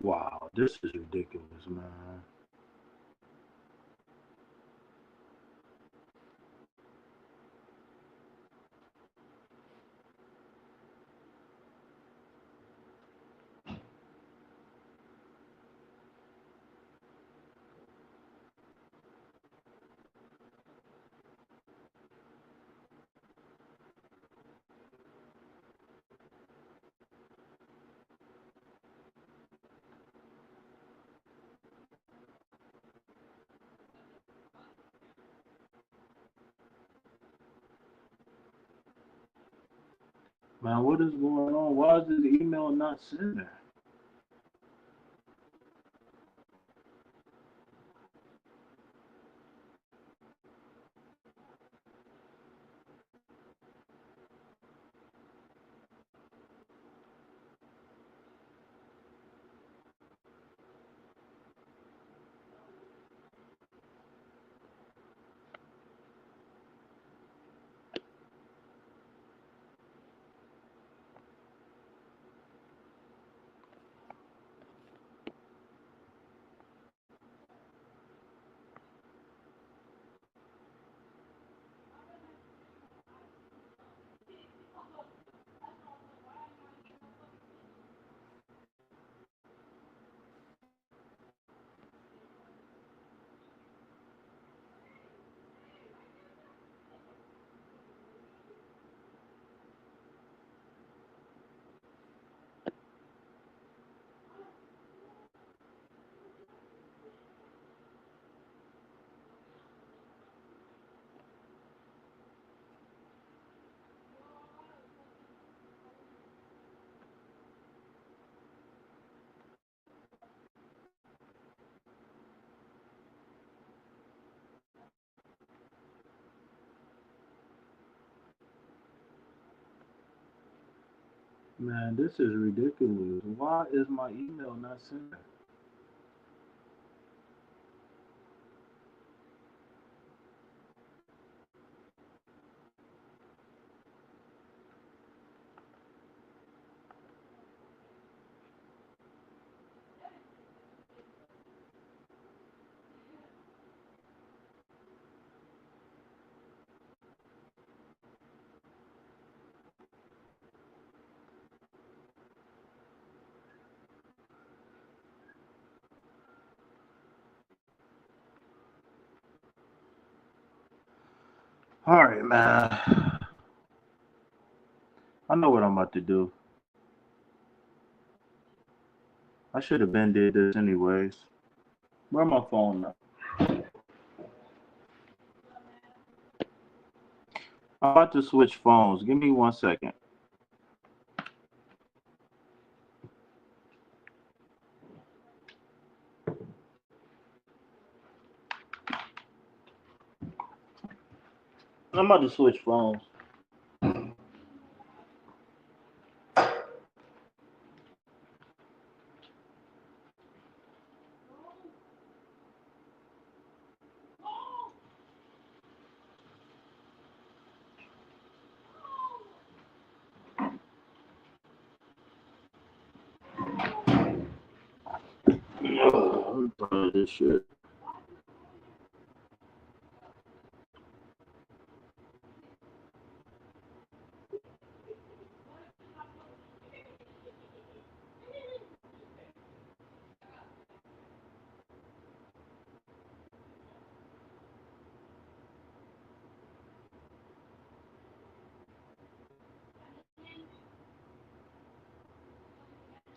S2: Wow, this is ridiculous, man. Man, what is going on? Why is this email not sending? Man, this is ridiculous. Why is my email not sending? All right, man. I know what I'm about to do. I should have been did this anyways. Where my phone at? I'm about to switch phones. Give me 1 second. I'm about to switch phones. I'm tired of this shit.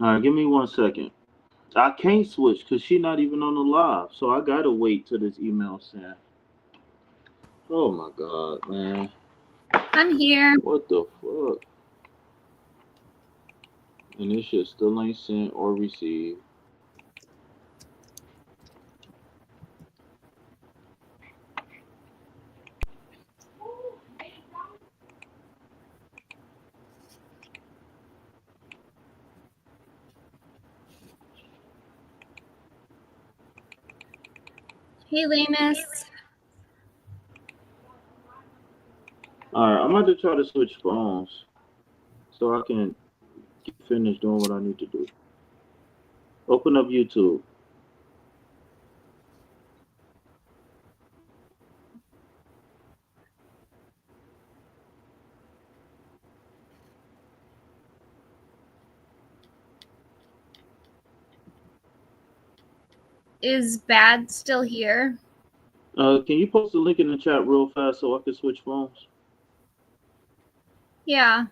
S2: All right, give me 1 second. I can't switch because she's not even on the live, so I gotta wait till this email sent. Oh my god, man!
S1: I'm here.
S2: What the fuck? And this shit still ain't sent or received.
S1: Hey, Lamus.
S2: All right, I'm about to try to switch phones so I can finish doing what I need to do. Open up YouTube.
S1: Is Bad still here?
S2: Can you post the link in the chat real fast so I can switch phones?
S1: Yeah.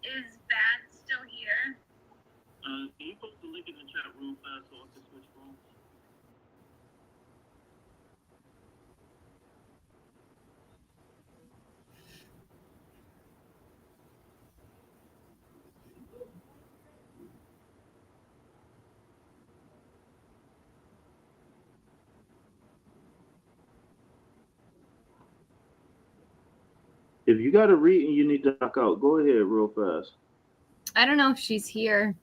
S1: Is Bad still here?
S2: Can you post the link in the chat real fast so I can switch phones? If you got to read and you need to knock out, go ahead real fast.
S1: I don't know if she's here.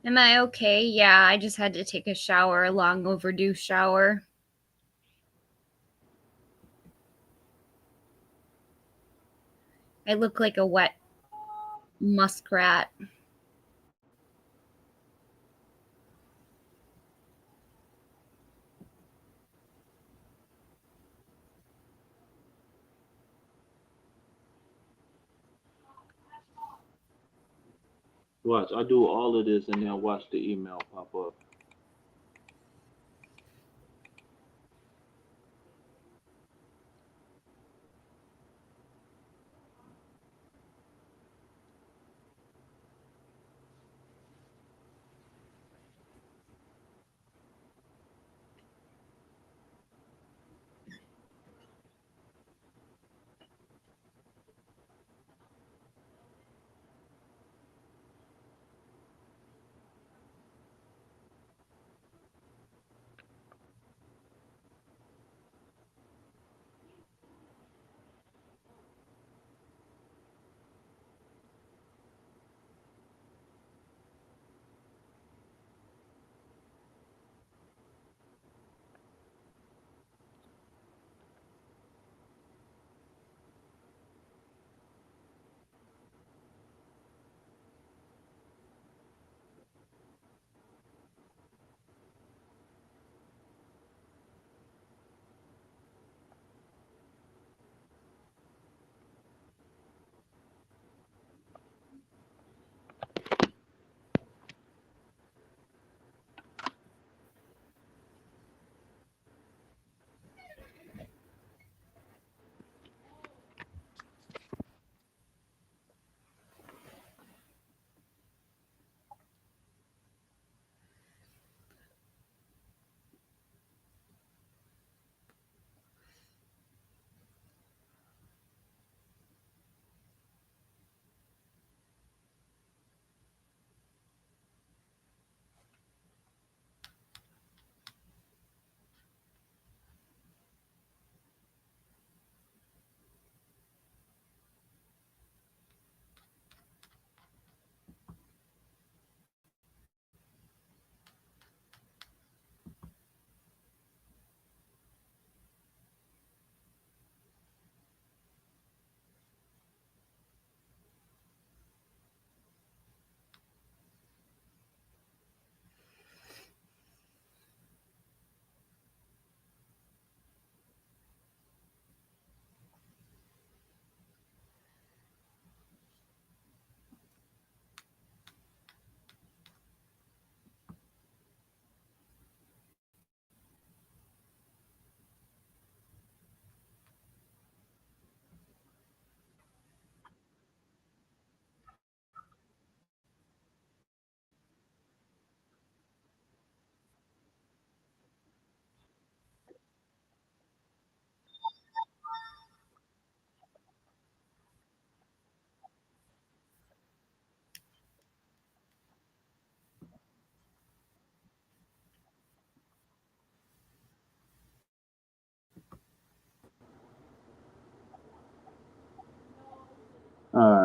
S1: Am I okay? Yeah, I just had to take a shower, a long overdue shower. I look like a wet muskrat.
S2: Watch, I do all of this and then watch the email pop up.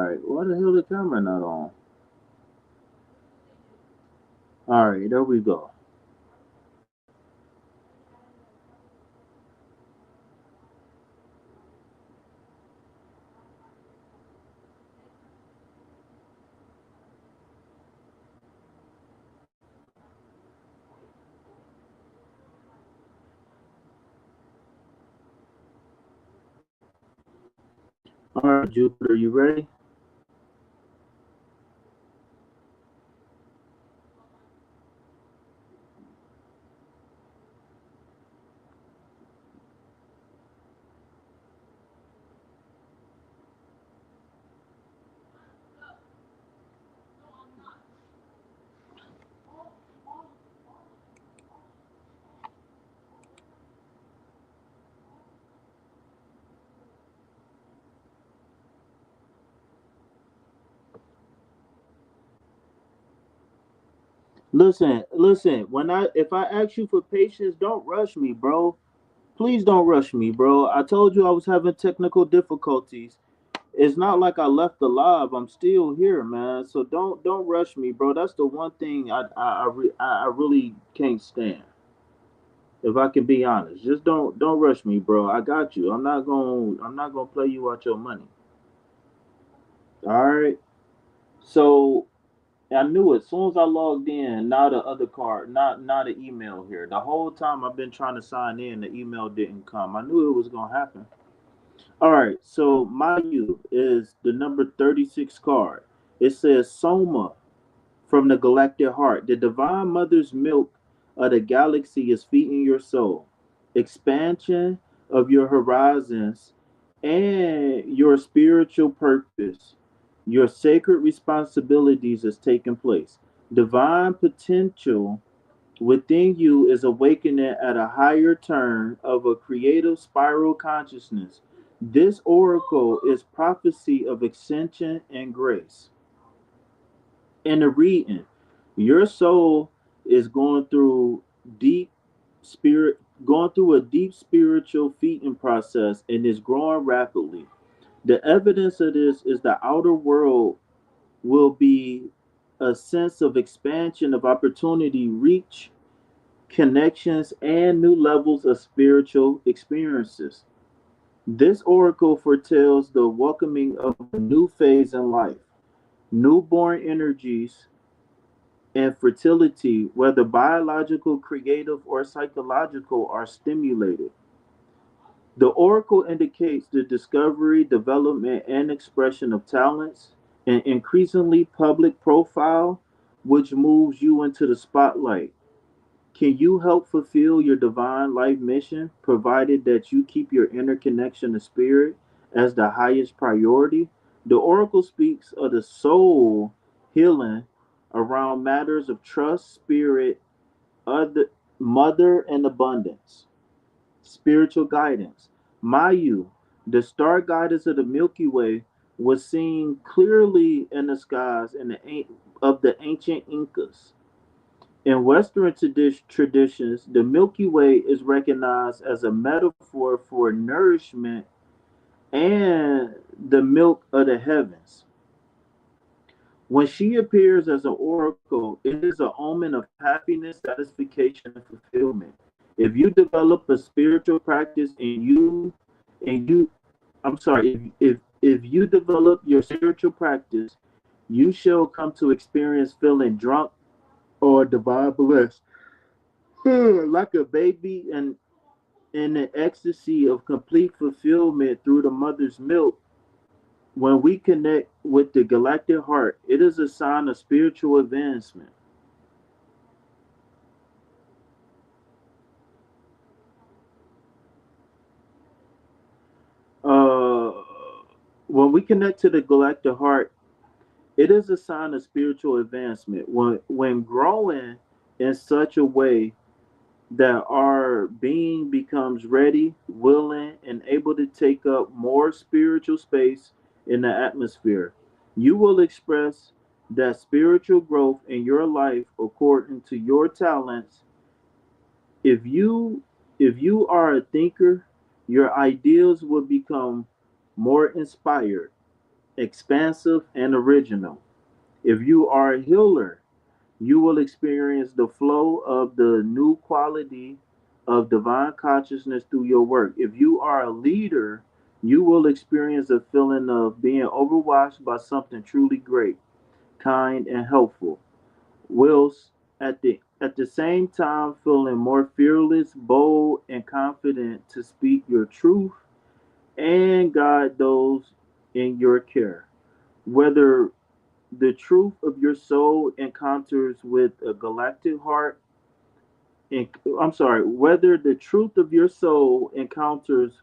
S2: right, why the hell the camera not on? All right, there we go. All right, Jupiter, you ready? Listen, listen. When I if I ask you for patience, don't rush me, bro. Please don't rush me, bro. I told you I was having technical difficulties. It's not like I left alive. I'm still here, man. So don't rush me, bro. That's the one thing I really can't stand. If I can be honest, just don't rush me, bro. I got you. I'm not gonna play you out your money. All right. So I knew it. As soon as I logged in, now the other card, not the email here. The whole time I've been trying to sign in, the email didn't come. I knew it was gonna happen. All right, so Mayu is the number 36 card. It says Soma from the Galactic Heart. The Divine Mother's milk of the galaxy is feeding your soul. Expansion of your horizons and your spiritual purpose. Your sacred responsibilities is taking place. Divine potential within you is awakening at a higher turn of a creative spiral consciousness. This oracle is prophecy of ascension and grace. In the reading, your soul is deep going through a deep spiritual feeding process and is growing rapidly. The evidence of this is the outer world will be a sense of expansion of opportunity, reach, connections, and new levels of spiritual experiences. This oracle foretells the welcoming of a new phase in life. Newborn energies and fertility, whether biological, creative, or psychological, are stimulated. The oracle indicates the discovery, development, and expression of talents, an increasingly public profile, which moves you into the spotlight. Can you help fulfill your divine life mission, provided that you keep your inner connection to spirit as the highest priority? The oracle speaks of the soul healing around matters of trust, spirit, other, mother, and abundance. Spiritual guidance. Mayu, the star guidance of the Milky Way, was seen clearly in the skies of the ancient Incas. In Western traditions, the Milky Way is recognized as a metaphor for nourishment and the milk of the heavens. When she appears as an oracle, it is an omen of happiness, satisfaction, and fulfillment. If you develop a spiritual practice and you, I'm sorry, if you develop your spiritual practice, you shall come to experience feeling drunk or divine bliss, like a baby and in the ecstasy of complete fulfillment through the mother's milk. When we connect with the galactic heart, it is a sign of spiritual advancement. Uh, when we connect to the galactic heart, it is a sign of spiritual advancement. When growing in such a way that our being becomes ready, willing, and able to take up more spiritual space in the atmosphere. You will express that spiritual growth in your life according to your talents. If you if you are a thinker, your ideals will become more inspired. expansive, and original. If you are a healer, you will experience the flow of the new quality of divine consciousness through your work. If you are a leader, you will experience a feeling of being overwatched by something truly great, kind, and helpful. Whilst at the same time feeling more fearless, bold, and confident to speak your truth and guide those in your care. Whether the truth of your soul encounters with a galactic heart, I'm sorry, whether the truth of your soul encounters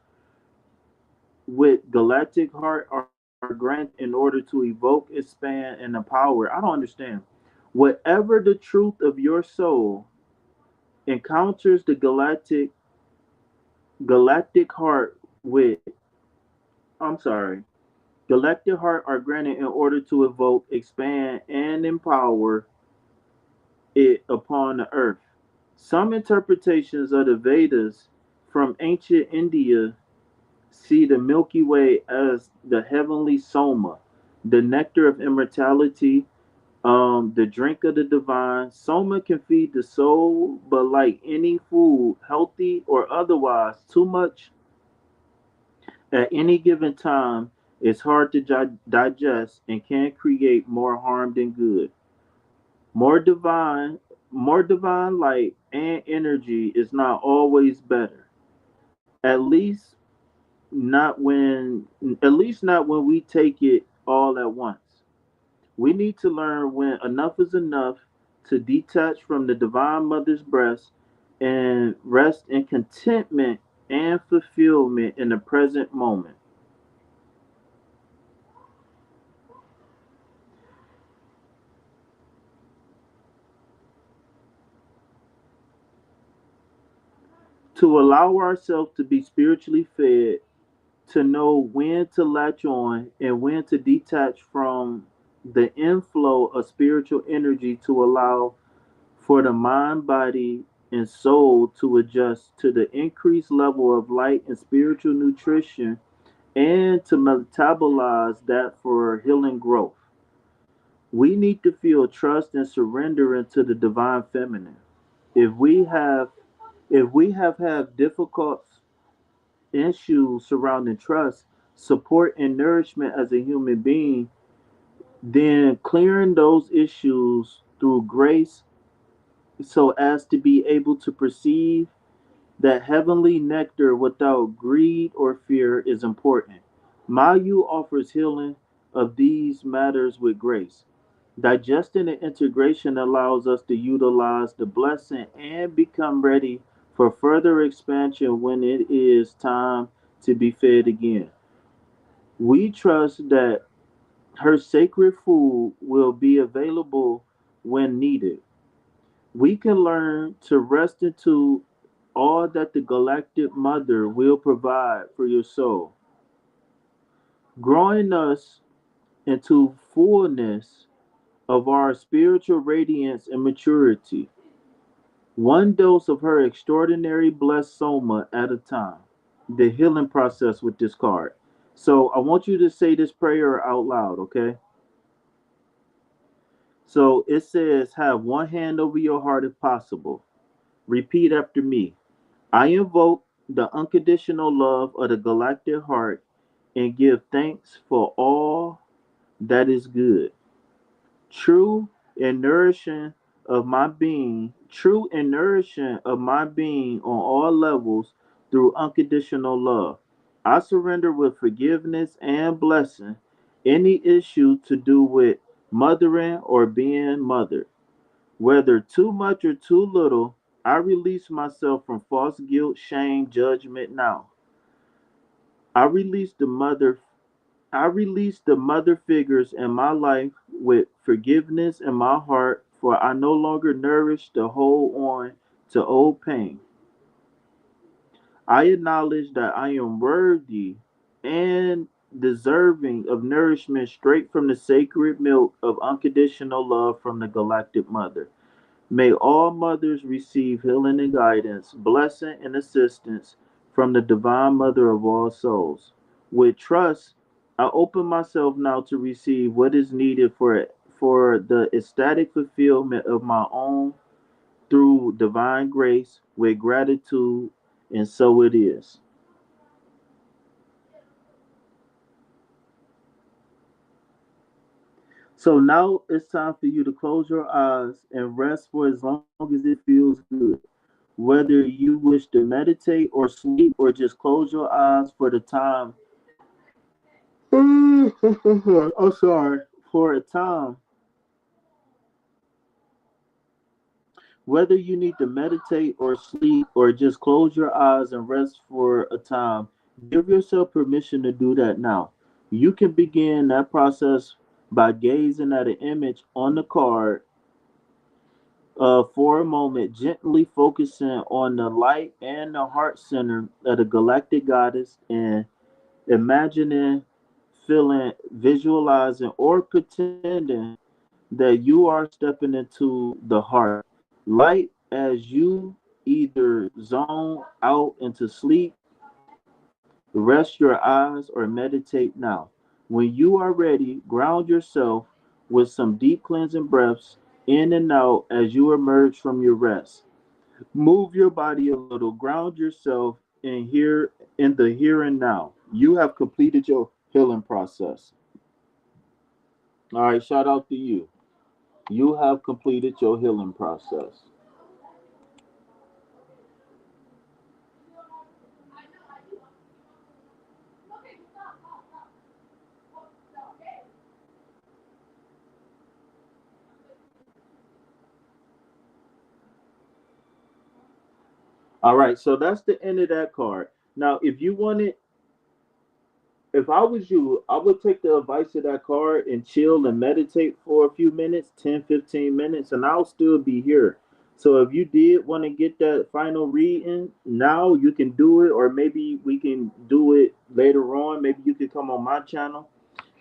S2: with galactic heart are granted in order to evoke, expand, and empower. I don't understand. Whatever the truth of your soul encounters the galactic heart with, I'm sorry, galactic heart are granted in order to evoke, expand, and empower it upon the earth. Some interpretations of the Vedas from ancient India see the Milky Way as the heavenly soma, the nectar of immortality, the drink of the divine. Soma can feed the soul, but like any food, healthy or otherwise, too much at any given time is hard to digest and can create more harm than good. More divine, more divine light and energy is not always better. At least not when at least not when we take it all at once. We need to learn when enough is enough to detach from the divine mother's breast and rest in contentment and fulfillment in the present moment. To allow ourselves to be spiritually fed, to know when to latch on and when to detach from the inflow of spiritual energy, to allow for the mind, body, and soul to adjust to the increased level of light and spiritual nutrition, and to metabolize that for healing growth. We need to feel trust and surrender into the divine feminine. If we have if we have had difficult issues surrounding trust, support, and nourishment as a human being, then clearing those issues through grace so as to be able to perceive that heavenly nectar without greed or fear is important. Mayu offers healing of these matters with grace. Digestion and integration allows us to utilize the blessing and become ready for further expansion when it is time to be fed again. We trust that her sacred food will be available when needed. We can learn to rest into all that the Galactic Mother will provide for your soul, growing us into fullness of our spiritual radiance and maturity, one dose of her extraordinary blessed soma at a time. The healing process with this card. So I want you to say this prayer out loud, okay? So it says, have one hand over your heart if possible. Repeat after me. I invoke the unconditional love of the galactic heart and give thanks for all that is good, true and nourishing true and nourishing of my being on all levels through unconditional love. I surrender with forgiveness and blessing any issue to do with mothering or being mothered. Whether too much or too little, I release myself from false guilt, shame, judgment now. I release the mother I release the mother figures in my life with forgiveness in my heart, for I no longer nourish to hold on to old pain. I acknowledge that I am worthy and deserving of nourishment straight from the sacred milk of unconditional love from the Galactic Mother. May all mothers receive healing and guidance, blessing and assistance from the Divine Mother of all souls. With trust, I open myself now to receive what is needed for the ecstatic fulfillment of my own through divine grace with gratitude, and so it is. So now it's time for you to close your eyes and rest for as long as it feels good. Whether you wish to meditate or sleep or just close your eyes for the time. I'm sorry. For a time. Whether you need to meditate or sleep or just close your eyes and rest for a time, give yourself permission to do that now. You can begin that process by gazing at an image on the card for a moment, gently focusing on the light and the heart center of the galactic goddess and imagining, feeling, visualizing, or pretending that you are stepping into the heart. Light as you either zone out into sleep, rest your eyes, or meditate now. When you are ready, ground yourself with some deep cleansing breaths in and out as you emerge from your rest. Move your body a little, ground yourself in the here and now. You have completed your healing process. All right, shout out to you. You have completed your healing process. All right, so that's the end of that card. Now, if you wanted, if I was you, I would take the advice of that card and chill and meditate for a few minutes, 10, 15 minutes, and I'll still be here. So if you did want to get that final reading, now you can do it, or maybe we can do it later on. Maybe you could come on my channel.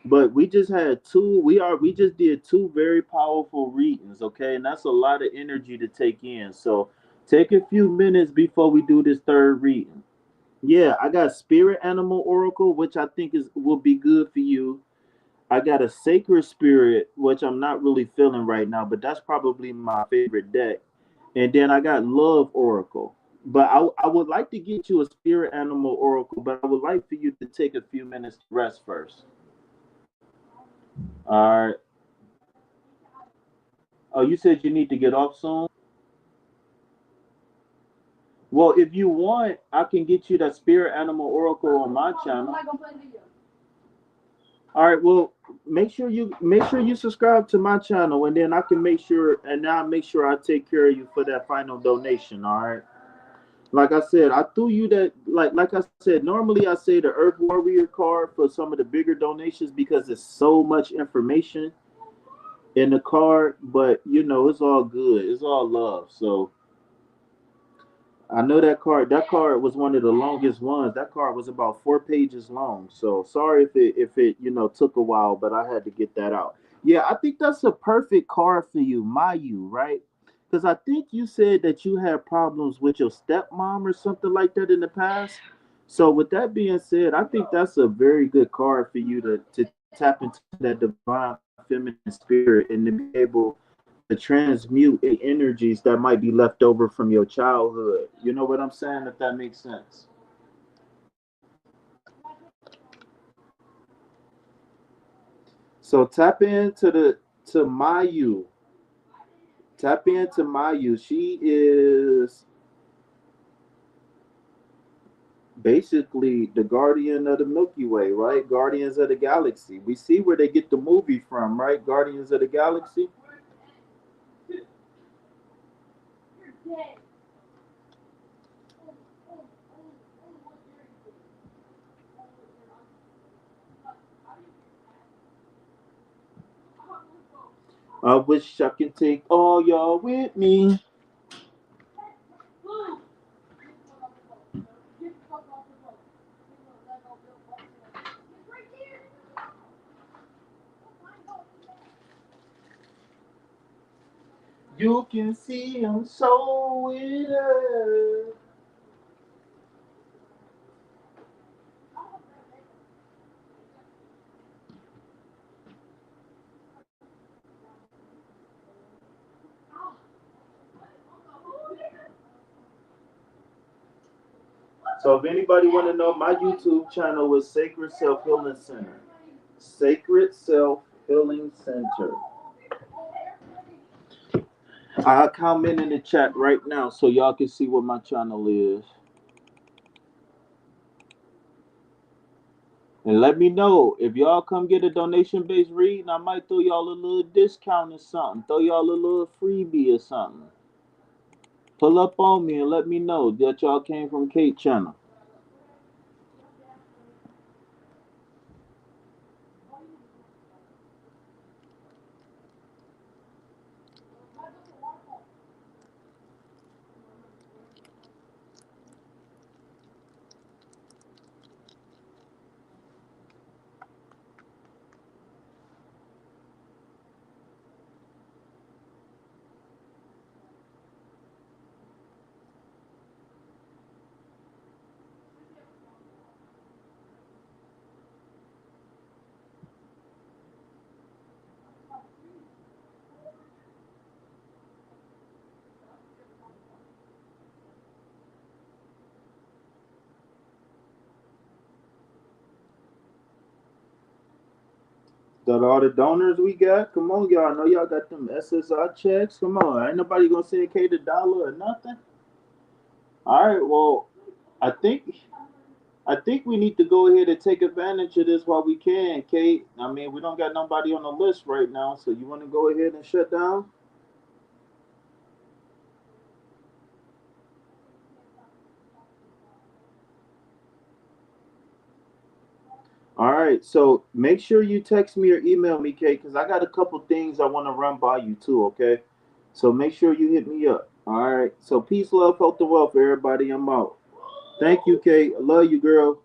S2: But we just had two, we just did two very powerful readings, okay? And that's a lot of energy to take in. So take a few minutes before we do this third reading. Yeah, I got Spirit Animal Oracle, which I think is will be good for you. I got a Sacred Spirit, which I'm not really feeling right now, but that's probably my favorite deck. And then I got Love Oracle. But I would like to get you a Spirit Animal Oracle, but I would like for you to take a few minutes to rest first. All right. Oh, you said you need to get off soon? Well, if you want, I can get you that Spirit Animal Oracle on my channel. All right, well, make sure you subscribe to my channel, and then I can make sure, and now make sure I take care of you for that final donation. All right. Like I said, I threw you that like I said. Normally, I say the Earth Warrior card for some of the bigger donations because it's so much information in the card. But it's all good. It's all love. So I know that card. That card was one of the longest ones. That card was about 4 pages long. So sorry if it took a while, but I had to get that out. Yeah, I think that's a perfect card for you, Mayu, right? Because I think you said that you had problems with your stepmom or something like that in the past. So with that being said, I think that's a very good card for you to tap into that divine feminine spirit and to be able to transmute any energies that might be left over from your childhood. You know what I'm saying? If that makes sense. So tap into the to Mayu. Tap into Mayu. She is basically the guardian of the Milky Way, right? Guardians of the Galaxy. We see where they get the movie from, right? Guardians of the Galaxy. I wish I could take all y'all with me. You can see I'm so in love. So if anybody want to know, my YouTube channel is Sacred Self Healing Center. Sacred Self Healing Center. I'll comment in the chat right now so y'all can see what my channel is. And let me know if y'all come get a donation based reading, I might throw y'all a little discount or something. Throw y'all a little freebie or something. Pull up on me and let me know that y'all came from Kate channel. That all the donors we got? Come on, y'all. I know y'all got them SSI checks. Come on. Ain't nobody gonna send Kate a dollar or nothing. All right, well, I think I think we need to go ahead and take advantage of this while we can, Kate. I mean, we don't got nobody on the list right now, so you want to go ahead and shut down? All right, so make sure you text me or email me, Kate, because I got a couple things I want to run by you too, okay? So make sure you hit me up. All right, so peace, love, health, and wealth, everybody. I'm out. Thank you, Kate. I love you, girl.